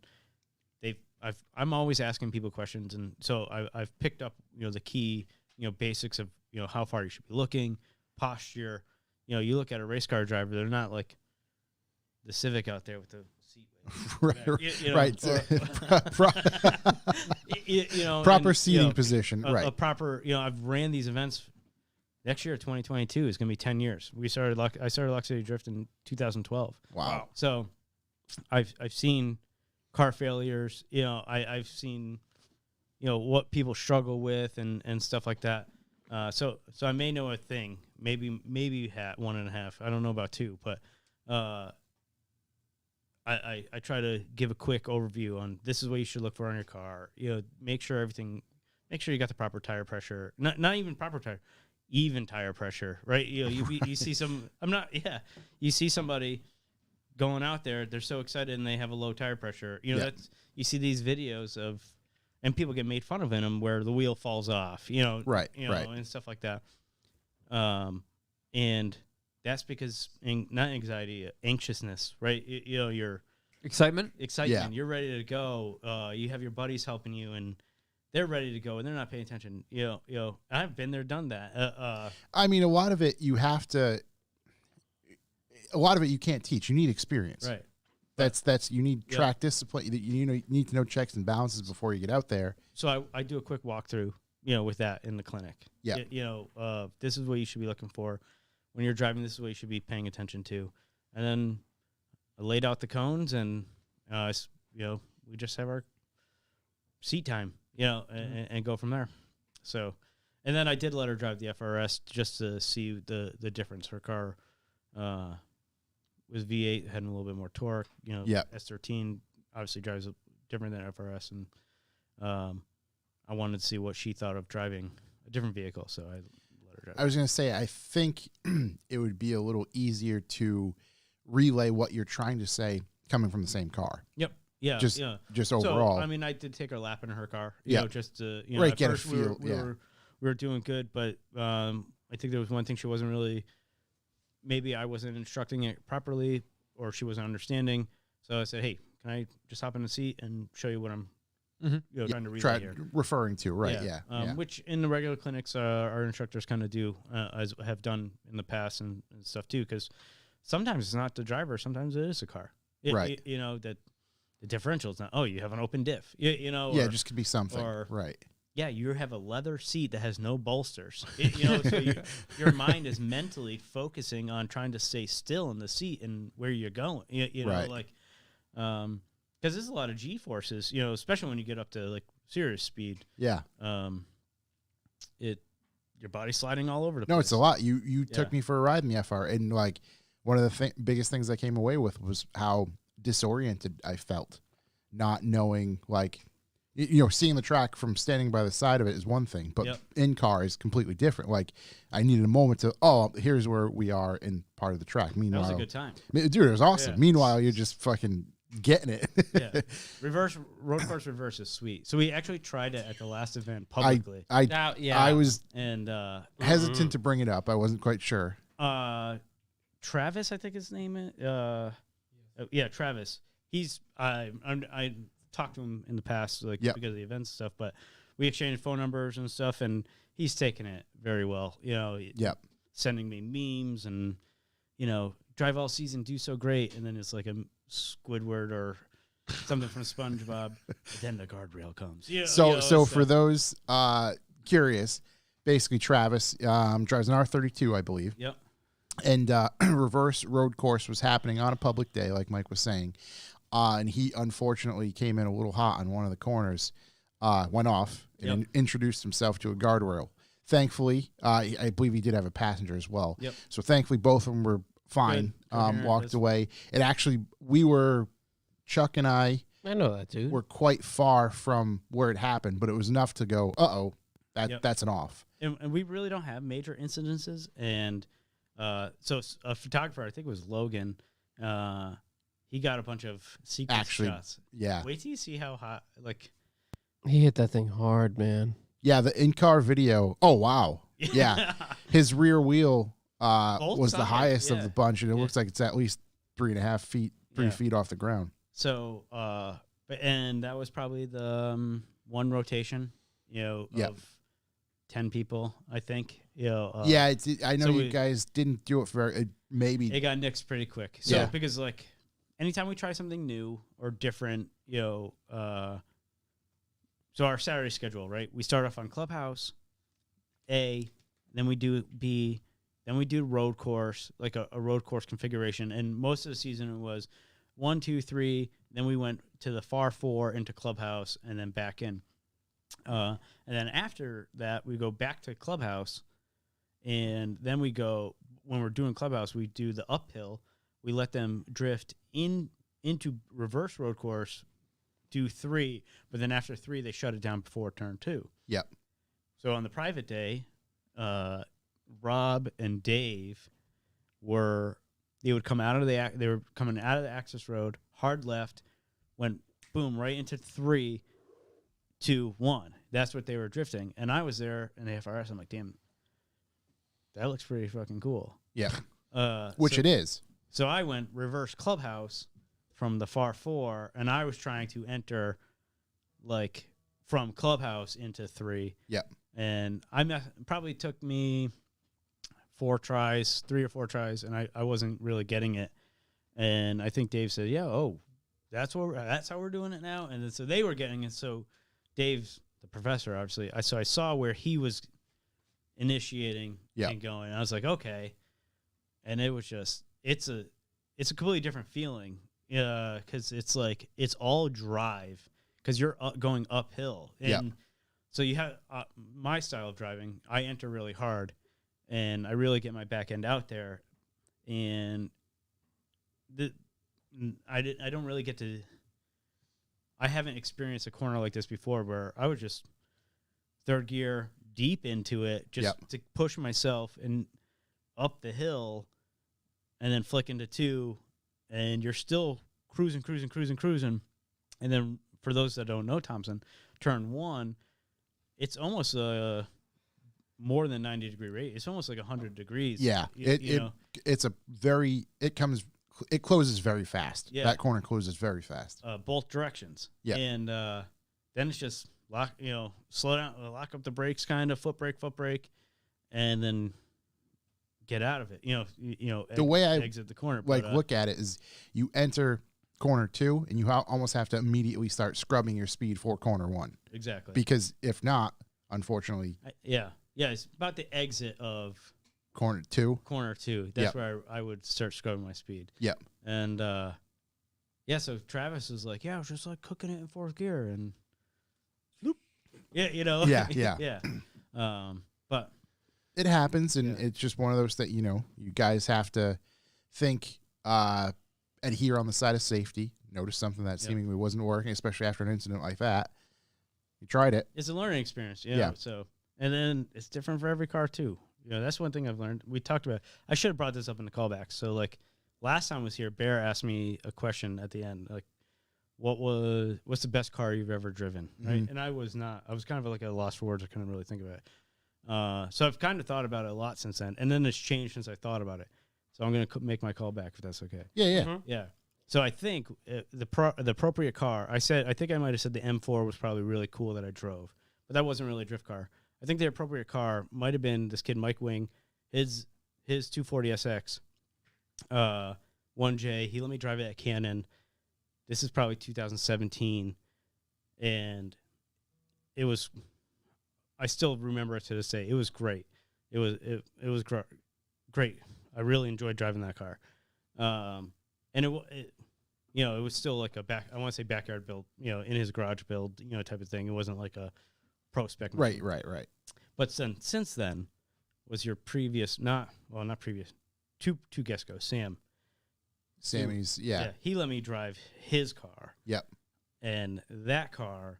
I'm always asking people questions, and so I've picked up the key basics of how far you should be looking, posture. You look at a race car driver; they're not like the Civic out there with the seat. Right. Proper seating position. Right. A proper. I've ran these events. Next year, 2022, is going to be 10 years. I started Luck City Drift in 2012. Wow. So, I've seen car failures. I've seen what people struggle with and stuff like that. So I may know a thing, maybe 1.5. I don't know about 2, but I try to give a quick overview on this is what you should look for on your car. Make sure you got the proper tire pressure. Not even proper tire, even tire pressure, right? You see you see somebody going out there, they're so excited and they have a low tire pressure. You see these videos of, and people get made fun of in them where the wheel falls off, Right. and stuff like that. And that's because not anxiety, anxiousness, right? Your Excitement. Yeah. You're ready to go. You have your buddies helping you, and they're ready to go, and they're not paying attention. I've been there, done that. I mean, a lot of it you can't teach. You need experience. Right. That's you need track discipline. You need to know checks and balances before you get out there. So I do a quick walkthrough, with that in the clinic. Yeah. This is what you should be looking for when you're driving. This is what you should be paying attention to, and then I laid out the cones, and we just have our seat time, and go from there. So, and then I did let her drive the FRS just to see the difference. Her car was V8, had a little bit more torque. S13 obviously drives different than FRS, and I wanted to see what she thought of driving a different vehicle, so I let her drive. I was going to say, I think it would be a little easier to relay what you're trying to say coming from the same car. Yep. Yeah. Just overall. So, I mean, I did take her lap in her car, just to, right, at get first a feel. we were doing good, but I think there was one thing she wasn't really, maybe I wasn't instructing it properly, or she wasn't understanding. So I said, hey, can I just hop in the seat and show you what I'm trying to relay here? Referring to, right, yeah. Which in the regular clinics, our instructors kind of do, as have done in the past and stuff too, because sometimes it's not the driver, sometimes it is the car. Right. That the differential is not, you have an open diff, Yeah, it just could be something, right. Yeah, you have a leather seat that has no bolsters. So your mind is mentally focusing on trying to stay still in the seat and where you're going. Right. Because there's a lot of G forces, especially when you get up to like serious speed. Yeah. Your body's sliding all over the place. No, it's a lot. You took me for a ride in the FR, and like one of the biggest things I came away with was how disoriented I felt, not knowing seeing the track from standing by the side of it is one thing, but in car is completely different. Like I needed a moment to, here's where we are in part of the track. Meanwhile, that was a good time. Dude, it was awesome. Yeah. Meanwhile, you're just fucking getting it. Yeah. Road course reverse is sweet. So we actually tried it at the last event publicly. I was hesitant to bring it up. I wasn't quite sure. Travis, I think his name is. Travis. He's I talked to him in the past, because of the events and stuff, but we exchanged phone numbers and stuff, and he's taken it very well. Sending me memes and drive all season, do so great, and then it's like a Squidward or something from SpongeBob. Then the guardrail comes. So for those curious, basically Travis drives an R32, I believe. Yep. And reverse road course was happening on a public day, like Mike was saying. And he unfortunately came in a little hot on one of the corners, went off, and introduced himself to a guardrail. Thankfully, I believe he did have a passenger as well. Yep. So thankfully, both of them were fine, walked away. It actually, Chuck and I know that, dude. were quite far from where it happened, but it was enough to go, that's an off. And we really don't have major incidences. And so a photographer, I think it was Logan, he got a bunch of sequence shots. Yeah. Wait till you see how hot, he hit that thing hard, man. Yeah, the in-car video. Oh, wow. Yeah. His rear wheel was the highest of the bunch, and it looks like it's at least 3.5 feet, 3 feet off the ground. So, and that was probably the one rotation, of 10 people, I think. I know you guys didn't do it for maybe. It got nixed pretty quick. So, because anytime we try something new or different, so our Saturday schedule, right? We start off on Clubhouse, A, then we do B, then we do road course, like a road course configuration. And most of the season it was 1, 2, 3. Then we went to the far 4 into Clubhouse and then back in. And then after that, we go back to Clubhouse, and then we go, when we're doing Clubhouse, we do the uphill. We let them drift into reverse road course, do 3, but then after 3, they shut it down before turn 2. Yep. So on the private day, Rob and Dave they would come out of they were coming out of the access road, hard left, went boom right into 3, 2, 1. That's what they were drifting, and I was there in the FRS. I'm like, damn, that looks pretty fucking cool. Yeah. Which it is. So I went reverse Clubhouse from the far 4, and I was trying to enter like from Clubhouse into 3. Yep. And probably took me 3 or 4 tries, and I wasn't really getting it. And I think Dave said, "Yeah, that's how we're doing it now." And then, so they were getting it. So Dave's the professor, obviously. I saw where he was initiating and going. And I was like, okay. And it was just it's a completely different feeling, because it's like it's all drive because you're going uphill. And so you have my style of driving. I enter really hard, and I really get my back end out there, and I don't really get to. I haven't experienced a corner like this before, where I was just third gear deep into it, just to push myself and up the hill, and then flick into 2, and you're still cruising, and then for those that don't know Thompson, turn 1. It's almost a more than 90-degree rate. It's almost like 100 degrees. Yeah, it closes very fast. Yeah. That corner closes very fast. Both directions. Yeah, and then it's just slow down, lock up the brakes, kind of foot brake, and then get out of it. The way I exit the corner, look at it is you enter corner 2, and you almost have to immediately start scrubbing your speed for corner 1. Exactly. Because if not, unfortunately, it's about the exit of corner 2. That's where I would start scrubbing my speed. Yep. And so Travis was like, I was just like cooking it in 4th gear, and bloop. Yeah. But it happens, and it's just one of those that you guys have to think, adhere on the side of safety. Notice something that seemingly wasn't working, especially after an incident like that. You tried it. It's a learning experience, yeah. So, and then it's different for every car too. That's one thing I've learned. We talked about. I should have brought this up in the callback. So, like last time I was here, Bear asked me a question at the end, like, what's the best car you've ever driven, right? Mm-hmm. And I was kind of like at a loss for words. I couldn't really think of it. So I've kind of thought about it a lot since then, and then it's changed since I thought about it. So I'm gonna make my callback if that's okay. Yeah. So I think the appropriate car. I think I might have said the M4 was probably really cool that I drove, but that wasn't really a drift car. I think the appropriate car might have been this kid Mike Wing, his 240 SX, 1J. He let me drive it at Canon. This is probably 2017, and it was. I still remember it to this day. It was great. It was great. I really enjoyed driving that car, and it was still like I want to say backyard build, in his garage build, type of thing. It wasn't like a pro spec. Right. But since then, was your previous not previous, two guests ago, Sammy's he let me drive his car. Yep. And that car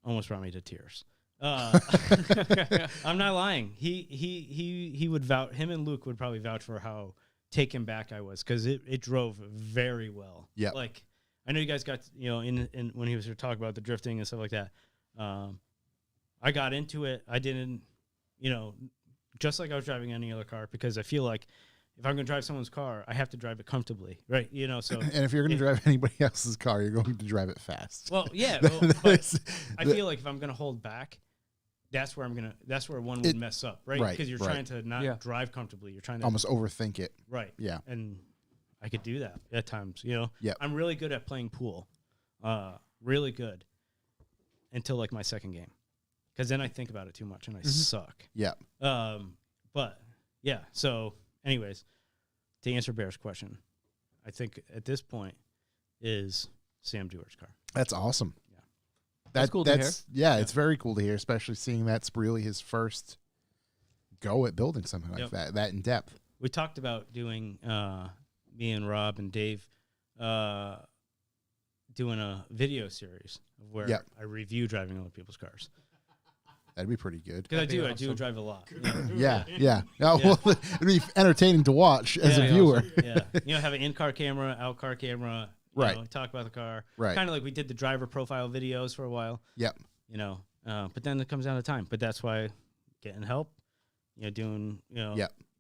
almost brought me to tears. I'm not lying. He would vouch. Him and Luke would probably vouch for how taken back I was, because it drove very well. Yeah. Like I know you guys got in when he was here talking about the drifting and stuff like that. I got into it. I didn't, just like I was driving any other car, because I feel like if I'm going to drive someone's car, I have to drive it comfortably, right? So and if you're going to drive anybody else's car, you're going to drive it fast. Well, yeah. But I feel like if I'm going to hold back, that's where one would mess up, right? Because you're trying to not drive comfortably. You're trying to almost overthink it. Right. Yeah. And I could do that at times, Yeah. I'm really good at playing pool. Really good. Until like my second game. Because then I think about it too much and I suck. Yeah. But yeah, so anyways, to answer Bear's question, I think at this point is Sam Dewar's car. That's awesome. Yeah. That's cool to hear. Yeah, it's very cool to hear, especially seeing that's really his first go at building something like that in depth. We talked about doing me and Rob and Dave doing a video series of where I review driving other people's cars. That'd be pretty good. Because I do drive a lot. Yeah. Oh, well, it'd be entertaining to watch as a viewer. Yeah. Have an in-car camera, out-car camera. Right. Talk about the car. Right. Kind of like we did the driver profile videos for a while. Yep. But then it comes down to time. But that's why getting help, doing,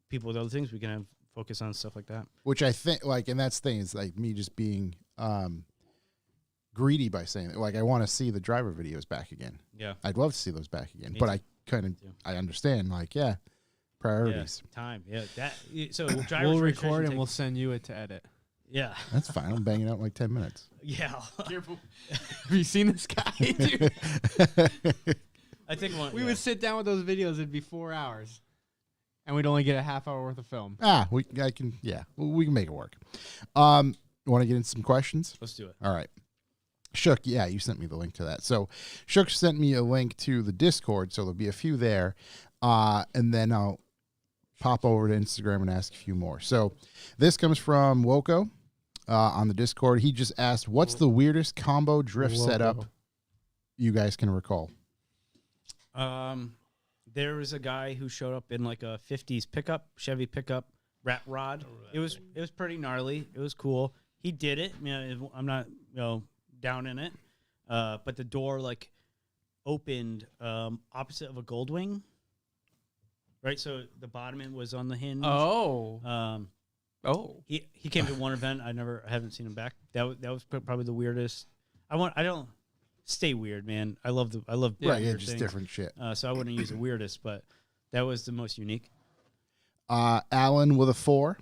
people with other things, we can have focus on stuff like that. Which I think, and that's the thing, is like me just being greedy by saying that. Like, I want to see the driver videos back again. Yeah. I'd love to see those back again. Me But too. I kind of, I understand, priorities. Yeah, time. Yeah. So drivers We'll registration record and takes- we'll send you it to edit. Yeah. That's fine. I'm banging out in like 10 minutes. Yeah. Have you seen this guy, dude? I think We would sit down with those videos. It'd be 4 hours, and we'd only get a half hour worth of film. We can make it work. Want to get into some questions? Let's do it. All right. Shook, you sent me the link to that. So Shook sent me a link to the Discord, so there'll be a few there. And then I'll pop over to Instagram and ask a few more. So this comes from Woko on the Discord. He just asked, what's the weirdest combo drift setup you guys can recall? There was a guy who showed up in like a 50s pickup, Chevy pickup, rat rod. It was pretty gnarly. It was cool. He did it. I'm not down in it. But the door opened opposite of a Goldwing. Right, so the bottom end was on the hinge. Oh. He came to one event. I haven't seen him back. That was probably the weirdest. I don't stay weird, man. I love Right, weird just things. different shit. So I wouldn't use the weirdest, but that was the most unique. Alan with a 4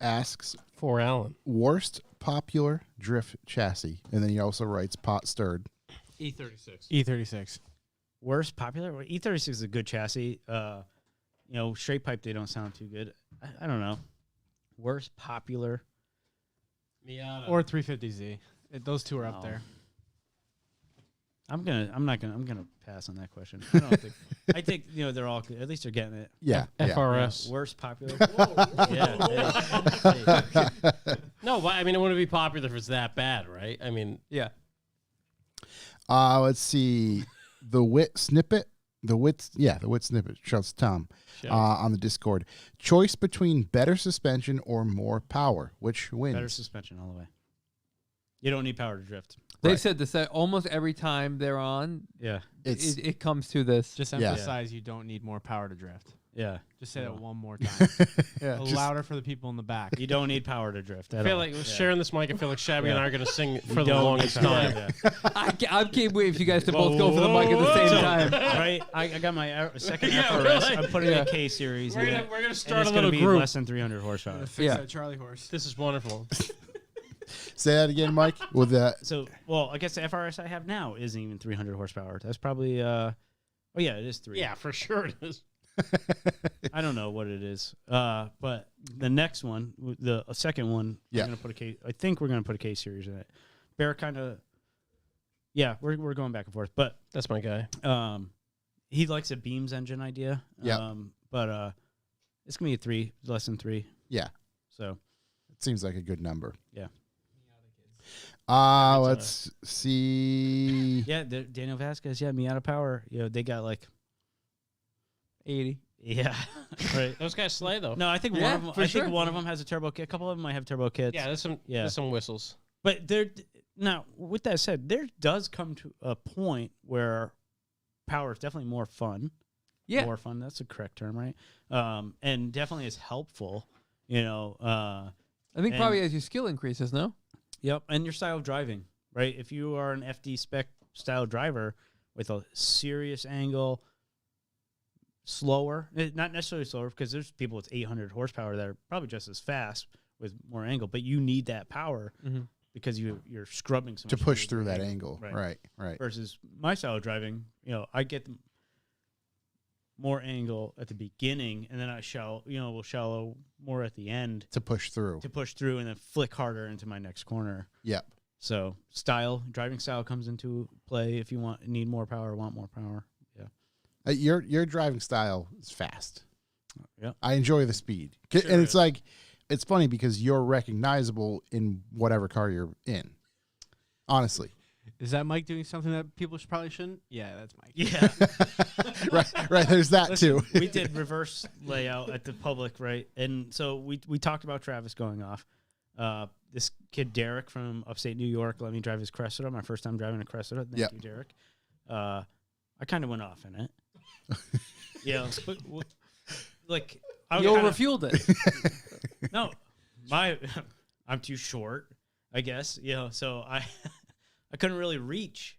asks, For Alan. worst popular drift chassis. And then he also writes pot stirred. E36. E36. Worst popular E36 is a good chassis. Straight pipe they don't sound too good. I don't know. Worst popular. Miata. Or 350Z. Those two are up Oh. there. I'm gonna pass on that question. I don't think. I think they're all good. At least they're getting it. Yeah. FRS. Worst popular. No, but I mean, it wouldn't be popular if it's that bad, right? I mean, Yeah. Let's see. The Wit Snippet. The Wit Snippet. Shouts to Tom on the Discord. Choice between better suspension or more power. Which wins? Better suspension all the way. You don't need power to drift. They've Right. said this almost every time they're on. Yeah. It's It comes to this. Just Yeah. emphasize you don't need more power to drift. Yeah. Just say that No. one more time. Yeah. Louder for the people in the back. You don't need power to drift. I At feel all. like sharing this mic, I feel like Shabby and I are going to sing for the Don't longest need power. time. Yeah. I can't wait for you guys to both go for the mic at the same So, time. Right? I got my second Yeah, FRS. really? I'm putting a K series We're in gonna it. we're gonna And start it's a gonna little be group. less than 300 horsepower. Fix Yeah. that Charlie horse. This is wonderful. Say that again, Mike. With that. So, I guess the FRS I have now isn't even 300 horsepower. That's probably, it is 3. Yeah, for sure it is. I don't know what it is. But the next one, the second one, Yeah. we're gonna put a K. I think we're gonna put a K series in it. Bear kind of, we're going back and forth. But That's my guy. he likes a Beams engine idea. Yeah. But it's gonna be a 3, less than 3. Yeah. So It seems like a good number. Yeah. Let's see. yeah, Daniel Vasquez, Miata Power. They got like 80. Yeah, right. Those guys slay though. No, I think Yeah, one of them. for I sure. think one of them has a turbo kit. A couple of them might have turbo kits. Yeah, there's some whistles. But now, with that said, there does come to a point where power is definitely more fun. Yeah. More fun. That's the correct term, right? And definitely is helpful. I think And- probably as your skill increases, no? Yep. And your style of driving, right? If you are an FD spec style driver with a serious angle, slower, not necessarily slower, because there's people with 800 horsepower that are probably just as fast with more angle, but you need that power Mm-hmm. because you're scrubbing so To much push with through the that angle. Right. Versus my style of driving, I get more angle at the beginning, and then will shallow more at the end To push through. to push through, and then flick harder into my next corner. Yep. So driving style comes into play if you need more power, want more power. Yeah. Your driving style is fast. Yeah. I enjoy the speed. And it's like, it's funny because you're recognizable in whatever car you're in. Honestly. Is that Mike doing something that people probably shouldn't? Yeah, that's Mike. Yeah. Right. There's that Listen, too. We did reverse layout at the public, right? And so we talked about Travis going off. This kid Derek from upstate New York let me drive his Cressida. My first time driving a Cressida. Thank you, Derek. I kind of went off in it. Yeah, like You overfueled it. No, I'm too short, I guess. So I couldn't really reach.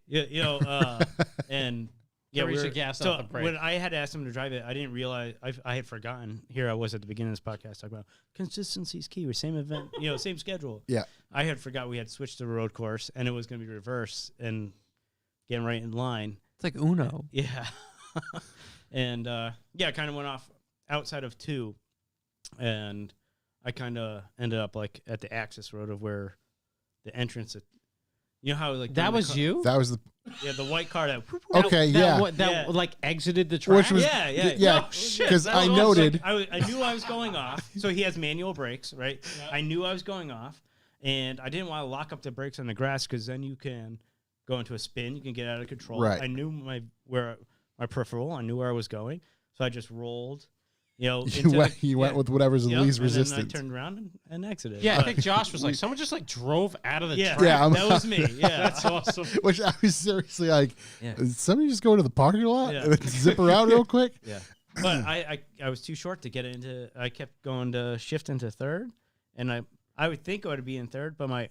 And yeah, Carries the gas off the brake. when I had asked him to drive it, I didn't realize I had forgotten. Here I was at the beginning of this podcast talking about consistency is key. We're same event, same schedule. Yeah. I had forgot we had switched to the road course, and it was going to be reverse and getting right in line. It's like Uno. Yeah. And I kind of went off outside of 2, and I kind of ended up like at the access road of where the entrance. You know how like That was you? That was the the white car that. okay. That Yeah. like exited the track? Which was Yeah. yeah. No, shit. Because That I was noted. like, I knew I was going off. So he has manual brakes, right? I knew I was going off, and I didn't want to lock up the brakes on the grass because then you can go into a spin. You can get out of control. Right. I knew my peripheral. I knew where I was going, so I just rolled. You went with whatever's the least and then resistance. I turned around and exited. Yeah, I But- think Josh was like, someone just like drove out of the yeah, track. Yeah, that was me. Yeah, That's awesome. Which I was seriously like, Yeah. did somebody just go to the parking lot Yeah. and zip around real quick? Yeah. But I was too short to get into. I kept going to shift into third, and I would think I would be in third, but my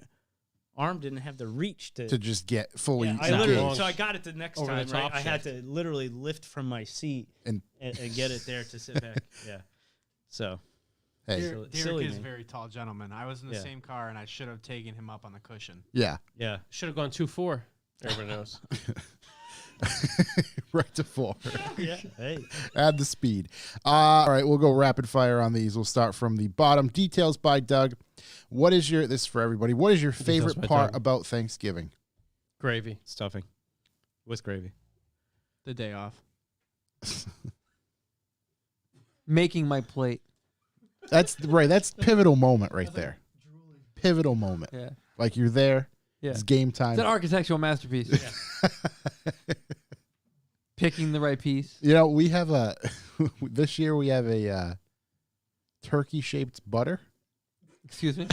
arm didn't have the reach to. To just get fully Yeah, I engaged. literally. So I got it the next Over the time. Right, top I had to literally lift from my seat And- and get it there to sit back. Yeah. So Hey, Silly- Derek silly is me. a very tall gentleman. I was in the Yeah. same car, and I should have taken him up on the cushion. yeah, yeah. Should have gone 2-4. Everybody knows. right to 4. Yeah. Hey. Add the speed. All right, we'll go rapid fire on these. We'll start from the bottom. Details by Doug. What is your, this is for everybody, what is your favorite by part Doug. about Thanksgiving? Gravy. Stuffing with gravy. The day off. Making my plate. That's right. That's pivotal moment right there. Pivotal moment. Yeah. Like you're there. Yeah. It's game time. It's an architectural masterpiece. Picking the right piece. You know, we have a this year we have a turkey shaped butter. Excuse me.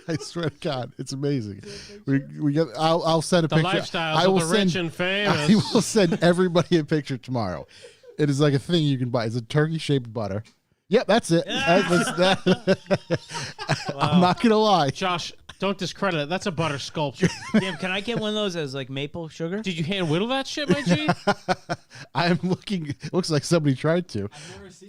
I swear to God, it's amazing. We get. I'll send a The picture. lifestyles I will of the rich send. and famous. I will send everybody a picture tomorrow. It is like a thing you can buy. It's a turkey shaped butter. Yep, that's it. I'm not gonna lie. Josh, don't discredit it. That's a butter sculpture. Damn, can I get one of those as like maple sugar? Did you hand whittle that shit, my G? I'm looking. Looks like somebody tried to.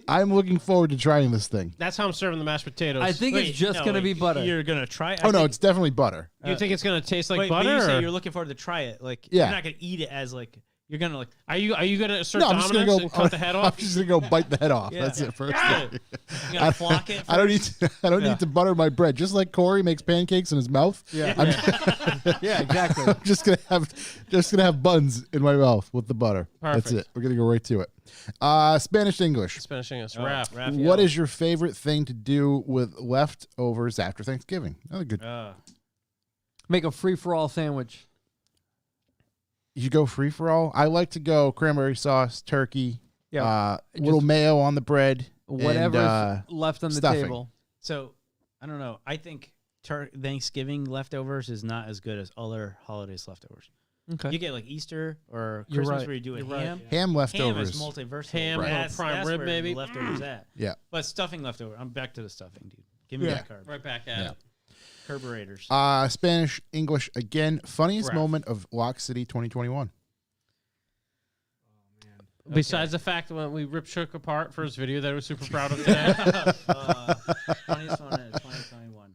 I'm looking forward to trying this thing. That's how I'm serving the mashed potatoes. I think it's just going to be butter. You're gonna try it? Oh no, it's definitely butter. You think it's gonna taste like Wait, butter? but you say or- you're looking forward to try it. Like Yeah. you're not gonna eat it as like you're gonna like. Are you gonna assert No, I'm just gonna dominance go. and cut the head I'm off? just gonna go bite the head off. Yeah. That's it. First. Yeah. You're gonna flock it. I don't need. first? To, I don't need to butter my bread. Just like Corey makes pancakes in his mouth. Yeah. yeah, exactly. I'm just gonna have buns in my mouth with the butter. That's Perfect. it. We're gonna go right to it. Spanish English. Spanish English. Oh, Raph. Raphael. What is your favorite thing to do with leftovers after Thanksgiving? Another good. Make a free-for-all sandwich. You go free for all. I like to go cranberry sauce, turkey, Yeah. little mayo on the bread, Whatever's and, left on the stuffing. table. So I don't know. I think Thanksgiving leftovers is not as good as other holidays leftovers. Okay. You get like Easter or You're Christmas right. where you do a You're right. ham. ham Ham leftovers. is multiversal. Ham, Right. little prime that's rib, where maybe. the leftovers at. Yeah. But stuffing leftover. I'm back to the stuffing, dude. Give me Yeah. that carb. Right back at Yeah. it. Carburetors. Spanish English again. Funniest Raph. moment of Lock City 2021. Besides the fact that when we ripped Shook apart for his video that I was super proud of today. Funniest one in 2021.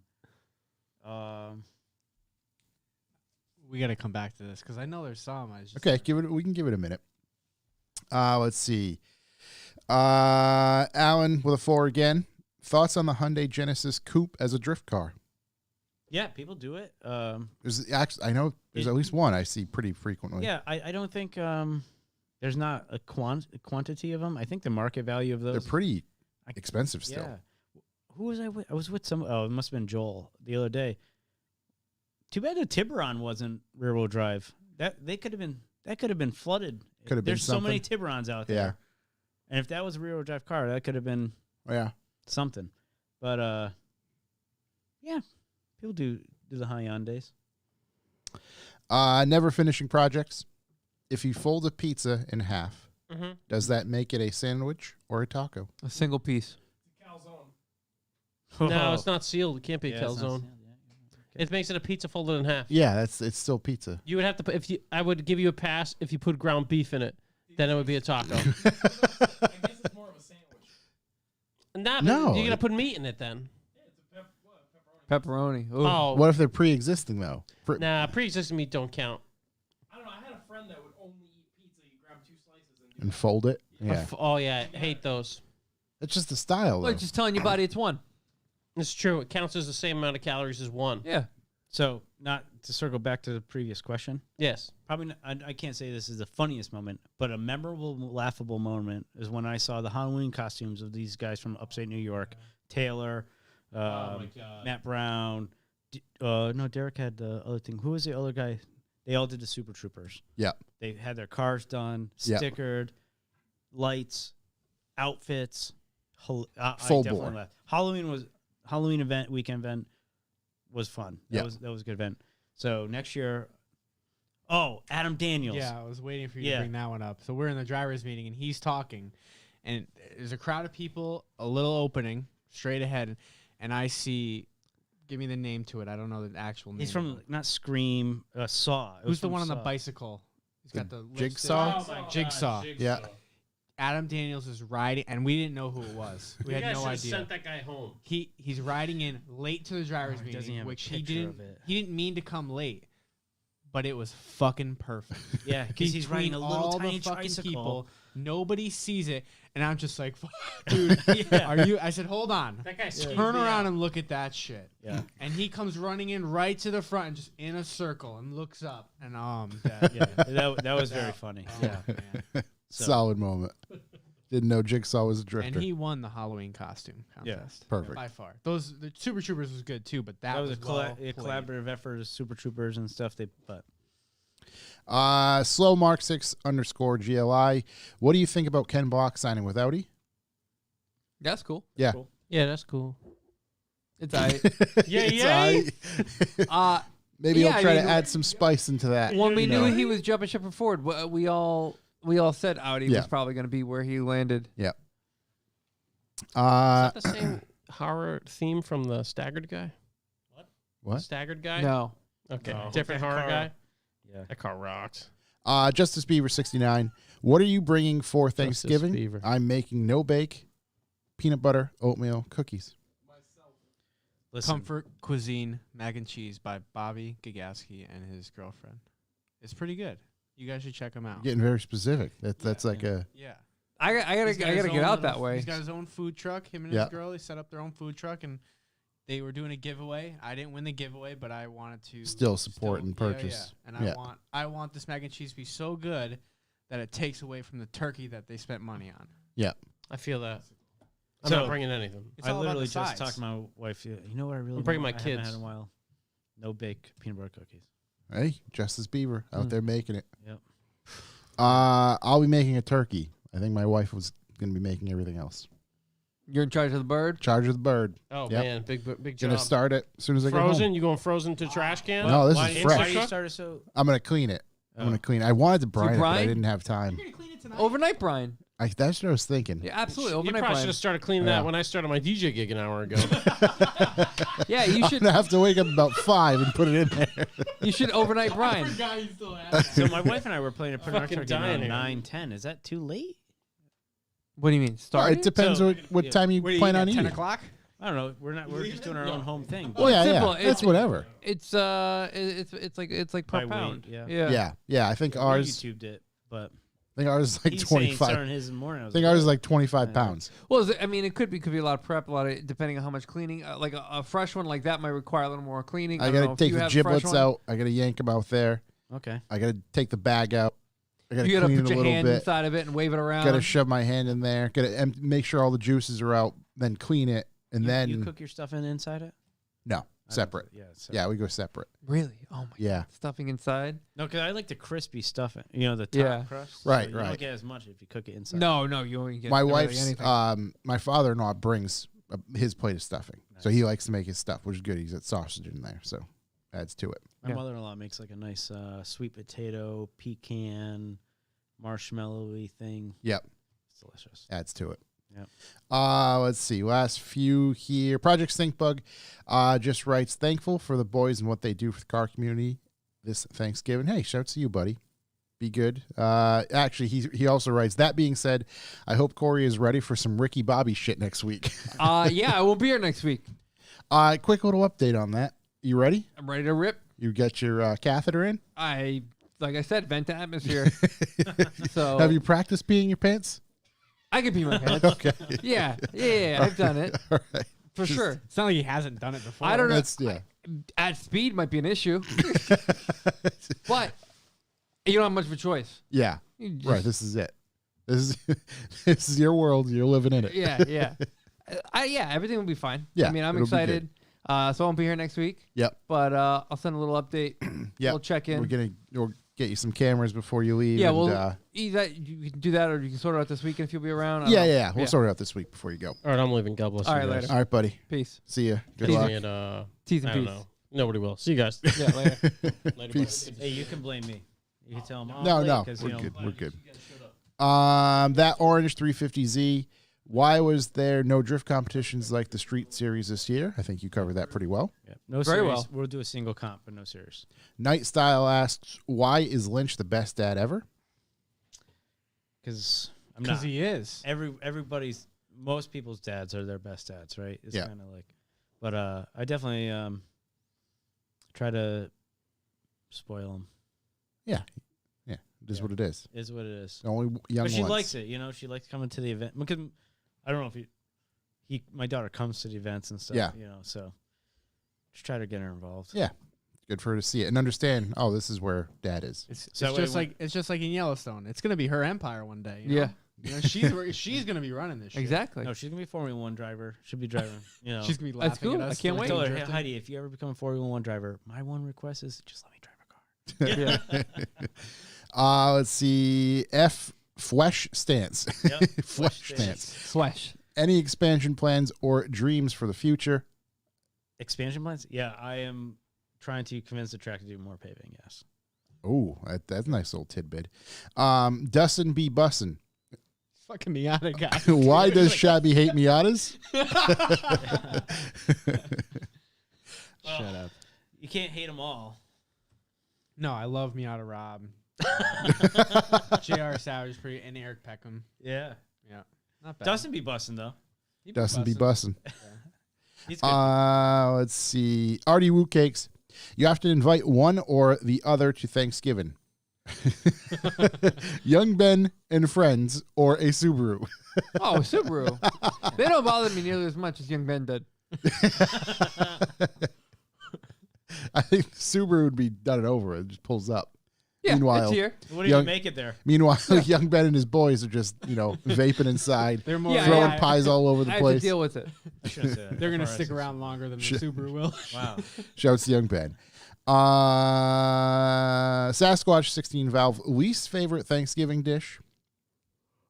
We got to come back to this because I know there's some. I just Okay, we can give it a minute. Let's see. Alan with a 4 again. Thoughts on the Hyundai Genesis Coupe as a drift car? Yeah, people do it. There's actually, I know there's at least one I see pretty frequently. Yeah, I don't think there's not a quantity of them. I think the market value of those. They're pretty expensive still. Yeah. Who was I with? I was with some. Oh, it must have been Joel the other day. Too bad the Tiburon wasn't rear-wheel drive. That could have been flooded. Could have been There's so many Tiburons out there. Yeah. And if that was a rear-wheel drive car, that could have been Yeah. something. But yeah, people do the Hyundais. Never finishing projects. If you fold a pizza in half, does that make it a sandwich or a taco? A single piece. No, it's not sealed. It can't be a Yeah, it's not calzone. sealed, It makes it a pizza folded in half. Yeah, it's still pizza. You would have to put I would give you a pass if you put ground beef in it. Then it would be a taco. I guess it's more of a sandwich. No. You're gonna put meat in it then. Pepperoni. Ooh. Oh, What if they're pre-existing though? nah. Pre-existing meat don't count. I don't know. I had a friend that would only eat pizza. You grab 2 slices and do And fold it. Yeah, Oh yeah, I hate those. it's just the style though. Look, just telling your body it's one. It's true. It counts as the same amount of calories as one. Yeah. So, not to circle back to the previous question. Yes. Probably not, I can't say this is the funniest moment, but a memorable, laughable moment is when I saw the Halloween costumes of these guys from upstate New York. Taylor, Matt Brown. No, Derek had the other thing. Who was the other guy? They all did the Super Troopers. Yeah. They had their cars done, Yep. stickered, lights, outfits. I Full definitely bore. laughed. Halloween weekend event was fun. That was a good event. So next year, Adam Daniels. Yeah, I was waiting for you Yeah. to bring that one up. So we're in the driver's meeting, and he's talking, and there's a crowd of people, a little opening straight ahead, and I see. Give me the name to it. I don't know the actual name. He's of from it. not Scream, Saw. It was Who's the from one on the Saw. bicycle? He's got the lipstick. Jigsaw? Oh my Jigsaw. God, Yeah. Adam Daniels is riding, and we didn't know who it was. We had no idea. Sent that guy home. He's riding in late to the driver's Oh, he doesn't meeting, have a which he picture didn't. of it. He didn't mean to come late, but it was fucking perfect. Yeah, because he's riding a Between little all tiny the fucking tricycle. people, nobody sees it, and I'm just like, dude, Yeah. are you? I said, hold on, That guy turn around and look at that shit. Yeah. And he comes running in right to the front and just in a circle and looks up, and I'm dead. Yeah, that was very funny. Oh, Yeah. man. So- Solid moment. Didn't know Jigsaw was a drifter. And he won the Halloween costume contest. Perfect. By far. The Super Troopers was good too, but That was a well played. collaborative effort of Super Troopers and stuff. But Slow Mark 6 _ GLI. What do you think about Ken Block signing with Audi? That's cool. Yeah. Cool. Yeah, that's cool. It's I. Yeah, It's uh, Maybe Yeah, he'll I try mean, to add some spice into that. when we you knew know. he was jumping ship forward, we all said Audi Yeah. was probably going to be where he landed. Yeah. Is that the same horror theme from the Staggered guy? What? Staggered guy? No. Okay. No. Different That horror car- guy? yeah, That car rocks. Justice Beaver 69. What are you bringing for Thanksgiving? Beaver. I'm making no bake, peanut butter, oatmeal, cookies. listen. Comfort Cuisine Mac and Cheese by Bobby Gagaski and his girlfriend. It's pretty good. You guys should check him out. Getting very specific. That's like a Yeah. I gotta He's got his get own out little- that way. He's got his own food truck. Him and Yeah. his girl, they set up their own food truck, and they were doing a giveaway. I didn't win the giveaway, but I wanted to Still support and yeah, purchase. And Yeah. I want this mac and cheese to be so good that it takes away from the turkey that they spent money on. I feel that. I'm So- not bringing anything. It's I all about literally the just size. talked to my wife. You know what I really I'm bringing want? my I haven't kids. had in a while. No bake peanut butter cookies. Hey, Justice Beaver out there making it. Yep. I'll be making a turkey. I think my wife was going to be making everything else. You're in charge of the bird. Charge of the bird. Oh, Yep. man. Big job. Gonna start it as soon as I get home. Frozen? You going frozen to trash can? No, this Why- is instant fresh. Why do you cook? start it so? I'm gonna clean it. I'm Oh. gonna clean it. I wanted to brine it, but I brine? didn't have time. Overnight, Brian. That's what I was thinking. Yeah, absolutely. You Overnight, probably should Brian. have started cleaning Yeah. that when I started my DJ gig an hour ago. Yeah, you I'm should. gonna have to wake up about 5 and put it in there. You should overnight, Brian. So my wife and I were playing a Pernod Fucking Turkey around dying here. 9:10. Is that too late? What do you mean? Start. It depends So- what yeah. time you plan on 10 eating. o'clock? I don't know. We're just doing our own home thing. Well, yeah, simple. yeah. It's- It's whatever. It's like per By weight, pound. yeah. Yeah, yeah. I think We ours. YouTubed it, but I think ours is like He's saying 25. starting his in the morning. I think ours is like 25 pounds. Well, I mean, it could be a lot of prep, a lot of depending on how much cleaning. Like a fresh one like that might require a little more cleaning. I don't know gotta if take you the have a fresh giblets one. out. I gotta yank them out there. Okay. I gotta take the bag out. I gotta You gotta clean put it a your little hand bit. inside of it and wave it around. Gotta shove my hand in there. Gotta make sure all the juices are out. Then clean it, and then you cook your stuff inside it. no I don't separate. think- Yeah. Yeah, we go separate. Really? Oh my Yeah. god! Stuffing inside? No, because I like the crispy stuffing. You know, the top Yeah. crust. Right, You right. don't get as much if you cook it inside. No, you only get My really wife's anything. my father-in-law brings his plate of stuffing, so he likes to make his stuff, which is good. He's got sausage in there, so adds to it. My Yeah. mother-in-law makes like a nice sweet potato, pecan, marshmallowy thing. Yep, It's delicious. adds to it. Yep. Let's see. Last few here. Project Stinkbug just writes, thankful for the boys and what they do for the car community this Thanksgiving. Hey, shouts to you, buddy. Be good. Actually, he also writes, that being said, I hope Corey is ready for some Ricky Bobby shit next week. Yeah, I won't be here next week. Quick little update on that. You ready? I'm ready to rip. You got your catheter in? Like I said, vent to atmosphere. So Have you practiced peeing your pants? I can pee my pants. Okay. Yeah, I've done it All right. for sure. It's not like he hasn't done it before. I don't know. That's, yeah. At speed might be an issue, but you don't have much of a choice. Yeah. You just- Right. This is it. This is your world. You're living in it. Yeah. Everything will be fine. Yeah, I mean, I'm it'll be excited. So I won't be here next week, Yep. but I'll send a little update. Yep. We'll check in. We'll get you some cameras before you leave. Yeah, and, well, either you can do that, or you can sort it out this weekend if you'll be around. I don't yeah, know. yeah. We'll sort it out this week before you go. All right, I'm leaving. God bless All you right, guys. later. All right, buddy. Peace. See ya. Good See luck. you at, T's I and don't peace. know. Nobody will. See you guys. Yeah, later. Later, Peace. buddy. Hey, you can blame me. You can tell him. Oh, No, I'm late no. 'cause, We're you know, good. We're good. That orange 350Z. Why was there no drift competitions like the Street Series this year? I think you covered that pretty well. Yeah. No Very series. well. We'll do a single comp, but no series. Night Style asks, why is Lynch the best dad ever? Because I'm Because not. he is. Everybody's. Most people's dads are their best dads, right? It's Yeah. kind of like. But I definitely try to spoil them. Yeah. It is Yeah. what it is. Is what it is. Only young But she ones. likes it, you know. She likes coming to the event because I don't know if my daughter comes to the events and stuff. Yeah. You know, so just try to get her involved. Yeah. Good for her to see it and understand, oh, this is where dad is. It's So that way just like in Yellowstone. It's gonna be her empire one day. You know? Yeah, You know, she's gonna be running this shit. exactly. No, she's gonna be a Formula One driver. She'll be driving. You know, She's gonna be laughing That's cool. at us. I can't like wait. tell her, hey, drifting. Heidi, if you ever become a Formula One driver, my one request is just let me drive a car. Yeah. Let's see. Flesh stance. Yep. Flesh stance. Flesh. Any expansion plans or dreams for the future? Expansion plans? Yeah, I am trying to convince the track to do more paving. Yes. Oh, that's a nice little tidbit. Dustin B. Bussin. Fucking Miata guy. Why does Shabby hate Miatas? Shut up. You can't hate them all. No, I love Miata Rob. J.R. Savage and Eric Peckham. Yeah. Not bad. Dustin be busting though. He'd Dustin B. bussin'. Bussin. He's good. Let's see. Artie Woo Cakes. You have to invite one or the other to Thanksgiving. Young Ben and friends or a Subaru. Oh, Subaru. They don't bother me nearly as much as Young Ben did. I think Subaru would be done and over. It just pulls up. Yeah, Meanwhile- it's here. What do young- you make it there? Meanwhile, Young Ben and his boys are just, vaping inside, They're more Yeah, throwing yeah. pies all over the I have to place. deal with it. I shouldn't say that. They're gonna Before I stick say around longer than the Shit. Subaru will. something. Wow. Shouts to Young Ben. Sasquatch 16 valve least favorite Thanksgiving dish.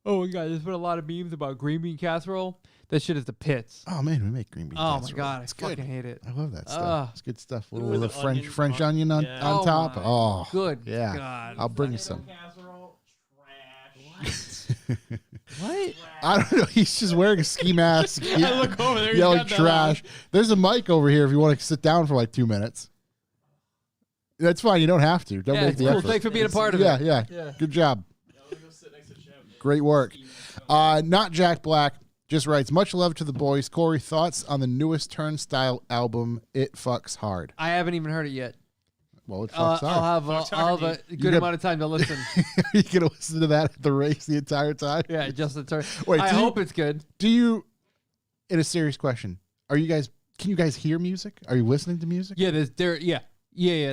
Oh my god, there's been a lot of memes about green bean casserole. That shit is the pits. Oh man, we make green bean Oh my casserole. god, I It's good. fucking hate it. I love that stuff. Ugh. It's good stuff. A With little the French onion on, Yeah. on Oh top. my Oh, Good. yeah. God. I'll bring you some. Casserole, trash. What? I don't know. He's just wearing a ski mask. I look over there. he's Yelling got that trash. There's a mic over here if you want to sit down for like 2 minutes. That's fine. You don't have to. Don't Yeah, make it's the cool. effort. Thanks for being a part of yeah, it. yeah. Good job. Yeah, let me go sit next to Chef. Great work. Not Jack Black. Just writes, much love to the boys. Corey, thoughts on the newest Turnstile album, It Fucks Hard? I haven't even heard it yet. Well, it fucks I'll hard. have a good get- amount of time to listen. You gonna listen to that at the race the entire time? Yeah, just the turn. Wait, I do you- hope it's good. Do you? In a serious question, are you guys? Can you guys hear music? Are you listening to music? Yeah, there's There's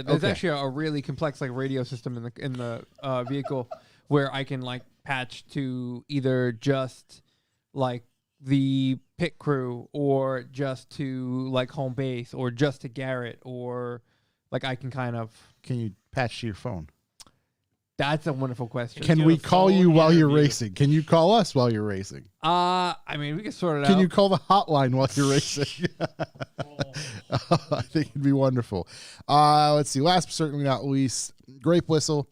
Okay. actually a really complex like radio system in the vehicle where I can like patch to either just like the pit crew or just to like home base or just to Garrett or like I can kind of. Can you patch to your phone? That's a wonderful question. Can do we a call you phone while you're interview. racing? Can you call us while you're racing? I mean, we can sort it Can out. you call the hotline while you're racing? I think it'd be wonderful. Let's see. Last but certainly not least, Grape Whistle.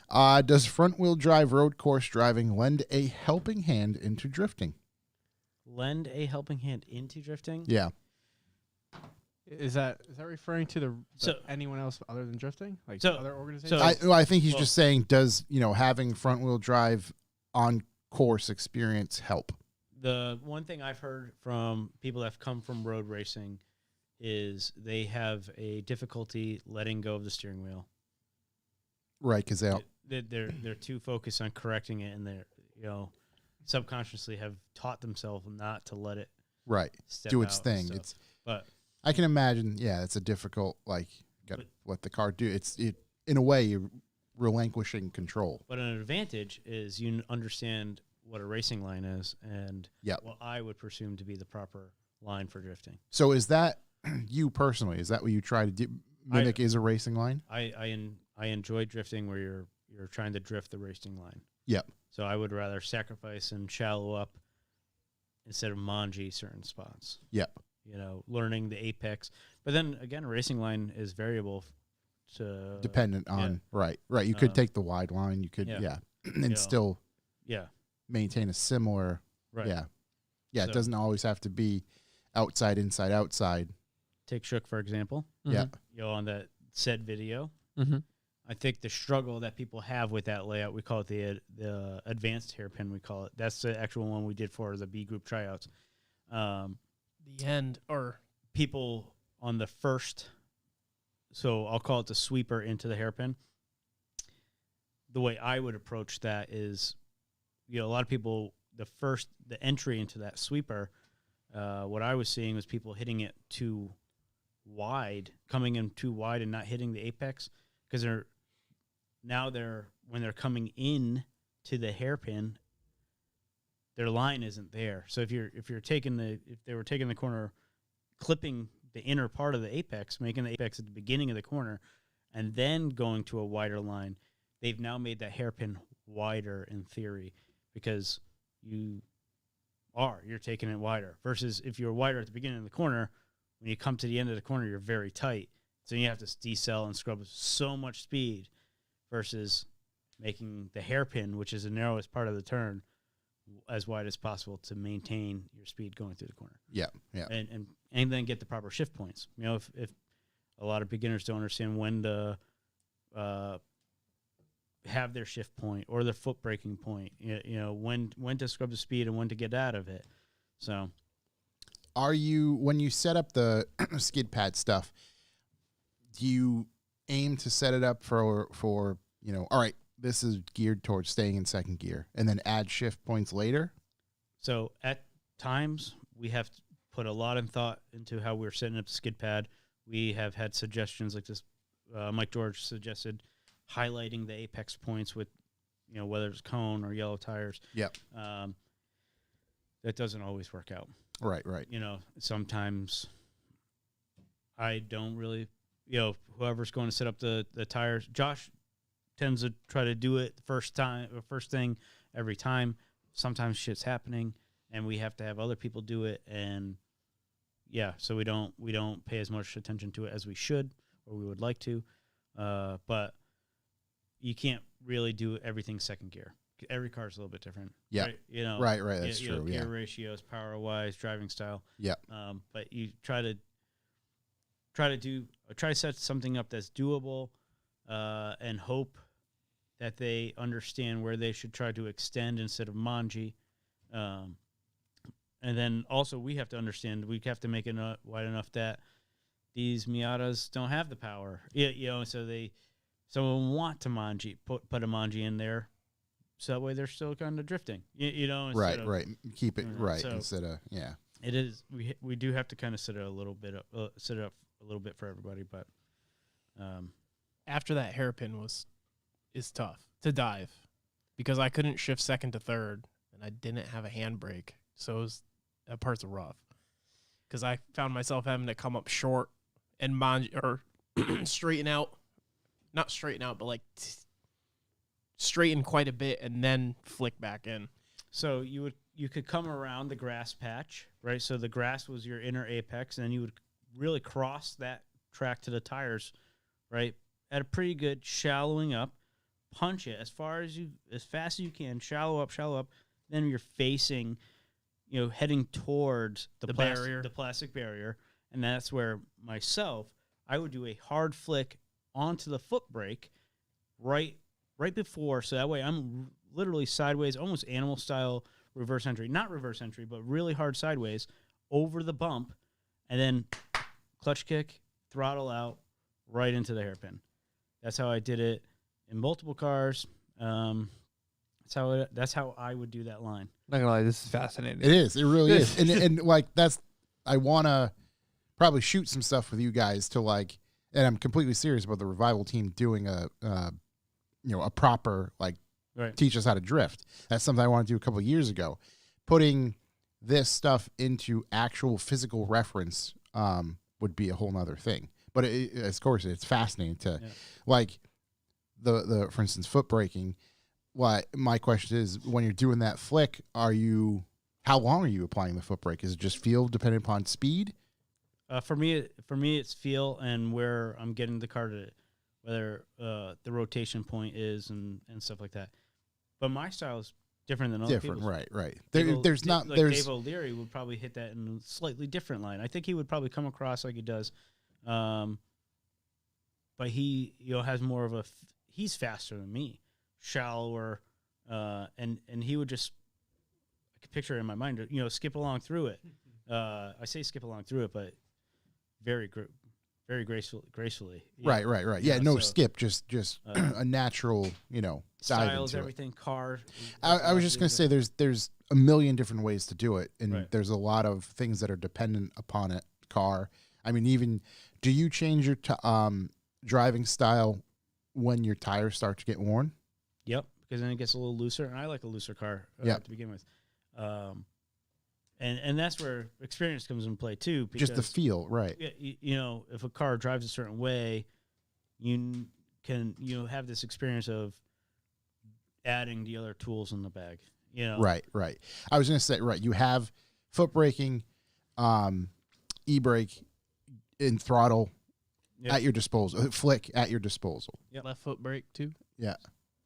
Does front wheel drive road course driving lend a helping hand into drifting? Lend a helping hand into drifting. Yeah. Is that referring to the So- anyone else other than drifting, like So- other organizations? I think he's Well- just saying, does having front wheel drive on course experience help? The one thing I've heard from people that have come from road racing is they have a difficulty letting go of the steering wheel. Right, because They're too focused on correcting it, and they're subconsciously have taught themselves not to let it right step do its out and thing. stuff. It's But I can imagine. Yeah, it's a difficult got to But- let the car do. In a way you're relinquishing control. But an advantage is you understand what a racing line is and Yep. what I would presume to be the proper line for drifting. So is that you personally? Is that what you try to do? Mimic is a racing line. I enjoy drifting where you're trying to drift the racing line. Yep. So I would rather sacrifice and shallow up instead of manji certain spots. Yep. Learning the apex. But then again, a racing line is variable to Dependent on right. You could Um, take the wide line. You could yeah. and still Yeah. maintain a similar. Right. Yeah. It So- doesn't always have to be outside, inside, outside. Take Shook for example. Yeah. On that said video. Mm-hmm. I think the struggle that people have with that layout, we call it the advanced hairpin. We call it. That's the actual one we did for the B group tryouts. The end, or People on the first, so I'll call it the sweeper into the hairpin. The way I would approach that is, a lot of people, the entry into that sweeper, what I was seeing was people hitting it too wide, coming in too wide and not hitting the apex because when they're coming in to the hairpin, their line isn't there. So if they were taking the corner, clipping the inner part of the apex, making the apex at the beginning of the corner, and then going to a wider line, they've now made that hairpin wider in theory because you're taking it wider. Versus if you're wider at the beginning of the corner, when you come to the end of the corner, you're very tight. So you have to decel and scrub with so much speed versus making the hairpin, which is the narrowest part of the turn, as wide as possible to maintain your speed going through the corner. Yeah. And then get the proper shift points. If a lot of beginners don't understand when to have their shift point or their foot braking point, when to scrub the speed and when to get out of it. So Are you, when you set up the skid pad stuff, do you aim to set it up for all right, this is geared towards staying in second gear, and then add shift points later? So at times we have to put a lot of thought into how we're setting up the skid pad. We have had suggestions like this. Mike George suggested highlighting the apex points with, whether it's cone or yellow tires. Yep. That doesn't always work out. Right. Sometimes I don't really, whoever's going to set up the tires, Josh tends to try to do it first thing every time. Sometimes shit's happening and we have to have other people do it. And so we don't pay as much attention to it as we should, or we would like to. But you can't really do everything second gear. Every car is a little bit different. Yeah. Right. Right. That's true. Gear Yeah. ratios, power wise, driving style. Yeah. But you try to set something up that's doable, and hope that they understand where they should try to extend instead of manji. And then also we have to understand we have to make it wide enough that these Miatas don't have the power. So someone want to put a Manji in there, so that way they're still kind of drifting. Right. Keep it right so instead of It is. We do have to kind of set it up a little bit for everybody, but After that hairpin is tough to dive because I couldn't shift second to third and I didn't have a handbrake, so that part's rough. Because I found myself having to come up short and straighten out, not straighten out, but like straighten quite a bit and then flick back in. So you could come around the grass patch, right? So the grass was your inner apex, and then you would really cross that track to the tires, right? At a pretty good shallowing up, punch it as fast as you can, shallow up. Then you're facing, heading towards the barrier, the plastic barrier, and that's where I would do a hard flick onto the foot brake, right before, so that way I'm literally sideways, almost animal style reverse entry, not reverse entry, but really hard sideways over the bump, and then clutch kick, throttle out, right into the hairpin. That's how I did it in multiple cars. That's how I would do that line. Not gonna lie, this is fascinating. It is. It really is. And like I want to probably shoot some stuff with you guys to like, and I'm completely serious about the Revival team doing a proper teach us how to drift. That's something I wanted to do a couple of years ago. Putting this stuff into actual physical reference would be a whole nother thing. But of course, it's fascinating to like the for instance, foot braking. My question is, when you're doing that flick, how long are you applying the foot brake? Is it just feel dependent upon speed? For me, it's feel and where I'm getting the car to, whether the rotation point is and stuff like that. But my style is different than other people's. Right. There's Dave O'Leary would probably hit that in a slightly different line. I think he would probably come across like he does, but he has more of he's faster than me, shallower, and he would just, I could picture it in my mind, skip along through it. I say skip along through it, but very gracefully. Right. Yeah, skip, just a natural, dive styles, into everything, car. I was just gonna say there's a million different ways to do it, and Right. there's a lot of things that are dependent upon it. Car. I mean, even do you change your driving style when your tires start to get worn? Yep, because then it gets a little looser, and I like a looser car to begin with. And that's where experience comes into play too. Because, just the feel, right? If a car drives a certain way, you can have this experience of adding the other tools in the bag. Right. I was gonna say, right. You have foot braking, e-brake, and throttle at your disposal. Flick at your disposal. Yep. Left foot brake too. Yeah.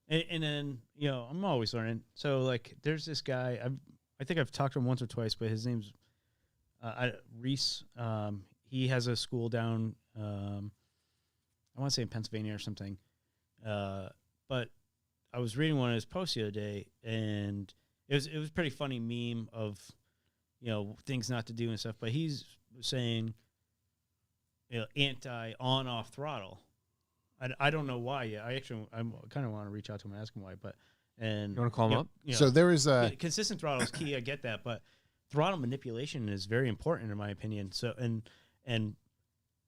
And then I'm always learning. So like, there's this guy. I think I've talked to him once or twice, but his name's Reese. He has a school down, I want to say in Pennsylvania or something. But I was reading one of his posts the other day, and it was a pretty funny meme of, things not to do and stuff. But he's saying, anti on-off throttle. I don't know why yet. I kind of want to reach out to him and ask him why, but. And You want to call him up? So there is a consistent throttle is key. I get that, but throttle manipulation is very important in my opinion. So and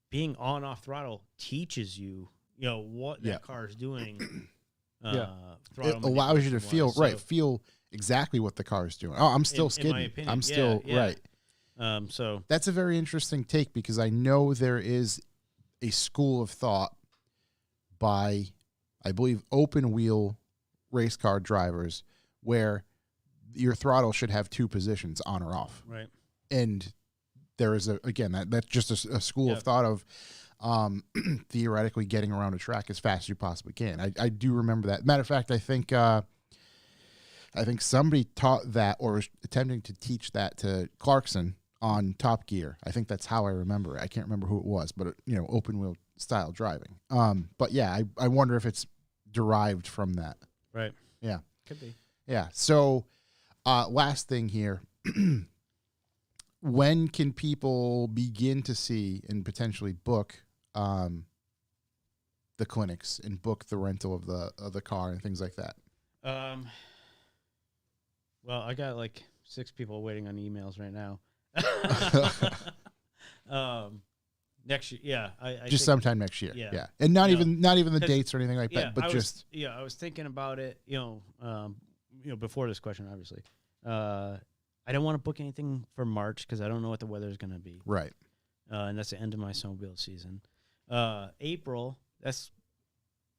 being on off throttle teaches you, what that car is doing. It allows you to feel exactly what the car is doing. Oh, I'm still skidding. In my opinion, I'm still right. So that's a very interesting take because I know there is a school of thought by, I believe, open wheel race car drivers where your throttle should have two positions, on or off. Right. And there is that's just a school of thought of theoretically getting around a track as fast as you possibly can. I do remember that. Matter of fact, I think somebody taught that or was attempting to teach that to Clarkson on Top Gear. I think that's how I remember it. I can't remember who it was, but open wheel style driving. But yeah, I wonder if it's derived from that. Right. Yeah. Could be. Yeah. So, last thing here. when can people begin to see and potentially book the clinics and book the rental of the car and things like that? Well, I got like 6 people waiting on emails right now. Next year, yeah. I Just think- sometime next year. Yeah. And not You even the 'cause- dates or anything like yeah, that, but I just was thinking about it, before this question, obviously. I don't want to book anything for March because I don't know what the weather is going to be. right. And that's the end of my snowmobile season. April, that's,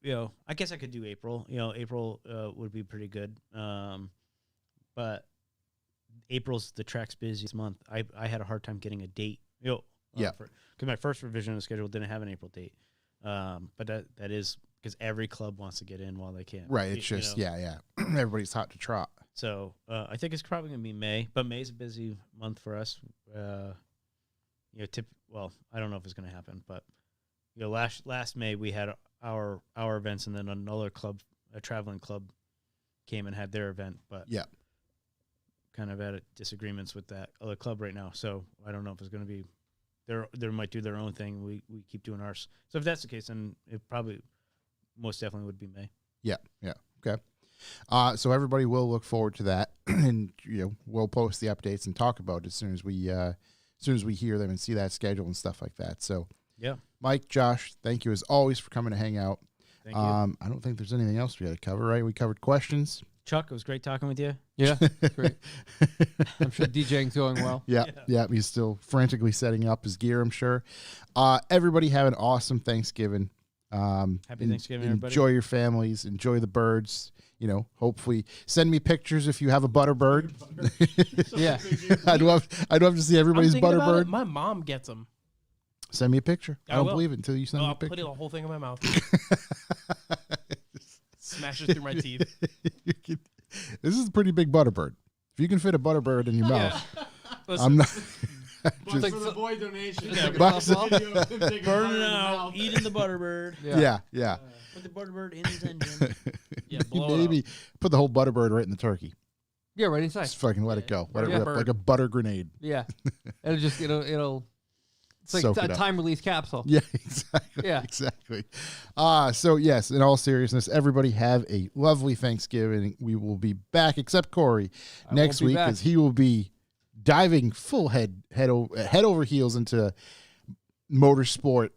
I guess I could do April. April would be pretty good. But April's the track's busiest month. I had a hard time getting a date. Yeah. Because my first revision of the schedule didn't have an April date. But that is because every club wants to get in while they can. Right. It's just yeah. Everybody's hot to trot. So I think it's probably going to be May, but May's a busy month for us. Well, I don't know if it's going to happen, but last May we had our events, and then another club, a traveling club, came and had their event, but Yeah. kind of at disagreements with that other club right now. So I don't know if it's going to be. They might do their own thing. We keep doing ours. So if that's the case, then it probably most definitely would be May. Yeah. Okay. So everybody will look forward to that, and we'll post the updates and talk about it as soon as we hear them and see that schedule and stuff like that. So Yeah. Mike, Josh, thank you as always for coming to hang out. Thank you. I don't think there's anything else we got to cover, right? We covered questions. Chuck, it was great talking with you. Yeah, great. I'm sure DJing's going well. Yeah. He's still frantically setting up his gear, I'm sure. Everybody have an awesome Thanksgiving. Happy Thanksgiving, everybody. Enjoy your families. Enjoy the birds. Hopefully send me pictures if you have a butterbird. Yeah. I'd love to see everybody's I'm thinking about it. butterbird. My mom gets them. Send me a picture. I don't will. believe it until you send me a I'll put picture. the whole thing in my mouth. Smashes through my teeth. This is a pretty big butterbird. If you can fit a butterbird in your mouth, Listen, I'm not. For just, the boy donation. Yeah, Bucks- Burning out, eating the butterbird. yeah. Put the butterbird in his engine. Yeah, blow it Maybe put the whole butterbird right in the turkey. Yeah, right inside. Just fucking let it go. Let it Yeah. rip like a butter grenade. Yeah, it'll. It's like Soak a it up. time release capsule. Yeah, exactly. Yeah. Exactly. So yes, in all seriousness, everybody have a lovely Thanksgiving. We will be back, except Corey, I next won't be week, back. because he will be diving full head over heels into motorsport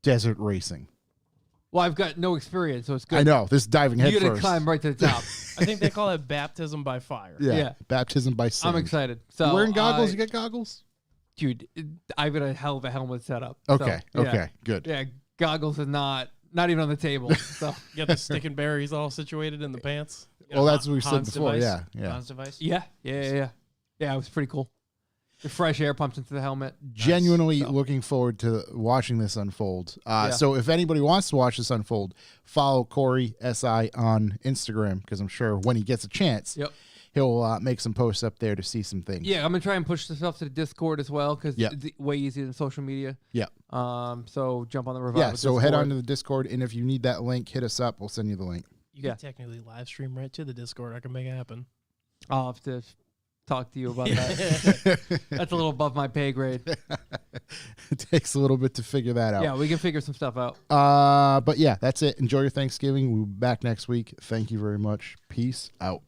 desert racing. Well, I've got no experience, so it's good. I know this is diving head You got to first. climb right to the top. I think they call it baptism by fire. Yeah. Yeah. Baptism by sin. I'm excited. So You wearing goggles? You got goggles? dude, I've got a hell of a helmet set up. Okay. So, yeah. Okay. Good. Yeah, goggles is not even on the table. So You got the stick and berries all situated in the pants. Well, that's what we said Hans before. device. Yeah. Hans device. yeah, it was pretty cool. The fresh air pumped into the helmet. Genuinely So- looking forward to watching this unfold. Yeah. So if anybody wants to watch this unfold, follow Corey SI on Instagram, because I'm sure when he gets a chance, Yep. he'll make some posts up there to see some things. Yeah, I'm gonna try and push this stuff to the Discord as well because Yeah. it's way easier than social media. Yeah. So jump on the Revival Yeah. So head Discord. on to the Discord, and if you need that link, hit us up. We'll send you the link. You Yeah. can technically live stream right to the Discord. I can make it happen. I'll have to talk to you about that. That's a little above my pay grade. It takes a little bit to figure that out. Yeah, we can figure some stuff out. But yeah, that's it. Enjoy your Thanksgiving. We'll be back next week. Thank you very much. Peace out.